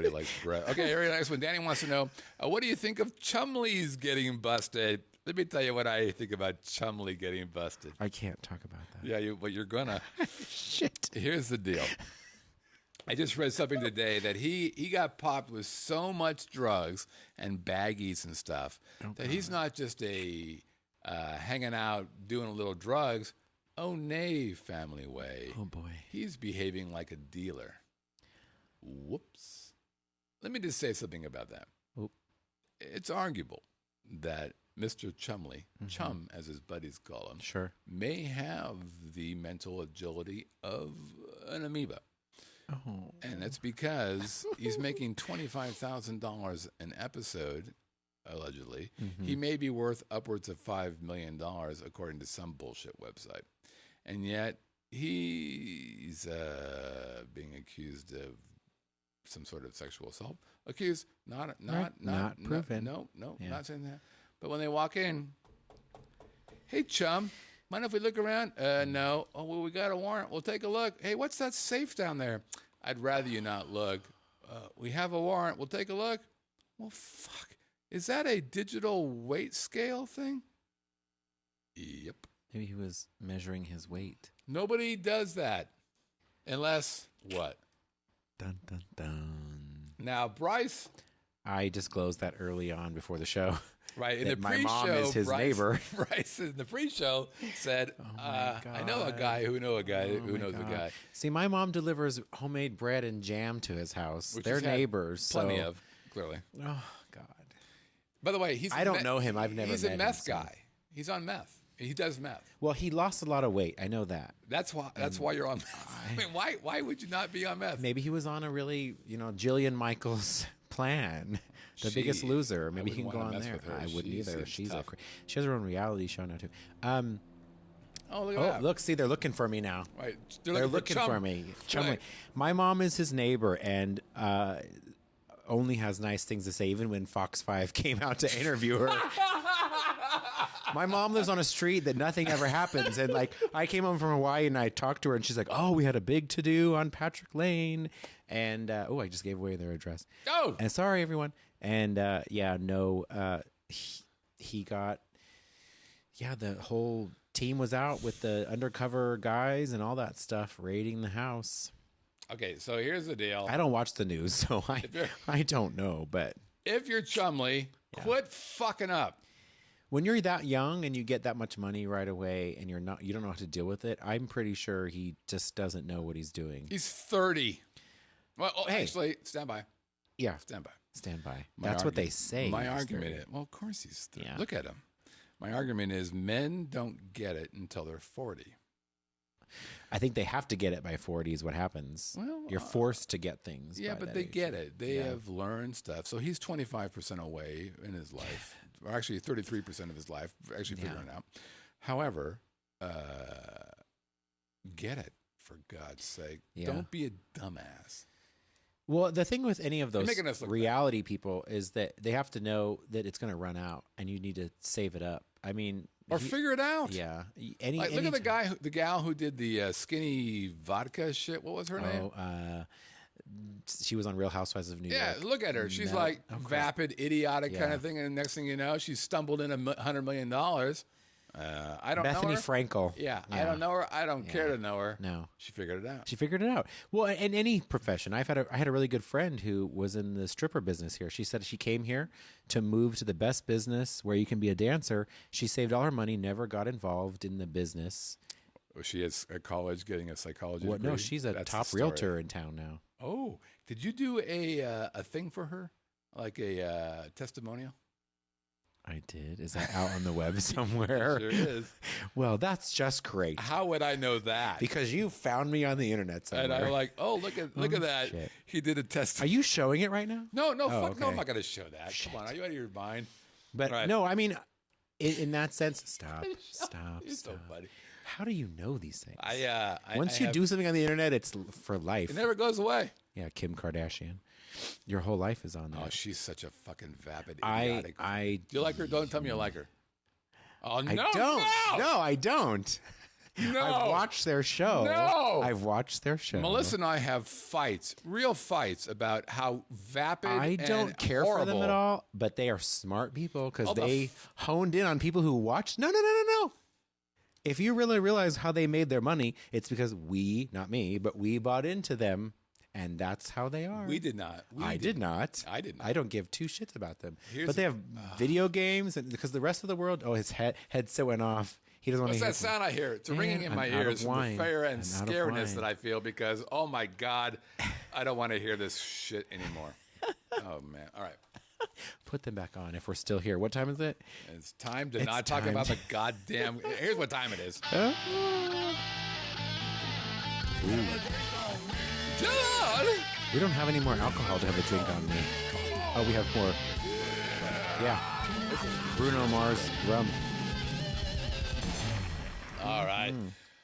Speaker 1: likes bread. Okay, here, next one. Danny wants to know, what do you think of Chumley's getting busted? Let me tell you what I think about Chumley getting busted.
Speaker 3: I can't talk about that.
Speaker 1: Yeah, but you're gonna.
Speaker 3: Shit.
Speaker 1: Here's the deal. I just read something today that he got popped with so much drugs and baggies and stuff that he's not just a hanging out doing a little drugs. Oh, nay, family way.
Speaker 3: Oh, boy.
Speaker 1: He's behaving like a dealer. Whoops. Let me just say something about that.
Speaker 3: Oop.
Speaker 1: It's arguable that Mr. Chumley, Chum as his buddies call him,
Speaker 3: Sure.
Speaker 1: may have the mental agility of an amoeba.
Speaker 3: Oh.
Speaker 1: And it's because he's making $25,000 an episode, allegedly. He may be worth upwards of $5 million, according to some bullshit website. And yet, he's being accused of some sort of sexual assault. Accused, not
Speaker 3: proven.
Speaker 1: No, not saying that. But when they walk in, hey, chum, mind if we look around? No. Oh, well, we got a warrant. We'll take a look. Hey, what's that safe down there? I'd rather you not look. We have a warrant. We'll take a look. Well, fuck. Is that a digital weight scale thing? Yep.
Speaker 3: Maybe he was measuring his weight.
Speaker 1: Nobody does that. Unless what?
Speaker 3: Dun, dun, dun.
Speaker 1: Now, Bryce.
Speaker 3: I disclosed that early on before the show.
Speaker 1: Right. In the
Speaker 3: my
Speaker 1: pre-show,
Speaker 3: mom is his neighbor.
Speaker 1: Bryce in the pre-show said, I know a guy who knows a guy.
Speaker 3: See, my mom delivers homemade bread and jam to his house.
Speaker 1: Which
Speaker 3: They're
Speaker 1: he's had
Speaker 3: neighbors.
Speaker 1: Plenty
Speaker 3: so.
Speaker 1: of, clearly.
Speaker 3: Oh, God.
Speaker 1: By the way,
Speaker 3: I don't know him. I've never met him.
Speaker 1: He's a meth guy. He's on meth. He does meth.
Speaker 3: Well, he lost a lot of weight. I know that.
Speaker 1: That's why you're on meth. I mean, why would you not be on meth?
Speaker 3: Maybe he was on a really, Jillian Michaels plan. The Biggest Loser. Maybe he can go on there. I wouldn't either. She has her own reality show now too.
Speaker 1: Oh, look at that.
Speaker 3: Look, see, they're looking for me now.
Speaker 1: Right.
Speaker 3: They're looking for me. Chumley.
Speaker 1: Right.
Speaker 3: My mom is his neighbor and only has nice things to say, even when Fox 5 came out to interview her. My mom lives on a street that nothing ever happens. And I came home from Hawaii and I talked to her and she's like, oh, we had a big to-do on Patrick Lane. And, I just gave away their address.
Speaker 1: Oh!
Speaker 3: And sorry, everyone. And, he got, the whole team was out with the undercover guys and all that stuff raiding the house.
Speaker 1: Okay, so here's the deal.
Speaker 3: I don't watch the news, so I don't know. But
Speaker 1: if you're Chumley, quit fucking up.
Speaker 3: When you're that young and you get that much money right away and you don't know how to deal with it, I'm pretty sure he just doesn't know what he's doing.
Speaker 1: He's 30. Well, actually, stand by.
Speaker 3: Yeah.
Speaker 1: Stand by.
Speaker 3: Stand by. That's what they say.
Speaker 1: My argument is, well, of course he's 30.
Speaker 3: Yeah.
Speaker 1: Look at him. My argument is men don't get it until they're 40.
Speaker 3: I think they have to get it by 40 is what happens. Well, you're forced to get things.
Speaker 1: Yeah,
Speaker 3: by
Speaker 1: but
Speaker 3: that
Speaker 1: they
Speaker 3: age.
Speaker 1: get it. They have learned stuff. So he's 25% away in his life. Or actually 33% of his life, actually figuring it out. However, get it, for God's sake.
Speaker 3: Yeah.
Speaker 1: Don't be a dumbass.
Speaker 3: Well, the thing with any of those
Speaker 1: making us look
Speaker 3: reality people is that they have to know that it's going to run out and you need to save it up. I mean...
Speaker 1: Or figure it out.
Speaker 3: Yeah.
Speaker 1: Look at the gal who did the skinny vodka shit. What was her name?
Speaker 3: She was on Real Housewives of New York.
Speaker 1: Yeah, look at her. She's vapid, idiotic kind of thing. And the next thing you know, she's stumbled in $100 million. I don't know her.
Speaker 3: Bethany Frankel.
Speaker 1: Yeah, I don't know her. I don't care to know her.
Speaker 3: No.
Speaker 1: She figured it out.
Speaker 3: She figured it out. Well, in any profession, I had a really good friend who was in the stripper business here. She said she came here to move to the best business where you can be a dancer. She saved all her money, never got involved in the business.
Speaker 1: Was she at college getting a psychology degree?
Speaker 3: No, she's a top realtor in town now.
Speaker 1: Oh, did you do a thing for her, like a testimonial?
Speaker 3: I did. Is that out on the web somewhere?
Speaker 1: Sure is.
Speaker 3: Well, that's just great.
Speaker 1: How would I know that?
Speaker 3: Because you found me on the internet somewhere.
Speaker 1: And I'm like, look at that.
Speaker 3: Shit.
Speaker 1: He did a test.
Speaker 3: Are you showing it right now?
Speaker 1: No, fuck
Speaker 3: okay.
Speaker 1: no, I'm not going to show that. Shit. Come on, are you out of your mind?
Speaker 3: But
Speaker 1: right.
Speaker 3: No, I mean, in that sense, stop.
Speaker 1: You're so funny.
Speaker 3: How do you know these things?
Speaker 1: Once
Speaker 3: you do something on the internet, it's for life.
Speaker 1: It never goes away.
Speaker 3: Yeah, Kim Kardashian. Your whole life is on there.
Speaker 1: Oh, she's such a fucking vapid, idiotic. Do you like her? Don't tell me you like her. Oh, no.
Speaker 3: I don't. No, I don't.
Speaker 1: No.
Speaker 3: I've watched their show.
Speaker 1: No.
Speaker 3: I've watched their show.
Speaker 1: Melissa and I have fights, real fights, about how vapid
Speaker 3: I don't care
Speaker 1: horrible.
Speaker 3: for them at all, but they are smart people because they honed in on people who watch. No. If you really realize how they made their money, it's because not me, but we bought into them. And that's how they are.
Speaker 1: We did not.
Speaker 3: I did not.
Speaker 1: I did not.
Speaker 3: I don't give two shits about them. But they have video games, and because the rest of the world, his headset went off. He doesn't want to hear.
Speaker 1: What's that sound I hear? It's ringing in my ears from the fear and scaredness that I feel because, oh my God, I don't want to hear this shit anymore. Oh man! All right.
Speaker 3: Put them back on if we're still here. What time is it?
Speaker 1: It's time to not talk about the goddamn. Here's what time it is. John!
Speaker 3: We don't have any more alcohol to have a drink on me. Oh, we have more. Yeah. Bruno Mars rum.
Speaker 1: All right.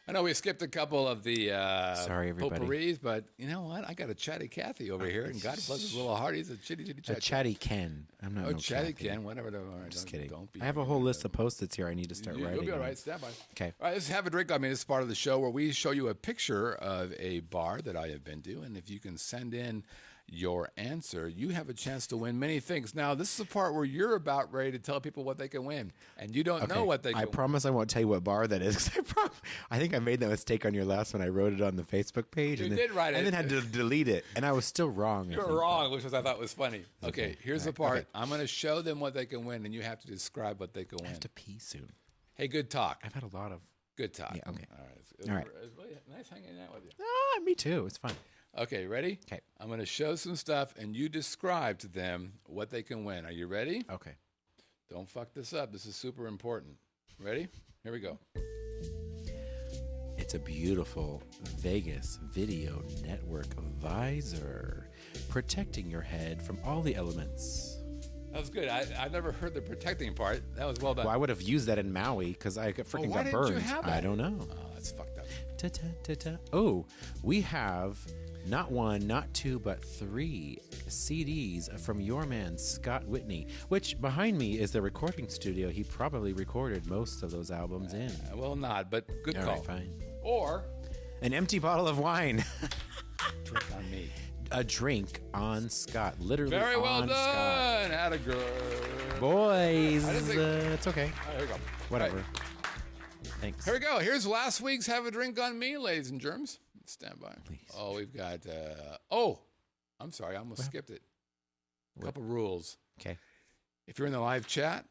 Speaker 1: I know we skipped a couple of the
Speaker 3: Sorry, everybody.
Speaker 1: potpourris, but you know what? I got a chatty Cathy over here, and God bless his little heart. He's a chitty
Speaker 3: A chatty Ken. I'm not.
Speaker 1: Oh,
Speaker 3: no
Speaker 1: chatty
Speaker 3: Kathy.
Speaker 1: Ken, whatever. All right,
Speaker 3: Just
Speaker 1: don't-
Speaker 3: kidding.
Speaker 1: Don't be
Speaker 3: I have a whole list of post-its here I need to start writing.
Speaker 1: You'll be all
Speaker 3: on.
Speaker 1: right. Stand by.
Speaker 3: Okay.
Speaker 1: All right, let's have a drink. I mean, this is part of the show where we show you a picture of a bar that I have been to, and if you can send in your answer, you have a chance to win many things. Now, this is the part where you're about ready to tell people what they can win, and you don't know what they can
Speaker 3: I promise I won't tell you what bar that is. 'Cause I think I made that mistake on your last one. I wrote it on the Facebook page.
Speaker 1: You
Speaker 3: and
Speaker 1: did write it.
Speaker 3: And then had to delete it. And I was still wrong.
Speaker 1: You're wrong, which I thought was funny. Okay, here's the
Speaker 3: All
Speaker 1: part.
Speaker 3: right. Okay.
Speaker 1: I'm going to show them what they can win, and you have to describe what they can
Speaker 3: I
Speaker 1: win.
Speaker 3: have to pee soon.
Speaker 1: Hey, good talk.
Speaker 3: I've had a lot of...
Speaker 1: Good talk.
Speaker 3: Yeah, okay.
Speaker 1: All right.
Speaker 3: All right.
Speaker 1: It's really nice hanging out with you.
Speaker 3: Ah, me too. It's fun.
Speaker 1: Okay, ready?
Speaker 3: Okay.
Speaker 1: I'm going to show some stuff, and you describe to them what they can win. Are you ready?
Speaker 3: Okay.
Speaker 1: Don't fuck this up. This is super important. Ready? Here we go.
Speaker 3: It's a beautiful Vegas Video Network visor, protecting your head from all the elements.
Speaker 1: That was good. I never heard the protecting part. That was well done.
Speaker 3: Well, I would have used that in Maui because I freaking
Speaker 1: why
Speaker 3: got
Speaker 1: didn't you
Speaker 3: burned.
Speaker 1: have
Speaker 3: I
Speaker 1: that?
Speaker 3: don't know.
Speaker 1: Oh, that's fucked up.
Speaker 3: Ta-ta-ta-ta. Oh, we have not one, not two, but 3 CDs from your man, Scott Whitney, which behind me is the recording studio he probably recorded most of those albums in.
Speaker 1: Well, not, but good
Speaker 3: All
Speaker 1: call.
Speaker 3: right, fine.
Speaker 1: Or
Speaker 3: An empty bottle of wine.
Speaker 1: drink on me.
Speaker 3: A drink on Scott. Literally
Speaker 1: Very well
Speaker 3: on Scott.
Speaker 1: done. Atta girl.
Speaker 3: Boys,
Speaker 1: I didn't think-
Speaker 3: it's okay.
Speaker 1: All right, here we go.
Speaker 3: Whatever.
Speaker 1: All right,
Speaker 3: Thanks.
Speaker 1: here we go. Here's last week's Have a Drink on Me, ladies and germs. Stand by.
Speaker 3: Please.
Speaker 1: Oh, we've got. I'm sorry. I almost skipped it. A couple rules.
Speaker 3: Okay.
Speaker 1: If you're in the live chat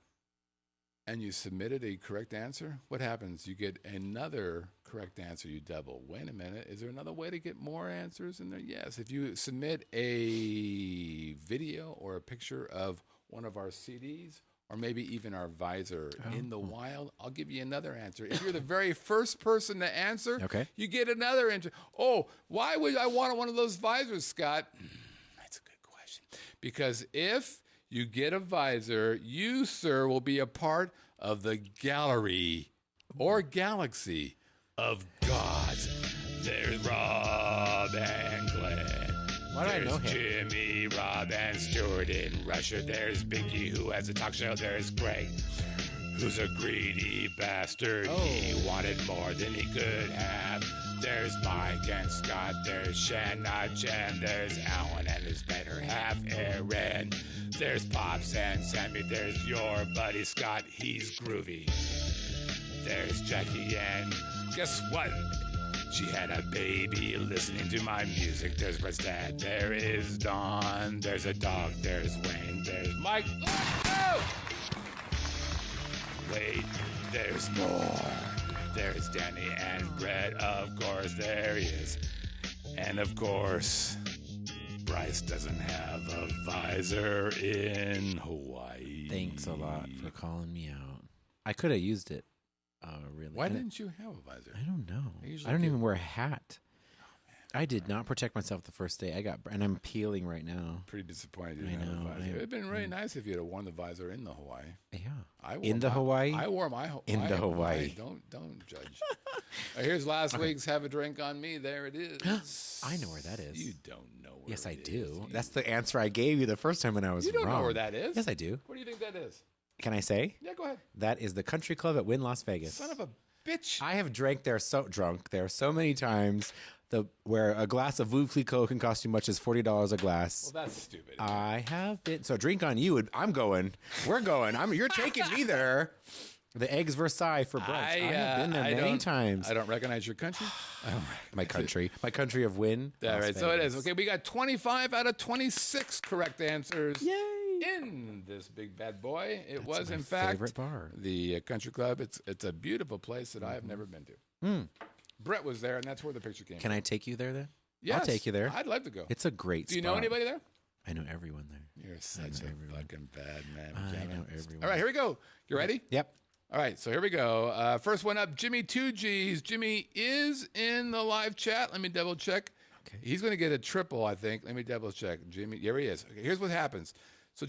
Speaker 1: and you submitted a correct answer, what happens? You get another correct answer. You double. Wait a minute. Is there another way to get more answers in there? Yes. If you submit a video or a picture of one of our CDs or maybe even our visor in the wild, I'll give you another answer. If you're the very first person to answer,
Speaker 3: Okay.
Speaker 1: you get another answer. Oh, why would I want one of those visors, Scott? That's a good question. Because if you get a visor, you, sir, will be a part of the gallery or galaxy of gods. There's Rob and Glenn.
Speaker 3: Why do I know him?
Speaker 1: Jimmy, Rob, and Stuart in Russia. There's Binky, who has a talk show. There's Greg, who's a greedy bastard. He wanted more than he could have. There's Mike and Scott. There's Shanna Jen. There's Alan and his better half, Aaron. There's Pops and Sammy. There's your buddy Scott. He's groovy. There's Jackie and guess what? She had a baby listening to my music. There's Brett's dad. There is Dawn. There's a dog. There's Wayne. There's Mike. Oh! Wait, there's more. There's Danny and Brett. Of course, there he is. And of course, Bryce doesn't have a visor in Hawaii.
Speaker 3: Thanks a lot for calling me out. I could have used it. Really.
Speaker 1: Why
Speaker 3: And
Speaker 1: didn't you have a visor?
Speaker 3: I don't know.
Speaker 1: I usually
Speaker 3: I don't
Speaker 1: give-
Speaker 3: even wear a hat. I did not protect myself the first day. And I'm peeling right now.
Speaker 1: Pretty disappointed you
Speaker 3: I
Speaker 1: didn't have a
Speaker 3: know,
Speaker 1: visor. It would have been really nice if you had worn the visor in the Hawaii.
Speaker 3: Yeah.
Speaker 1: I wore
Speaker 3: In the
Speaker 1: my-
Speaker 3: Hawaii?
Speaker 1: I wore my
Speaker 3: In the Hawaii.
Speaker 1: Don't judge. Here's last week's Have a Drink on Me. There it is.
Speaker 3: I know where that is.
Speaker 1: You don't know where
Speaker 3: Yes,
Speaker 1: it
Speaker 3: I
Speaker 1: is.
Speaker 3: do. That's the answer I gave you the first time when I was
Speaker 1: You don't
Speaker 3: wrong.
Speaker 1: know where that is.
Speaker 3: Yes, I do.
Speaker 1: What do you think that is?
Speaker 3: Can I say?
Speaker 1: Yeah, go ahead.
Speaker 3: That is the country club at Wynn Las Vegas.
Speaker 1: Son of a bitch.
Speaker 3: I have drunk there so many times. Where a glass of Veuve Clicquot can cost you much as $40 a glass.
Speaker 1: Well, that's stupid.
Speaker 3: I have been. So drink on you. I'm going. We're going. You're taking me there. The Eggs Versailles for brunch. I have been there many times.
Speaker 1: I don't recognize your country.
Speaker 3: My country of Wynn.
Speaker 1: All
Speaker 3: Las
Speaker 1: right, so it
Speaker 3: Vegas.
Speaker 1: is. Okay, we got 25 out of 26 correct answers.
Speaker 3: Yay!
Speaker 1: In this big bad boy. It was,
Speaker 3: my
Speaker 1: in fact,
Speaker 3: favorite bar.
Speaker 1: the country club. It's a beautiful place that I have never been to. Brett was there, and that's where the picture came
Speaker 3: Can I take you there then?
Speaker 1: Yes,
Speaker 3: I'll take you there.
Speaker 1: I'd love to go.
Speaker 3: It's a great
Speaker 1: Do you
Speaker 3: spot.
Speaker 1: know anybody there?
Speaker 3: I know everyone there.
Speaker 1: You're such a fucking bad man.
Speaker 3: I know everyone.
Speaker 1: All right, here we go. You ready?
Speaker 3: Yep.
Speaker 1: All right, so here we go. First one up, Jimmy 2Gs. Jimmy is in the live chat. Let me double check.
Speaker 3: Okay.
Speaker 1: He's going to get a triple, I think. Let me double check. Jimmy, here he is. Okay, here's what happens. So,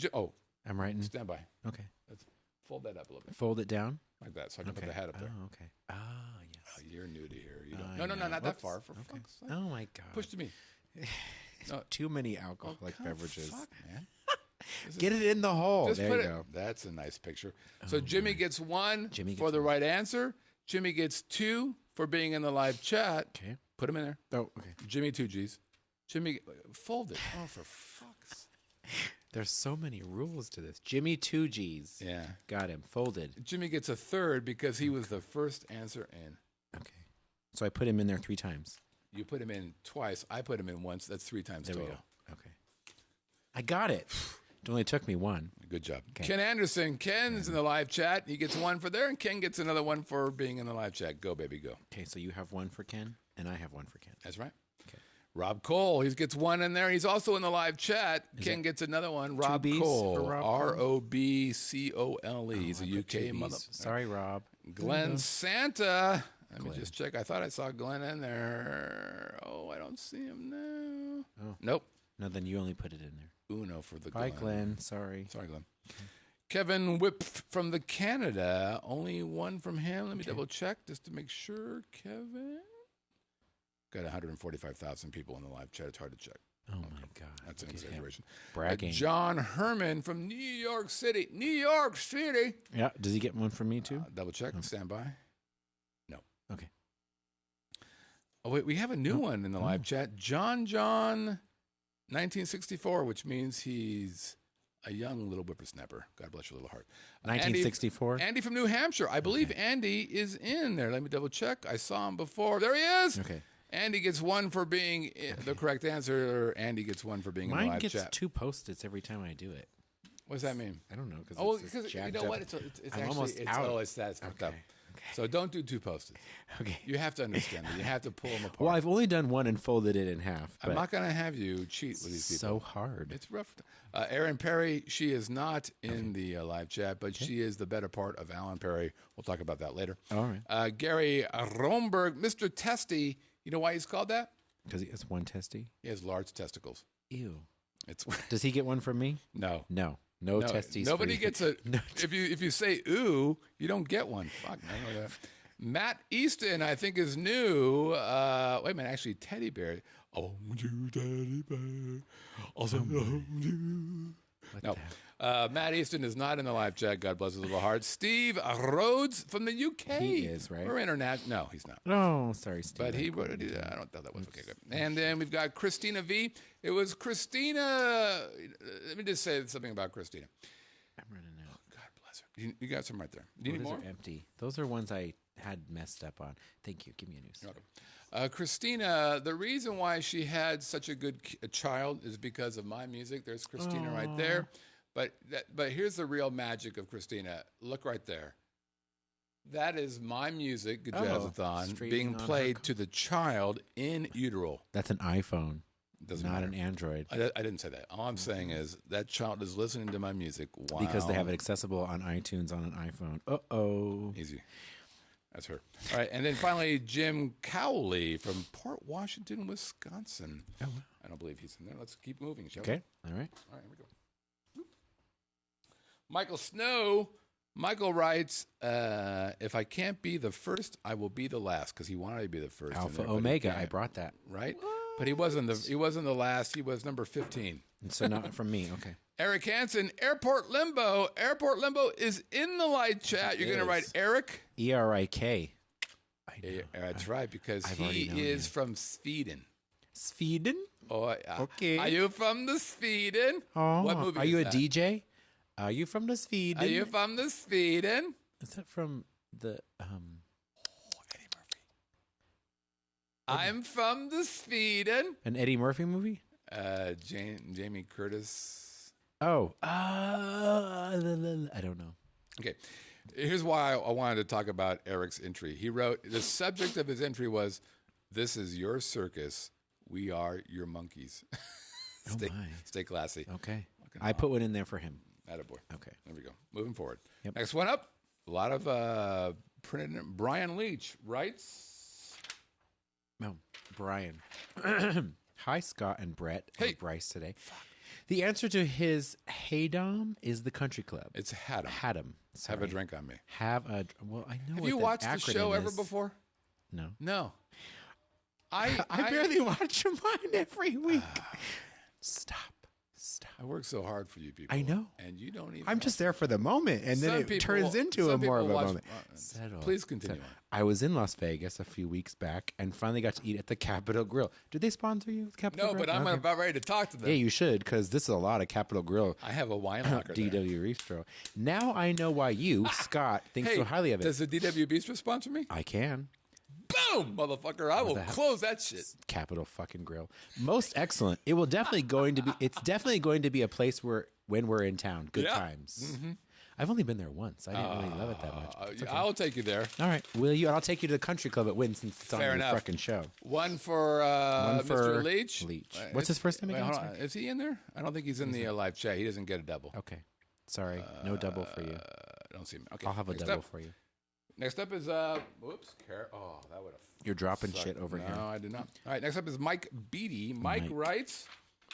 Speaker 3: I'm writing.
Speaker 1: stand by.
Speaker 3: Okay.
Speaker 1: Let's fold that up a little bit.
Speaker 3: Fold it down.
Speaker 1: Like that, so I can put the hat up there.
Speaker 3: Oh, okay. Ah, yes.
Speaker 1: Oh, you're new to here. You
Speaker 3: I
Speaker 1: don't. No,
Speaker 3: know.
Speaker 1: not that
Speaker 3: Oops.
Speaker 1: far. For
Speaker 3: Okay.
Speaker 1: fuck's sake.
Speaker 3: Oh my God.
Speaker 1: Push to me. No.
Speaker 3: Too many alcoholic beverages.
Speaker 1: Fuck, man.
Speaker 3: Get it in the hole.
Speaker 1: Just
Speaker 3: There
Speaker 1: put
Speaker 3: you
Speaker 1: it.
Speaker 3: go.
Speaker 1: That's a nice picture. So Jimmy gets one
Speaker 3: Jimmy
Speaker 1: for
Speaker 3: gets
Speaker 1: the right answer. Jimmy gets 2 for being in the live chat.
Speaker 3: Okay.
Speaker 1: Put him in there.
Speaker 3: Oh, okay.
Speaker 1: Jimmy 2Gs. Jimmy, fold it. Oh, for fuck's.
Speaker 3: There's so many rules to this. Jimmy 2Gs.
Speaker 1: Yeah.
Speaker 3: Got him. Folded.
Speaker 1: Jimmy gets a third because he was the first answer in.
Speaker 3: Okay. So I put him in there 3 times.
Speaker 1: You put him in twice. I put him in once. That's 3 times
Speaker 3: There
Speaker 1: total.
Speaker 3: we go. Okay. I got it. It only took me 1.
Speaker 1: Good job.
Speaker 3: Okay.
Speaker 1: Ken Anderson. Ken's in the live chat. He gets 1 for there, and Ken gets another 1 for being in the live chat. Go, baby, go.
Speaker 3: Okay, so you have 1 for Ken, and I have 1 for Ken.
Speaker 1: That's right.
Speaker 3: Okay.
Speaker 1: Rob Cole, he gets 1 in there. He's also in the live chat. Ken gets another 1. Rob
Speaker 3: Bs
Speaker 1: Cole,
Speaker 3: for Rob Cole?
Speaker 1: R-O-B-C-O-L-E. He's a
Speaker 3: I put
Speaker 1: UK
Speaker 3: 2
Speaker 1: mother.
Speaker 3: Bs. Sorry, Rob.
Speaker 1: Glenn Santa. Let me just check. I thought I saw Glenn in there. Oh, I don't see him now.
Speaker 3: Oh.
Speaker 1: Nope.
Speaker 3: No, then you only put it in there.
Speaker 1: Uno for the
Speaker 3: Bye,
Speaker 1: Glenn.
Speaker 3: Glenn. Sorry.
Speaker 1: Sorry, Glenn. Kevin Whip from the Canada. Only 1 from him. Let me double check just to make sure. Kevin. Got 145,000 people in the live chat. It's hard to check.
Speaker 3: Oh, my God.
Speaker 1: That's an
Speaker 3: Look at him.
Speaker 1: exaggeration.
Speaker 3: Bragging.
Speaker 1: John Herman from New York City. New York City.
Speaker 3: Yeah. Does he get 1 from me, too?
Speaker 1: Double check. Stand by. No.
Speaker 3: Okay.
Speaker 1: Oh, wait. We have a new one in the live chat. John 1964, which means he's a young little whippersnapper. God bless your little heart.
Speaker 3: 1964?
Speaker 1: Andy from New Hampshire. I believe Andy is in there. Let me double check. I saw him before. There he is.
Speaker 3: Okay.
Speaker 1: Andy gets 1 for being the correct answer. Andy gets 1 for being in the
Speaker 3: Mine
Speaker 1: live
Speaker 3: gets
Speaker 1: chat.
Speaker 3: 2 Post-its every time I do it.
Speaker 1: What does that mean?
Speaker 3: I don't know. Cause
Speaker 1: Oh,
Speaker 3: it's just
Speaker 1: because you
Speaker 3: jacked
Speaker 1: know
Speaker 3: up.
Speaker 1: what? It's
Speaker 3: I'm
Speaker 1: actually
Speaker 3: almost out.
Speaker 1: Oh, it's fucked up.
Speaker 3: Okay.
Speaker 1: So don't do 2 Post-its.
Speaker 3: Okay.
Speaker 1: You have to understand that. You have to pull them apart.
Speaker 3: Well, I've only done 1 and folded it in half.
Speaker 1: I'm
Speaker 3: but
Speaker 1: not going to have you cheat with these people.
Speaker 3: so hard.
Speaker 1: It's rough. Erin Perry, she is not in the live chat, but she is the better part of Alan Perry. We'll talk about that later.
Speaker 3: All right.
Speaker 1: Gary Romberg, Mr. Testy. You know why he's called that?
Speaker 3: Because it's 1 testy.
Speaker 1: He has large testicles.
Speaker 3: Ew.
Speaker 1: It's
Speaker 3: Does he get 1 from me?
Speaker 1: no.
Speaker 3: No. No testes.
Speaker 1: Nobody
Speaker 3: for you.
Speaker 1: gets a.
Speaker 3: No
Speaker 1: if you say ooh, you don't get one. Fuck. I know that. Matt Easton, I think, is new. Wait a minute, actually, Teddy Bear. Oh, you Teddy Bear. Also, you. No, Matt Easton is not in the live chat. God bless his little heart. Steve Rhodes from the UK.
Speaker 3: He is, right?
Speaker 1: We're international. No, he's not.
Speaker 3: Oh, sorry, Steve.
Speaker 1: But he wrote it. I don't know that was okay. Good. And then we've got Christina V. It was Christina. Let me just say something about Christina.
Speaker 3: I'm running out.
Speaker 1: God bless her. You got some right there. Do you need
Speaker 3: Those
Speaker 1: more?
Speaker 3: are empty. Those are ones I had messed up on. Thank you. Give me a new set.
Speaker 1: Christina, the reason why she had such a good child is because of my music. There's Christina right there. But here's the real magic of Christina. Look right there. That is my music, Jazzathon,
Speaker 3: streaming
Speaker 1: being
Speaker 3: on her
Speaker 1: played to the child in utero.
Speaker 3: That's an iPhone,
Speaker 1: Doesn't
Speaker 3: not
Speaker 1: matter.
Speaker 3: an Android.
Speaker 1: I didn't say that. All I'm saying is that child is listening to my music while
Speaker 3: Because they have it accessible on iTunes on an iPhone. Uh-oh.
Speaker 1: Easy. That's her. All right, and then finally, Jim Cowley from Port Washington, Wisconsin.
Speaker 3: Oh, wow.
Speaker 1: I don't believe he's in there. Let's keep moving, shall
Speaker 3: Okay. All right.
Speaker 1: we? All right, here we go. Michael Snow. Michael writes, if I can't be the first, I will be the last, because he wanted to be the first.
Speaker 3: Alpha
Speaker 1: and everybody
Speaker 3: Omega.
Speaker 1: can't,
Speaker 3: I brought that.
Speaker 1: right? But he wasn't the last. He was number 15.
Speaker 3: And so not from me. Okay.
Speaker 1: Eric Hansen, Airport Limbo. Airport Limbo is in the live chat. You're going to write Eric.
Speaker 3: ERIK.
Speaker 1: That's right, because
Speaker 3: I've
Speaker 1: he
Speaker 3: already known
Speaker 1: is
Speaker 3: you.
Speaker 1: from Sweden.
Speaker 3: Sweden?
Speaker 1: Oh,
Speaker 3: Okay.
Speaker 1: Are you from the Sweden?
Speaker 3: Oh,
Speaker 1: What movie
Speaker 3: are you
Speaker 1: is
Speaker 3: a
Speaker 1: that?
Speaker 3: DJ? Are you from the Sweden?
Speaker 1: Are you from the Sweden?
Speaker 3: Is that from the
Speaker 1: Eddie Murphy. I'm from the Sweden.
Speaker 3: an Eddie Murphy movie?
Speaker 1: Jamie Curtis.
Speaker 3: Oh, I don't know.
Speaker 1: Okay. Here's why I wanted to talk about Eric's entry. He wrote, the subject of his entry was, "This is your circus. We are your monkeys."
Speaker 3: Oh my.
Speaker 1: Stay classy.
Speaker 3: Okay.
Speaker 1: Fucking
Speaker 3: I put one in there for him.
Speaker 1: attaboy.
Speaker 3: Okay.
Speaker 1: There we go. Moving forward.
Speaker 3: Yep.
Speaker 1: Next one up. A lot of printed. Brian Leach writes.
Speaker 3: No, Brian. Hi, Scott and Brett.
Speaker 1: Hey.
Speaker 3: And Bryce today. The answer to his Hey Dom is the country club.
Speaker 1: It's Haddam.
Speaker 3: Haddam.
Speaker 1: Have a drink on me.
Speaker 3: Well, I know.
Speaker 1: Have
Speaker 3: what
Speaker 1: you
Speaker 3: the
Speaker 1: watched the show
Speaker 3: acronym
Speaker 1: ever
Speaker 3: is.
Speaker 1: before?
Speaker 3: No.
Speaker 1: No.
Speaker 3: I barely watch mine every week. Stop.
Speaker 1: I work so hard for you people.
Speaker 3: I know.
Speaker 1: And you don't even.
Speaker 3: I'm just there for the moment, and then it turns into a more of a moment. Settle.
Speaker 1: Please continue on.
Speaker 3: I was in Las Vegas a few weeks back and finally got to eat at the Capitol Grill. Did they sponsor you with Capitol
Speaker 1: No,
Speaker 3: Grill?
Speaker 1: but I'm
Speaker 3: Okay.
Speaker 1: about ready to talk to them.
Speaker 3: Yeah, you should, because this is a lot of Capitol Grill.
Speaker 1: I have a wine locker there.
Speaker 3: DW Bistro. Now I know why you, Scott, think
Speaker 1: Hey,
Speaker 3: so highly of it.
Speaker 1: does the DW Bistro sponsor me?
Speaker 3: I can.
Speaker 1: Boom, motherfucker! I will close that shit.
Speaker 3: Capitol fucking Grill. Most excellent. It will definitely going to be. It's definitely going to be a place where when we're in town, good
Speaker 1: Yeah.
Speaker 3: times. Mm-hmm. I've only been there once. I didn't really love it that much. It's okay.
Speaker 1: I'll take you there.
Speaker 3: All right, will you? And I'll take you to the country club at Wynn since it's on
Speaker 1: Fair
Speaker 3: your
Speaker 1: enough.
Speaker 3: fucking show.
Speaker 1: One for Mr. Leach.
Speaker 3: Leach. What's his first name
Speaker 1: Wait,
Speaker 3: again?
Speaker 1: hold on. Is he in there? I don't think he's in the live chat. He doesn't get a double.
Speaker 3: Okay. Sorry, no double for you.
Speaker 1: I don't see him. Okay,
Speaker 3: I'll have a
Speaker 1: next
Speaker 3: double
Speaker 1: up.
Speaker 3: for you.
Speaker 1: Next up is whoops, oh, that would have.
Speaker 3: You're dropping shit over here.
Speaker 1: No, I did not. All right, next up is Mike Beatty. Mike writes.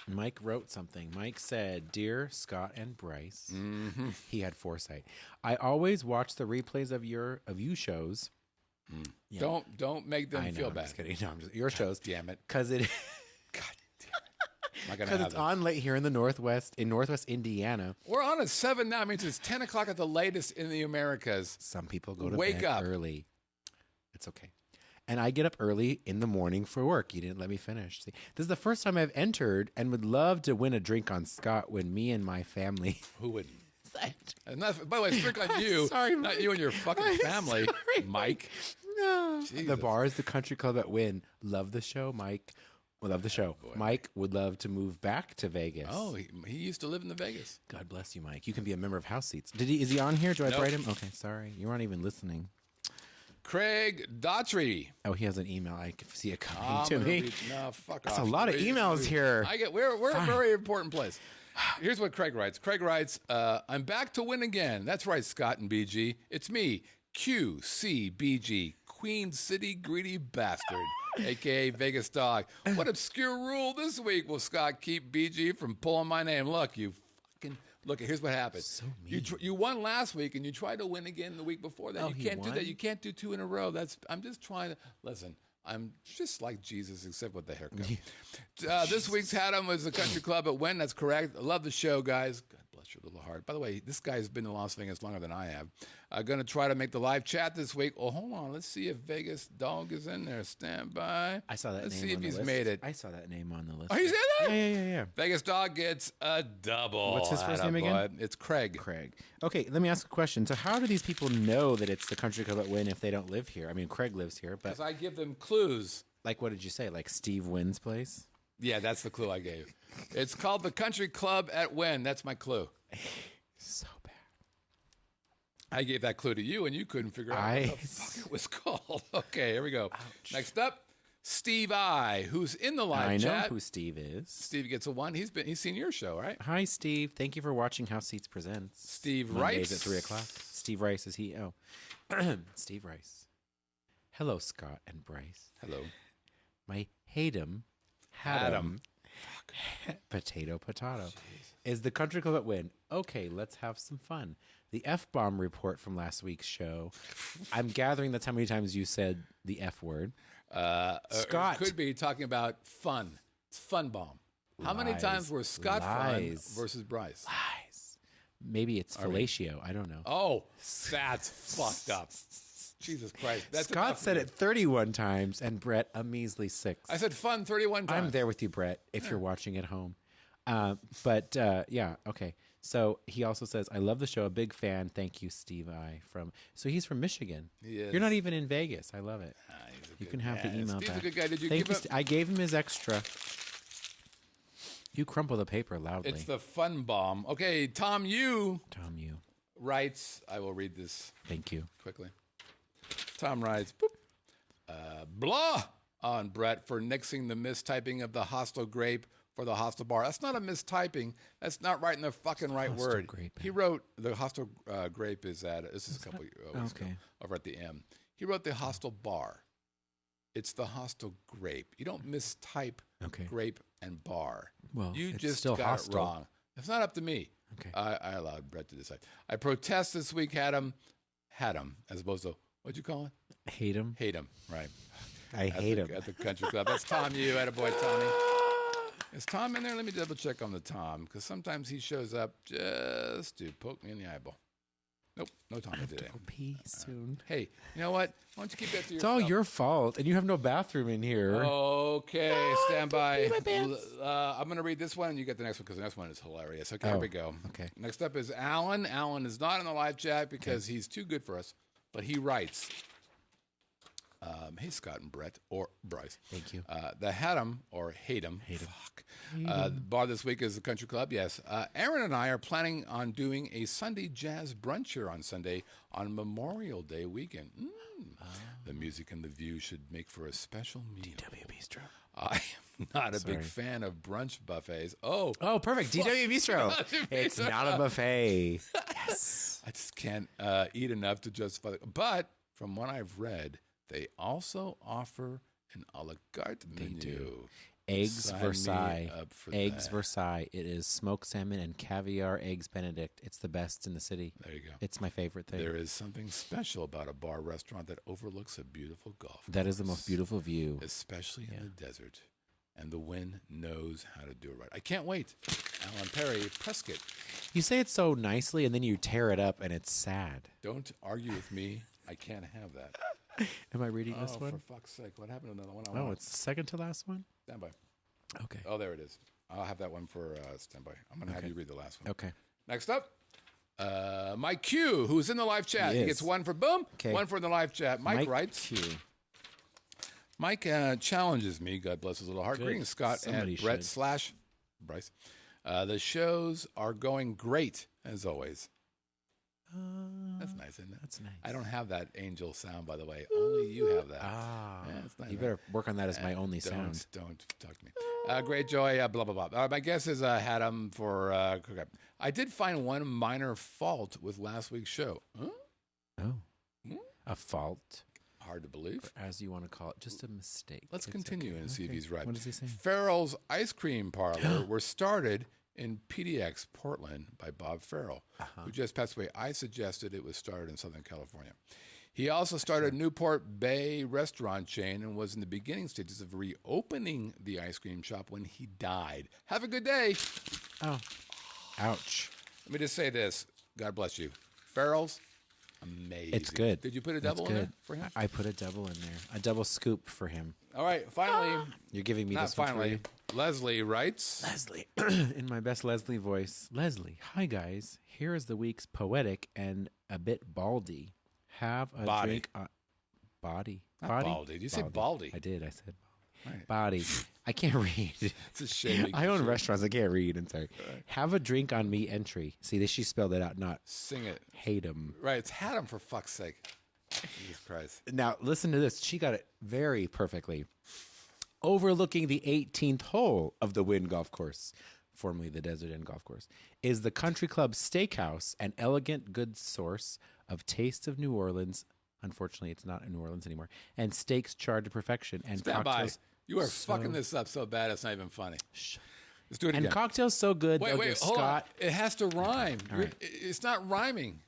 Speaker 3: Mike wrote something. Mike said, "Dear Scott and Bryce," he had foresight. I always watch the replays of you shows. Yeah.
Speaker 1: Don't make them
Speaker 3: I know,
Speaker 1: feel
Speaker 3: I'm
Speaker 1: bad.
Speaker 3: just kidding. No, I'm just, your shows.
Speaker 1: Damn it.
Speaker 3: Because it.
Speaker 1: God damn it. I'm not gonna
Speaker 3: Because
Speaker 1: have
Speaker 3: it's
Speaker 1: them.
Speaker 3: on late here in the Northwest Indiana.
Speaker 1: We're on at 7 now. It means it's 10 o'clock at the latest in the Americas.
Speaker 3: Some people go to
Speaker 1: Wake
Speaker 3: bed
Speaker 1: up.
Speaker 3: early. It's okay. And I get up early in the morning for work. You didn't let me finish. See, this is the first time I've entered and would love to win a drink on Scott when me and my family.
Speaker 1: Who wouldn't? And not, by the way, it's strict on you,
Speaker 3: sorry,
Speaker 1: not
Speaker 3: Mike.
Speaker 1: you and your fucking
Speaker 3: I'm
Speaker 1: family,
Speaker 3: sorry,
Speaker 1: Mike.
Speaker 3: No.
Speaker 1: Jesus.
Speaker 3: The bar is the country club at Wynn. Love the show, Mike. We love the show. Mike would love to move back to Vegas.
Speaker 1: Oh, he used to live in the Vegas.
Speaker 3: God bless you, Mike. You can be a member of House Seats. Is he on here? Do I
Speaker 1: Nope.
Speaker 3: write him? Okay, sorry. You weren't even listening.
Speaker 1: Craig Daughtry.
Speaker 3: Oh, he has an email. I can see it coming to
Speaker 1: gonna
Speaker 3: me.
Speaker 1: read- no, fuck
Speaker 3: That's
Speaker 1: off.
Speaker 3: a lot of emails here.
Speaker 1: We're a very important place. Here's what Craig writes. Craig writes, I'm back to win again. That's right, Scott and BG. It's me, QCBG, Queen City Greedy Bastard, a.k.a. Vegas Dog. What obscure rule this week will Scott keep BG from pulling my name? Look, you fucking... Look, here's what happened.
Speaker 3: So
Speaker 1: You won last week, and you tried to win again the week before that.
Speaker 3: Oh,
Speaker 1: You
Speaker 3: he
Speaker 1: can't do
Speaker 3: won?
Speaker 1: that. You can't do two in a row. I'm just trying to... Listen, I'm just like Jesus, except with the haircut. This week's Haddam was the country club at Wynn. That's correct. I love the show, guys. God bless your little heart. By the way, this guy's been in Las Vegas longer than I have. I'm going to try to make the live chat this week. Oh, hold on. Let's see if Vegas Dog is in there. Stand by.
Speaker 3: I saw that
Speaker 1: Let's
Speaker 3: name
Speaker 1: see
Speaker 3: on
Speaker 1: if
Speaker 3: the
Speaker 1: he's
Speaker 3: list.
Speaker 1: made it.
Speaker 3: I saw that name on the list.
Speaker 1: Oh, you said that?
Speaker 3: Yeah.
Speaker 1: Vegas Dog gets a double.
Speaker 3: What's his first name again?
Speaker 1: Attaboy. It's Craig.
Speaker 3: Craig. Okay, let me ask a question. So how do these people know that it's the country club at Wynn if they don't live here? I mean, Craig lives here, but
Speaker 1: Because I give them clues.
Speaker 3: like, what did you say? Like Steve Wynn's place?
Speaker 1: Yeah, that's the clue I gave. It's called the Country Club at Wynn. That's my clue.
Speaker 3: So bad.
Speaker 1: I gave that clue to you, and you couldn't figure out what the fuck it was called. Okay, here we go. Next up, Steve I, who's in the live
Speaker 3: I know
Speaker 1: chat.
Speaker 3: who Steve is.
Speaker 1: Steve gets a 1. He's seen your show, right?
Speaker 3: Hi, Steve. Thank you for watching House Seats Presents.
Speaker 1: Steve
Speaker 3: Mondays
Speaker 1: Rice.
Speaker 3: at 3 o'clock. Steve Rice is he? Oh, Steve Rice. Hello, Scott and Bryce.
Speaker 1: Hello.
Speaker 3: My Haddam. Potato. Is the country club at Wynn? Okay, let's have some fun. The F-bomb report from last week's show. I'm gathering that's how many times you said the F word. Scott.
Speaker 1: Could be talking about fun. It's fun bomb. How many
Speaker 3: Lies.
Speaker 1: times were Scott
Speaker 3: Lies.
Speaker 1: fun versus Bryce?
Speaker 3: Lies. Maybe it's fellatio. I don't know.
Speaker 1: Oh, that's fucked up. Jesus Christ. That's
Speaker 3: Scott
Speaker 1: enough
Speaker 3: said
Speaker 1: for
Speaker 3: it 31 times and Brett a measly 6.
Speaker 1: I said fun 31 times.
Speaker 3: I'm there with you, Brett, if you're watching at home. Yeah, okay. So he also says, I love the show. A big fan. Thank you, Steve I. So he's from Michigan.
Speaker 1: He is.
Speaker 3: You're not even in Vegas. I love it.
Speaker 1: He's a
Speaker 3: You
Speaker 1: good
Speaker 3: can have the
Speaker 1: guy.
Speaker 3: email
Speaker 1: Steve's
Speaker 3: back.
Speaker 1: a good guy. Did you
Speaker 3: Thank
Speaker 1: give
Speaker 3: you.
Speaker 1: him?
Speaker 3: I gave him his extra. You crumple the paper loudly.
Speaker 1: It's the fun bomb. Okay, Tom Yu
Speaker 3: Tom, you.
Speaker 1: writes, I will read this
Speaker 3: Thank you.
Speaker 1: quickly. Tom writes, boop, blah on Brett for nixing the mistyping of the hostile grape for the hostile bar. That's not a mistyping. That's not writing the fucking right
Speaker 3: Hostile
Speaker 1: word.
Speaker 3: grape.
Speaker 1: He wrote the hostile grape is at, this is a couple weeks ago,
Speaker 3: Okay.
Speaker 1: over at the M. He wrote the hostile bar. It's the hostile grape. You don't mistype
Speaker 3: Okay.
Speaker 1: grape and bar.
Speaker 3: Well,
Speaker 1: You
Speaker 3: it's
Speaker 1: just
Speaker 3: still
Speaker 1: got
Speaker 3: hostile.
Speaker 1: it wrong. It's not up to me.
Speaker 3: Okay.
Speaker 1: I allowed Brett to decide. I protest this week, had him, as opposed to, what'd you call it?
Speaker 3: Hate him.
Speaker 1: Hate him, right.
Speaker 3: I hate him.
Speaker 1: At the country club. That's Tom, you attaboy, Tommy. Is Tom in there? Let me double check on the Tom, because sometimes he shows up just to poke me in the eyeball. Nope, no Tommy today.
Speaker 3: Go pee soon.
Speaker 1: Hey, you know what? Why don't you keep that to
Speaker 3: It's
Speaker 1: yourself?
Speaker 3: all your fault, and you have no bathroom in here.
Speaker 1: Okay, stand by.
Speaker 3: my pants.
Speaker 1: I'm going to read this one, and you get the next one, because the next one is hilarious. Okay, here we go.
Speaker 3: okay.
Speaker 1: Next up is Alan. Alan is not in the live chat because he's too good for us, but he writes, hey, Scott and Brett, or Bryce.
Speaker 3: Thank you.
Speaker 1: The Hatem, or Hatem. Fuck. The bar this week is the Country Club, yes. Aaron and I are planning on doing a Sunday jazz brunch here on Sunday on Memorial Day weekend. The music and the view should make for a special meal.
Speaker 3: DW Bistro.
Speaker 1: I am not a big fan of brunch buffets. Oh,
Speaker 3: Perfect. DW Bistro. It's not a buffet. Yes.
Speaker 1: I just can't eat enough to justify it. But from what I've read, they also offer an a la carte menu.
Speaker 3: do. Eggs
Speaker 1: Sign me
Speaker 3: Versailles.
Speaker 1: up for
Speaker 3: Eggs
Speaker 1: that.
Speaker 3: Versailles. It is smoked salmon and caviar eggs Benedict. It's the best in the city.
Speaker 1: There you go.
Speaker 3: It's my favorite thing.
Speaker 1: There is something special about a bar restaurant that overlooks a beautiful golf
Speaker 3: That is the
Speaker 1: course,
Speaker 3: most beautiful view.
Speaker 1: especially in the desert. And the wind knows how to do it right. I can't wait. Alan Perry, Prescott.
Speaker 3: You say it so nicely, and then you tear it up, and it's sad.
Speaker 1: Don't argue with me. I can't have that.
Speaker 3: Am I reading this
Speaker 1: Oh,
Speaker 3: one?
Speaker 1: for fuck's sake. What happened to the one I
Speaker 3: Oh,
Speaker 1: want?
Speaker 3: it's the second to last one?
Speaker 1: Stand by.
Speaker 3: Okay.
Speaker 1: Oh, there it is. I'll have that one for standby. I'm going to have you read the last one.
Speaker 3: Okay.
Speaker 1: Next up, Mike Q, who's in the live chat.
Speaker 3: He
Speaker 1: He
Speaker 3: is.
Speaker 1: gets one for boom,
Speaker 3: Okay.
Speaker 1: one for the live chat. Mike writes,
Speaker 3: Q.
Speaker 1: Mike challenges me, God bless his little heart.
Speaker 3: Good.
Speaker 1: Greetings, Scott
Speaker 3: Somebody
Speaker 1: and Brett
Speaker 3: should.
Speaker 1: / Bryce. The shows are going great, as always. That's nice, isn't it?
Speaker 3: That's nice.
Speaker 1: I don't have that angel sound, by the way. Only you have that. Yeah, it's nice,
Speaker 3: You
Speaker 1: right?
Speaker 3: better work on that as my only sound.
Speaker 1: Don't talk to me. Great joy, blah, blah, blah. My guess is had him for cookup. I did find one minor fault with last week's show. Huh?
Speaker 3: Oh. A fault,
Speaker 1: Hard to believe.
Speaker 3: as you want to call it. Just a mistake.
Speaker 1: Let's
Speaker 3: It's
Speaker 1: continue
Speaker 3: okay.
Speaker 1: and see if
Speaker 3: Okay.
Speaker 1: he's right.
Speaker 3: What does he say?
Speaker 1: Farrell's Ice Cream Parlor were started in PDX, Portland, by Bob Farrell, who just passed away. I suggested it was started in Southern California. He also started Newport Bay restaurant chain and was in the beginning stages of reopening the ice cream shop when he died. Have a good day.
Speaker 3: Oh. Ouch.
Speaker 1: Let me just say this. God bless you. Farrell's, amazing.
Speaker 3: It's good.
Speaker 1: Did you put a
Speaker 3: It's
Speaker 1: double in there
Speaker 3: good.
Speaker 1: for him?
Speaker 3: I put a double in there. A double scoop for him.
Speaker 1: All right, finally.
Speaker 3: You're giving me
Speaker 1: Not
Speaker 3: this one for
Speaker 1: finally.
Speaker 3: you?
Speaker 1: Leslie writes.
Speaker 3: Leslie, in my best Leslie voice. Leslie, hi guys. Here is the week's poetic and a bit baldy. Have a
Speaker 1: Body.
Speaker 3: drink on body.
Speaker 1: Not
Speaker 3: Body?
Speaker 1: baldy. Did you say baldy?
Speaker 3: I did. I said
Speaker 1: Right.
Speaker 3: body. I can't read.
Speaker 1: It's a shame.
Speaker 3: I own restaurants. I can't read. I'm sorry. Have a drink on me entry. See, this she spelled it out, not
Speaker 1: Sing it.
Speaker 3: hate him.
Speaker 1: Right, it's had him for fuck's sake. Jesus Christ.
Speaker 3: Now, listen to this. She got it very perfectly. Overlooking the 18th hole of the Wynn Golf Course, formerly the Desert Inn Golf Course, is the Country Club Steakhouse, an elegant good source of tastes of New Orleans. Unfortunately, it's not in New Orleans anymore. And steaks charred to perfection. And
Speaker 1: Stand by.
Speaker 3: cocktails.
Speaker 1: You are fucking this up so bad it's not even funny. Let's do it
Speaker 3: And
Speaker 1: again.
Speaker 3: cocktails so good.
Speaker 1: Wait,
Speaker 3: they'll
Speaker 1: wait,
Speaker 3: give
Speaker 1: hold
Speaker 3: Scott.
Speaker 1: on. It has to rhyme.
Speaker 3: right.
Speaker 1: It's not rhyming.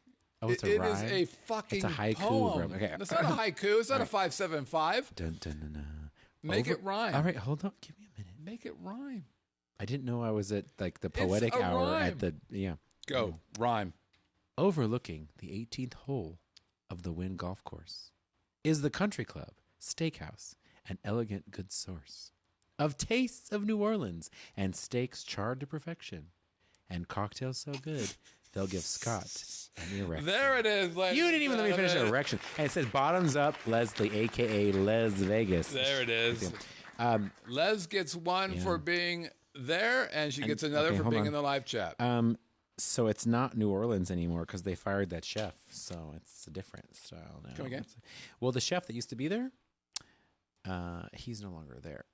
Speaker 3: Oh, it's a
Speaker 1: It
Speaker 3: rhyme?
Speaker 1: is a fucking
Speaker 3: It's a haiku
Speaker 1: poem.
Speaker 3: rhyme. Okay.
Speaker 1: It's not a haiku. It's not a 575.
Speaker 3: Dun, dun, dun, dun.
Speaker 1: Make it rhyme.
Speaker 3: All right, hold on. Give me a minute.
Speaker 1: Make it rhyme.
Speaker 3: I didn't know I was at like the poetic
Speaker 1: a
Speaker 3: hour
Speaker 1: rhyme.
Speaker 3: at the
Speaker 1: Go. Rhyme.
Speaker 3: Overlooking the 18th hole of the Wynn Golf Course is the Country Club Steakhouse, an elegant good source of tastes of New Orleans and steaks charred to perfection and cocktails so good they'll give Scott an erection.
Speaker 1: There it is. Ladies
Speaker 3: You didn't even let me finish an
Speaker 1: and
Speaker 3: erection. And it says bottoms up Leslie, a.k.a. Les Vegas.
Speaker 1: There it is. Les gets one for being there, and she gets another
Speaker 3: okay,
Speaker 1: for
Speaker 3: hold
Speaker 1: being
Speaker 3: on.
Speaker 1: in the live chat.
Speaker 3: So it's not New Orleans anymore because they fired that chef. So it's a different style now.
Speaker 1: Come again?
Speaker 3: Well, the chef that used to be there, he's no longer there.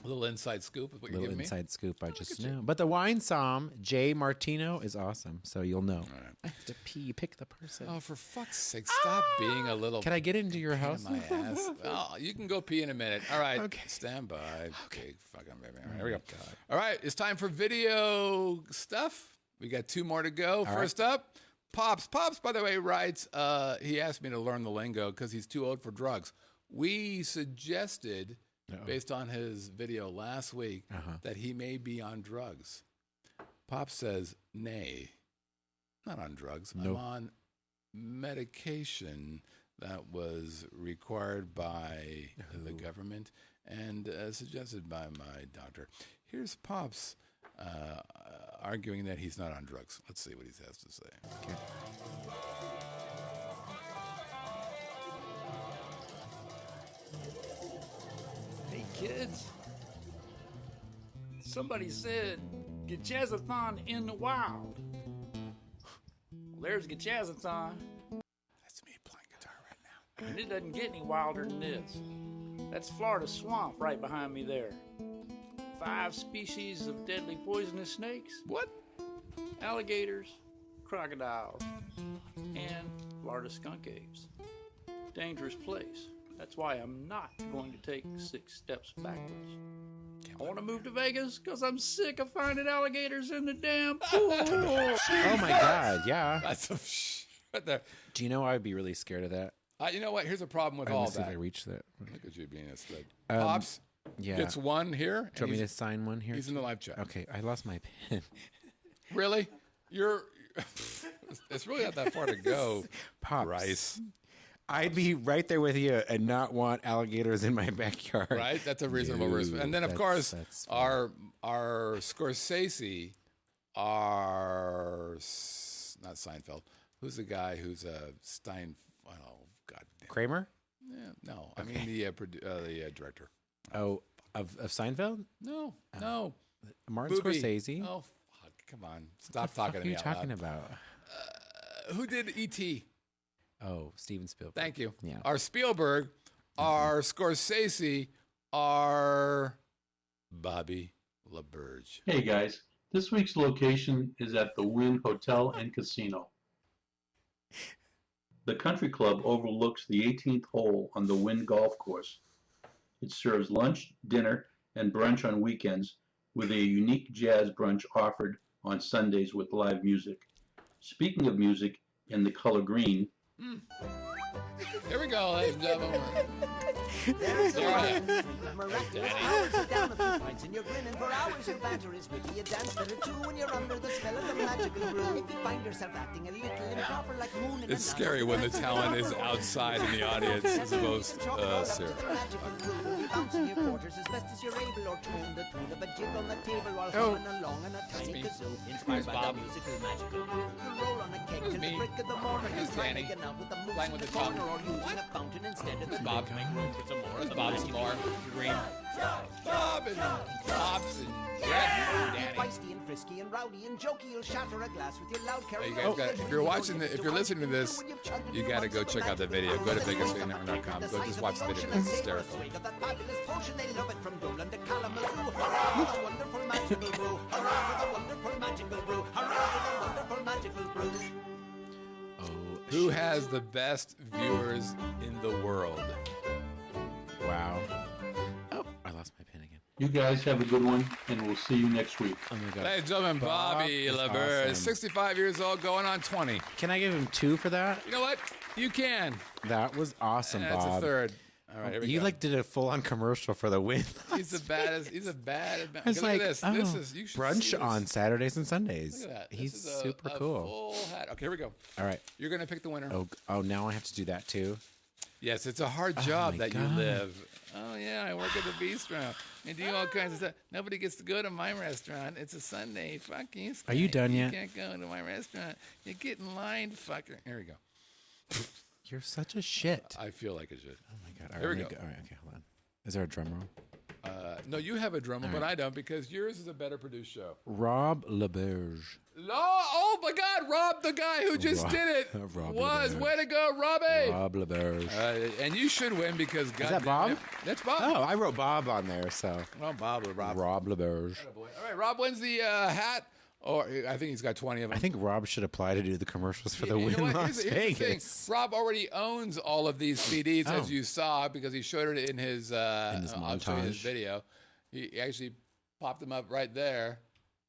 Speaker 1: A little inside scoop is what you're
Speaker 3: Little
Speaker 1: giving me.
Speaker 3: inside scoop. I just know. But the wine som, Jay Martino, is awesome. So you'll know.
Speaker 1: right.
Speaker 3: I have to pee. Pick the person.
Speaker 1: Oh, for fuck's sake, stop being a little...
Speaker 3: Can I get into your house?
Speaker 1: My ass. Oh, you can go pee in a minute. All right.
Speaker 3: Okay.
Speaker 1: Stand by. Okay. Fucking baby. All right, here we go. All right. It's time for video stuff. We got 2 more to go. First up, Pops. Pops, by the way, writes, he asked me to learn the lingo because he's too old for drugs. We suggested, based on his video last week, that he may be on drugs. Pops says, nay, not on drugs.
Speaker 3: Nope.
Speaker 1: I'm on medication that was required by the government and suggested by my doctor. Here's Pops arguing that he's not on drugs. Let's see what he has to say.
Speaker 3: Okay.
Speaker 4: Hey kids, somebody said Gachazathon in the wild. Well, there's Gachazathon,
Speaker 1: That's me playing guitar right now.
Speaker 4: and it doesn't get any wilder than this. That's Florida swamp right behind me there. 5 species of deadly poisonous snakes,
Speaker 1: What?
Speaker 4: alligators, crocodiles, and Florida skunk apes. Dangerous place. That's why I'm not going to take 6 steps backwards. I want to move to Vegas because I'm sick of finding alligators in the damn pool.
Speaker 3: Oh my God! Yeah.
Speaker 1: That's some shit right there.
Speaker 3: Do you know I'd be really scared of that?
Speaker 1: You know what? Here's a problem with
Speaker 3: Let me
Speaker 1: all
Speaker 3: see if
Speaker 1: that.
Speaker 3: I reach that.
Speaker 1: Look at you being a stud. Pops
Speaker 3: Yeah.
Speaker 1: gets 1 here.
Speaker 3: Do you want me to
Speaker 1: and
Speaker 3: sign one here?
Speaker 1: he's in the live chat.
Speaker 3: Okay, I lost my pen.
Speaker 1: Really? You're... it's really not that far to go,
Speaker 3: Pops.
Speaker 1: Bryce.
Speaker 3: I'd be right there with you and not want alligators in my backyard.
Speaker 1: Right? That's a reasonable risk. And then, of course,
Speaker 3: that's
Speaker 1: our Scorsese, not Seinfeld. Who's the guy who's Stein? Oh, God damn.
Speaker 3: Kramer?
Speaker 1: Yeah, no, I mean the director.
Speaker 3: Oh, of Seinfeld?
Speaker 1: No.
Speaker 3: Martin
Speaker 1: Booby.
Speaker 3: Scorsese?
Speaker 1: Oh, fuck. Come on. Stop talking
Speaker 3: What
Speaker 1: to
Speaker 3: are
Speaker 1: me
Speaker 3: you
Speaker 1: out
Speaker 3: talking
Speaker 1: loud.
Speaker 3: about?
Speaker 1: Who did E.T.?
Speaker 3: Oh, Steven Spielberg.
Speaker 1: Thank you.
Speaker 3: Yeah.
Speaker 1: Our Spielberg, our Scorsese, our Bobby LaBerge.
Speaker 5: Hey guys, this week's location is at the Wynn Hotel and Casino. The country club overlooks the 18th hole on the Wynn golf course. It serves lunch, dinner, and brunch on weekends with a unique jazz brunch offered on Sundays with live music. Speaking of music, in the color green,
Speaker 1: Here we go, ladies and gentlemen.
Speaker 6: There's the
Speaker 1: There I
Speaker 6: one. Miraculous hours are down a few pints and you're grinning for hours. Your banter is witty. You dance better too when you're under the spell of the magical brew. If you find yourself acting a little improper like mooning
Speaker 1: It's scary when the talent is outside in the audience as opposed to serious.
Speaker 6: Bouncing your quarters as best as you're able, or tune the tune of a jig on the table while humming along in a tiny kazoo. Inspired by
Speaker 1: Bob.
Speaker 6: the musical magical groove. You roll on a cake till
Speaker 1: me.
Speaker 6: the break of the morning.
Speaker 1: Here's
Speaker 6: You try
Speaker 1: Danny.
Speaker 6: to get out with the moves
Speaker 1: Playing
Speaker 6: in
Speaker 1: with
Speaker 6: the
Speaker 1: the tongue.
Speaker 6: corner, or using a fountain instead of the
Speaker 1: Bob.
Speaker 6: make room for some more.
Speaker 1: Where's Bob some more? Green. Bob and Bob's and Danny.
Speaker 6: Feisty and frisky and rowdy and jokey, you'll shatter a glass with your loud
Speaker 1: Hey, you guys got, if you're watching, if you're listening to this, you got to go check out the video. Go to VegasVegasNetwork.com. Go just watch the video. It's hysterical.
Speaker 6: That fabulous potion, they love it from Dublin to Kalamazoo. Hurrah for the wonderful magical brew. Hurrah for the wonderful magical brew. Hurrah for the wonderful magical brew.
Speaker 1: Who has the best viewers in the world?
Speaker 3: Wow. Oh, I lost my pen again.
Speaker 5: you guys have a good one, and we'll see you next week.
Speaker 3: Oh my God.
Speaker 1: Ladies and gentlemen, Bobby
Speaker 3: is
Speaker 1: LaBerge,
Speaker 3: awesome.
Speaker 1: 65 years old, going on 20.
Speaker 3: Can I give him 2 for that?
Speaker 1: You know what? You can.
Speaker 3: That was awesome,
Speaker 1: That's
Speaker 3: Bob.
Speaker 1: a third. All right, here we
Speaker 3: You
Speaker 1: go.
Speaker 3: like did a full-on commercial for the win.
Speaker 1: He's the baddest. He's a bad.
Speaker 3: I was
Speaker 1: Look
Speaker 3: like,
Speaker 1: at this.
Speaker 3: oh,
Speaker 1: This is you should see
Speaker 3: brunch
Speaker 1: this.
Speaker 3: on Saturdays and Sundays.
Speaker 1: Look at that. This
Speaker 3: He's
Speaker 1: is a-
Speaker 3: super
Speaker 1: a
Speaker 3: cool.
Speaker 1: Full hat. Okay, here we go.
Speaker 3: All right.
Speaker 1: You're gonna pick the winner.
Speaker 3: Oh, now I have to do that too.
Speaker 1: Yes, it's a hard job
Speaker 3: my
Speaker 1: that
Speaker 3: God.
Speaker 1: you live. Oh yeah, I work at the bistro and do all kinds of stuff. Nobody gets to go to my restaurant. It's a Sunday. Fuck you.
Speaker 3: Are you done
Speaker 1: You
Speaker 3: yet?
Speaker 1: can't go to my restaurant. You get in line, fucker. Here we go.
Speaker 3: You're such a shit.
Speaker 1: I feel like a shit.
Speaker 3: Oh my God. All
Speaker 1: Here we
Speaker 3: let me
Speaker 1: go.
Speaker 3: All right. Okay. Hold on. Is there a drum roll?
Speaker 1: No, you have a drummer, but I don't because yours is a better produced show.
Speaker 3: Rob LaBerge.
Speaker 1: Oh my God, Rob, the guy who just did it,
Speaker 3: Rob
Speaker 1: was.
Speaker 3: LaBerge.
Speaker 1: Way to go, Robbie.
Speaker 3: Rob LaBerge.
Speaker 1: And you should win because God.
Speaker 3: Is that Bob?
Speaker 1: That's Bob.
Speaker 3: Oh, I wrote Bob on there, so.
Speaker 1: Well, Bob or Rob.
Speaker 3: Rob LaBerge.
Speaker 1: All right, Rob wins the hat. Or I think he's got 20 of them.
Speaker 3: I think Rob should apply to do the commercials for the
Speaker 1: You
Speaker 3: Win
Speaker 1: know what?
Speaker 3: Las
Speaker 1: Here's the thing.
Speaker 3: Vegas.
Speaker 1: Rob already owns all of these CDs,
Speaker 3: Oh.
Speaker 1: as you saw, because he showed it in his I'll show you his
Speaker 3: montage.
Speaker 1: video. He actually popped them up right there.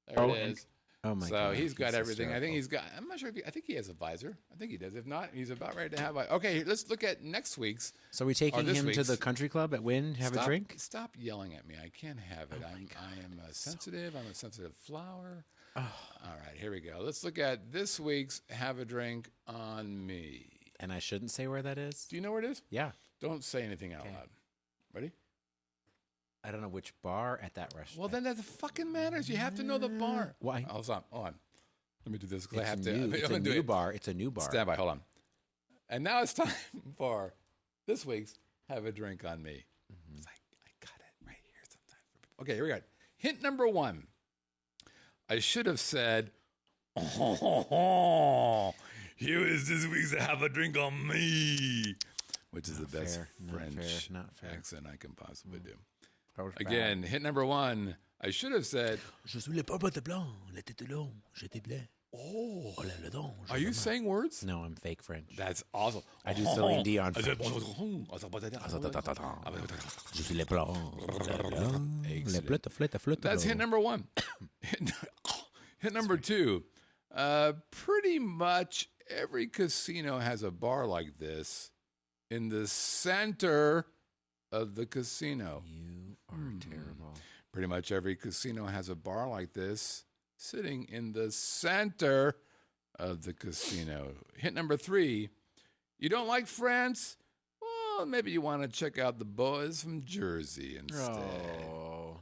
Speaker 1: There
Speaker 5: Oh,
Speaker 1: it is.
Speaker 3: Oh my
Speaker 1: So
Speaker 3: God.
Speaker 1: he's got everything. I think
Speaker 3: hysterical.
Speaker 1: he's got. I'm not sure if I think he has a visor. I think he does. If not, he's about ready to have. Okay, let's look at next week's.
Speaker 3: So we taking
Speaker 1: this
Speaker 3: him to
Speaker 1: week's.
Speaker 3: the country club at Win? Have a drink?
Speaker 1: Stop yelling at me. I can't have it. I am sensitive. I'm a sensitive flower.
Speaker 3: Oh.
Speaker 1: All right, here we go. Let's look at this week's Have a Drink on Me.
Speaker 3: And I shouldn't say where that is?
Speaker 1: Do you know where it is?
Speaker 3: Yeah.
Speaker 1: Don't say anything out loud. Ready?
Speaker 3: I don't know which bar at that restaurant.
Speaker 1: Well, then that fucking matters. You have to know the bar.
Speaker 3: Why?
Speaker 1: Hold on. Let me do this because I
Speaker 3: It's
Speaker 1: have
Speaker 3: new.
Speaker 1: to. I'm
Speaker 3: It's a
Speaker 1: gonna do
Speaker 3: new
Speaker 1: it.
Speaker 3: bar. It's a new bar.
Speaker 1: Stand by. Hold on. And now it's time for this week's Have a Drink on Me. It's like, I got it right here sometimes. Okay, here we go. Hint number 1. I should have said, oh, here is this week's Have a Drink on Me, which is the best
Speaker 3: fair, not
Speaker 1: French
Speaker 3: fair, not fair.
Speaker 1: accent I can possibly do.
Speaker 3: That was bad.
Speaker 1: Again, hint number 1. I should have said,
Speaker 7: Je suis le papa de blanc, la tête longue, j'étais blanc. Oh là là donc.
Speaker 1: are you saying words?
Speaker 3: No, I'm fake French.
Speaker 1: That's awesome.
Speaker 3: I do Celine Dion.
Speaker 1: That's
Speaker 3: Je suis le blanc. Le flûte, flûte, flûte.
Speaker 1: hint number 1. Hint number 2. Pretty much every casino has a bar like this in the center of the casino.
Speaker 3: You are terrible.
Speaker 1: Pretty much every casino has a bar like this sitting in the center of the casino. Hint number 3. You don't like France? Well, maybe you want to check out the boys from Jersey instead.
Speaker 3: Oh,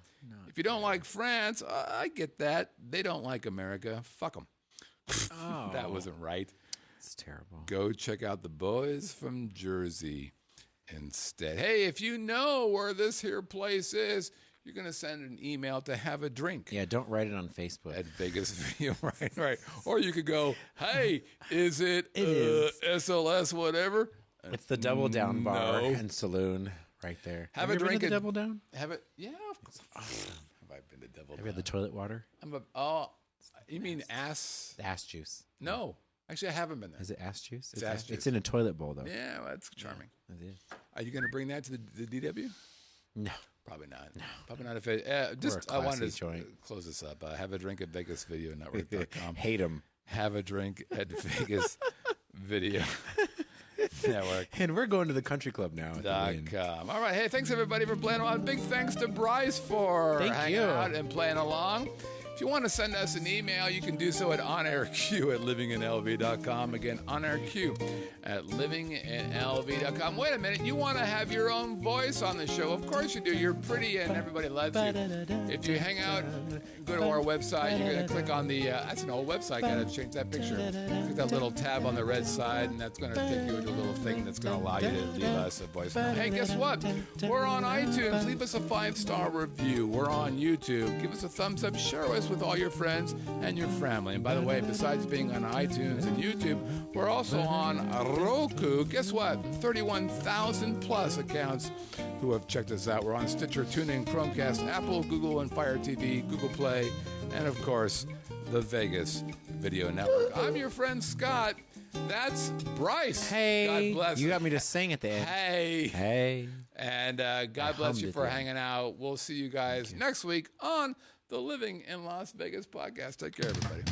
Speaker 1: If you don't like France, I get that. They don't like America. Fuck them.
Speaker 3: Oh.
Speaker 1: That wasn't right.
Speaker 3: It's terrible.
Speaker 1: Go check out the boys from Jersey instead. Hey, if you know where this here place is, you're going to send an email to Have a Drink
Speaker 3: Yeah, don't write it on Facebook.
Speaker 1: at Vegas Video. Right. Or you could go, hey, is it,
Speaker 3: is.
Speaker 1: SLS whatever?
Speaker 3: It's the Double Down Bar
Speaker 1: No.
Speaker 3: and Saloon right there.
Speaker 1: Have
Speaker 3: you
Speaker 1: a
Speaker 3: ever been
Speaker 1: drink
Speaker 3: to the
Speaker 1: at-
Speaker 3: Double Down?
Speaker 1: Have it? Yeah, of course. Have I been to Devil?
Speaker 3: Have you had the toilet water?
Speaker 1: You mean ass?
Speaker 3: The ass juice.
Speaker 1: No. Actually, I haven't been there.
Speaker 3: Is it ass juice?
Speaker 1: It's ass juice.
Speaker 3: It's in a toilet bowl, though.
Speaker 1: Yeah, well, that's charming.
Speaker 3: It is.
Speaker 1: Are you going to bring that to the DW?
Speaker 3: No.
Speaker 1: Probably not. No. Probably not. If it, just
Speaker 3: a
Speaker 1: I wanted
Speaker 3: classy
Speaker 1: to
Speaker 3: joint.
Speaker 1: close this up. Have a drink at VegasVideoNetwork.com.
Speaker 3: Hate them.
Speaker 1: Have a drink at Vegas Video Network.
Speaker 3: And we're going to the country club now. at the Win.
Speaker 1: .com. All right. Hey, thanks everybody for playing along. Big thanks to Bryce for
Speaker 3: Thank
Speaker 1: hanging
Speaker 3: you.
Speaker 1: out and playing along. If you want to send us an email, you can do so at onairq@livinginlv.com. Again, onairq at livinginlv.com. Wait a minute. You want to have your own voice on the show? Of course you do. You're pretty and everybody loves you. If you hang out, go to our website. You're going to click on the, that's an old website. Got to change that picture. Click that little tab on the red side, and that's going to take you to a little thing that's going to allow you to leave us a voicemail. Hey, guess what? We're on iTunes. Leave us a 5-star review. We're on YouTube. Give us a thumbs up. Share us with all your friends and your family. And by the way, besides being on iTunes and YouTube, we're also on Roku. Guess what? 31,000 plus accounts who have checked us out. We're on Stitcher, TuneIn, Chromecast, Apple, Google, and Fire TV, Google Play, and of course, the Vegas Video Network. I'm your friend Scott. That's Bryce.
Speaker 3: Hey.
Speaker 1: God bless
Speaker 3: You got me to sing at the end.
Speaker 1: Hey.
Speaker 3: Hey.
Speaker 1: And God bless
Speaker 3: hummed
Speaker 1: you
Speaker 3: it
Speaker 1: for
Speaker 3: there.
Speaker 1: hanging out. We'll see you guys next week on the Living in Las Vegas podcast. Take care, everybody.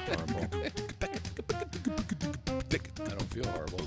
Speaker 3: Horrible.
Speaker 1: I don't feel horrible.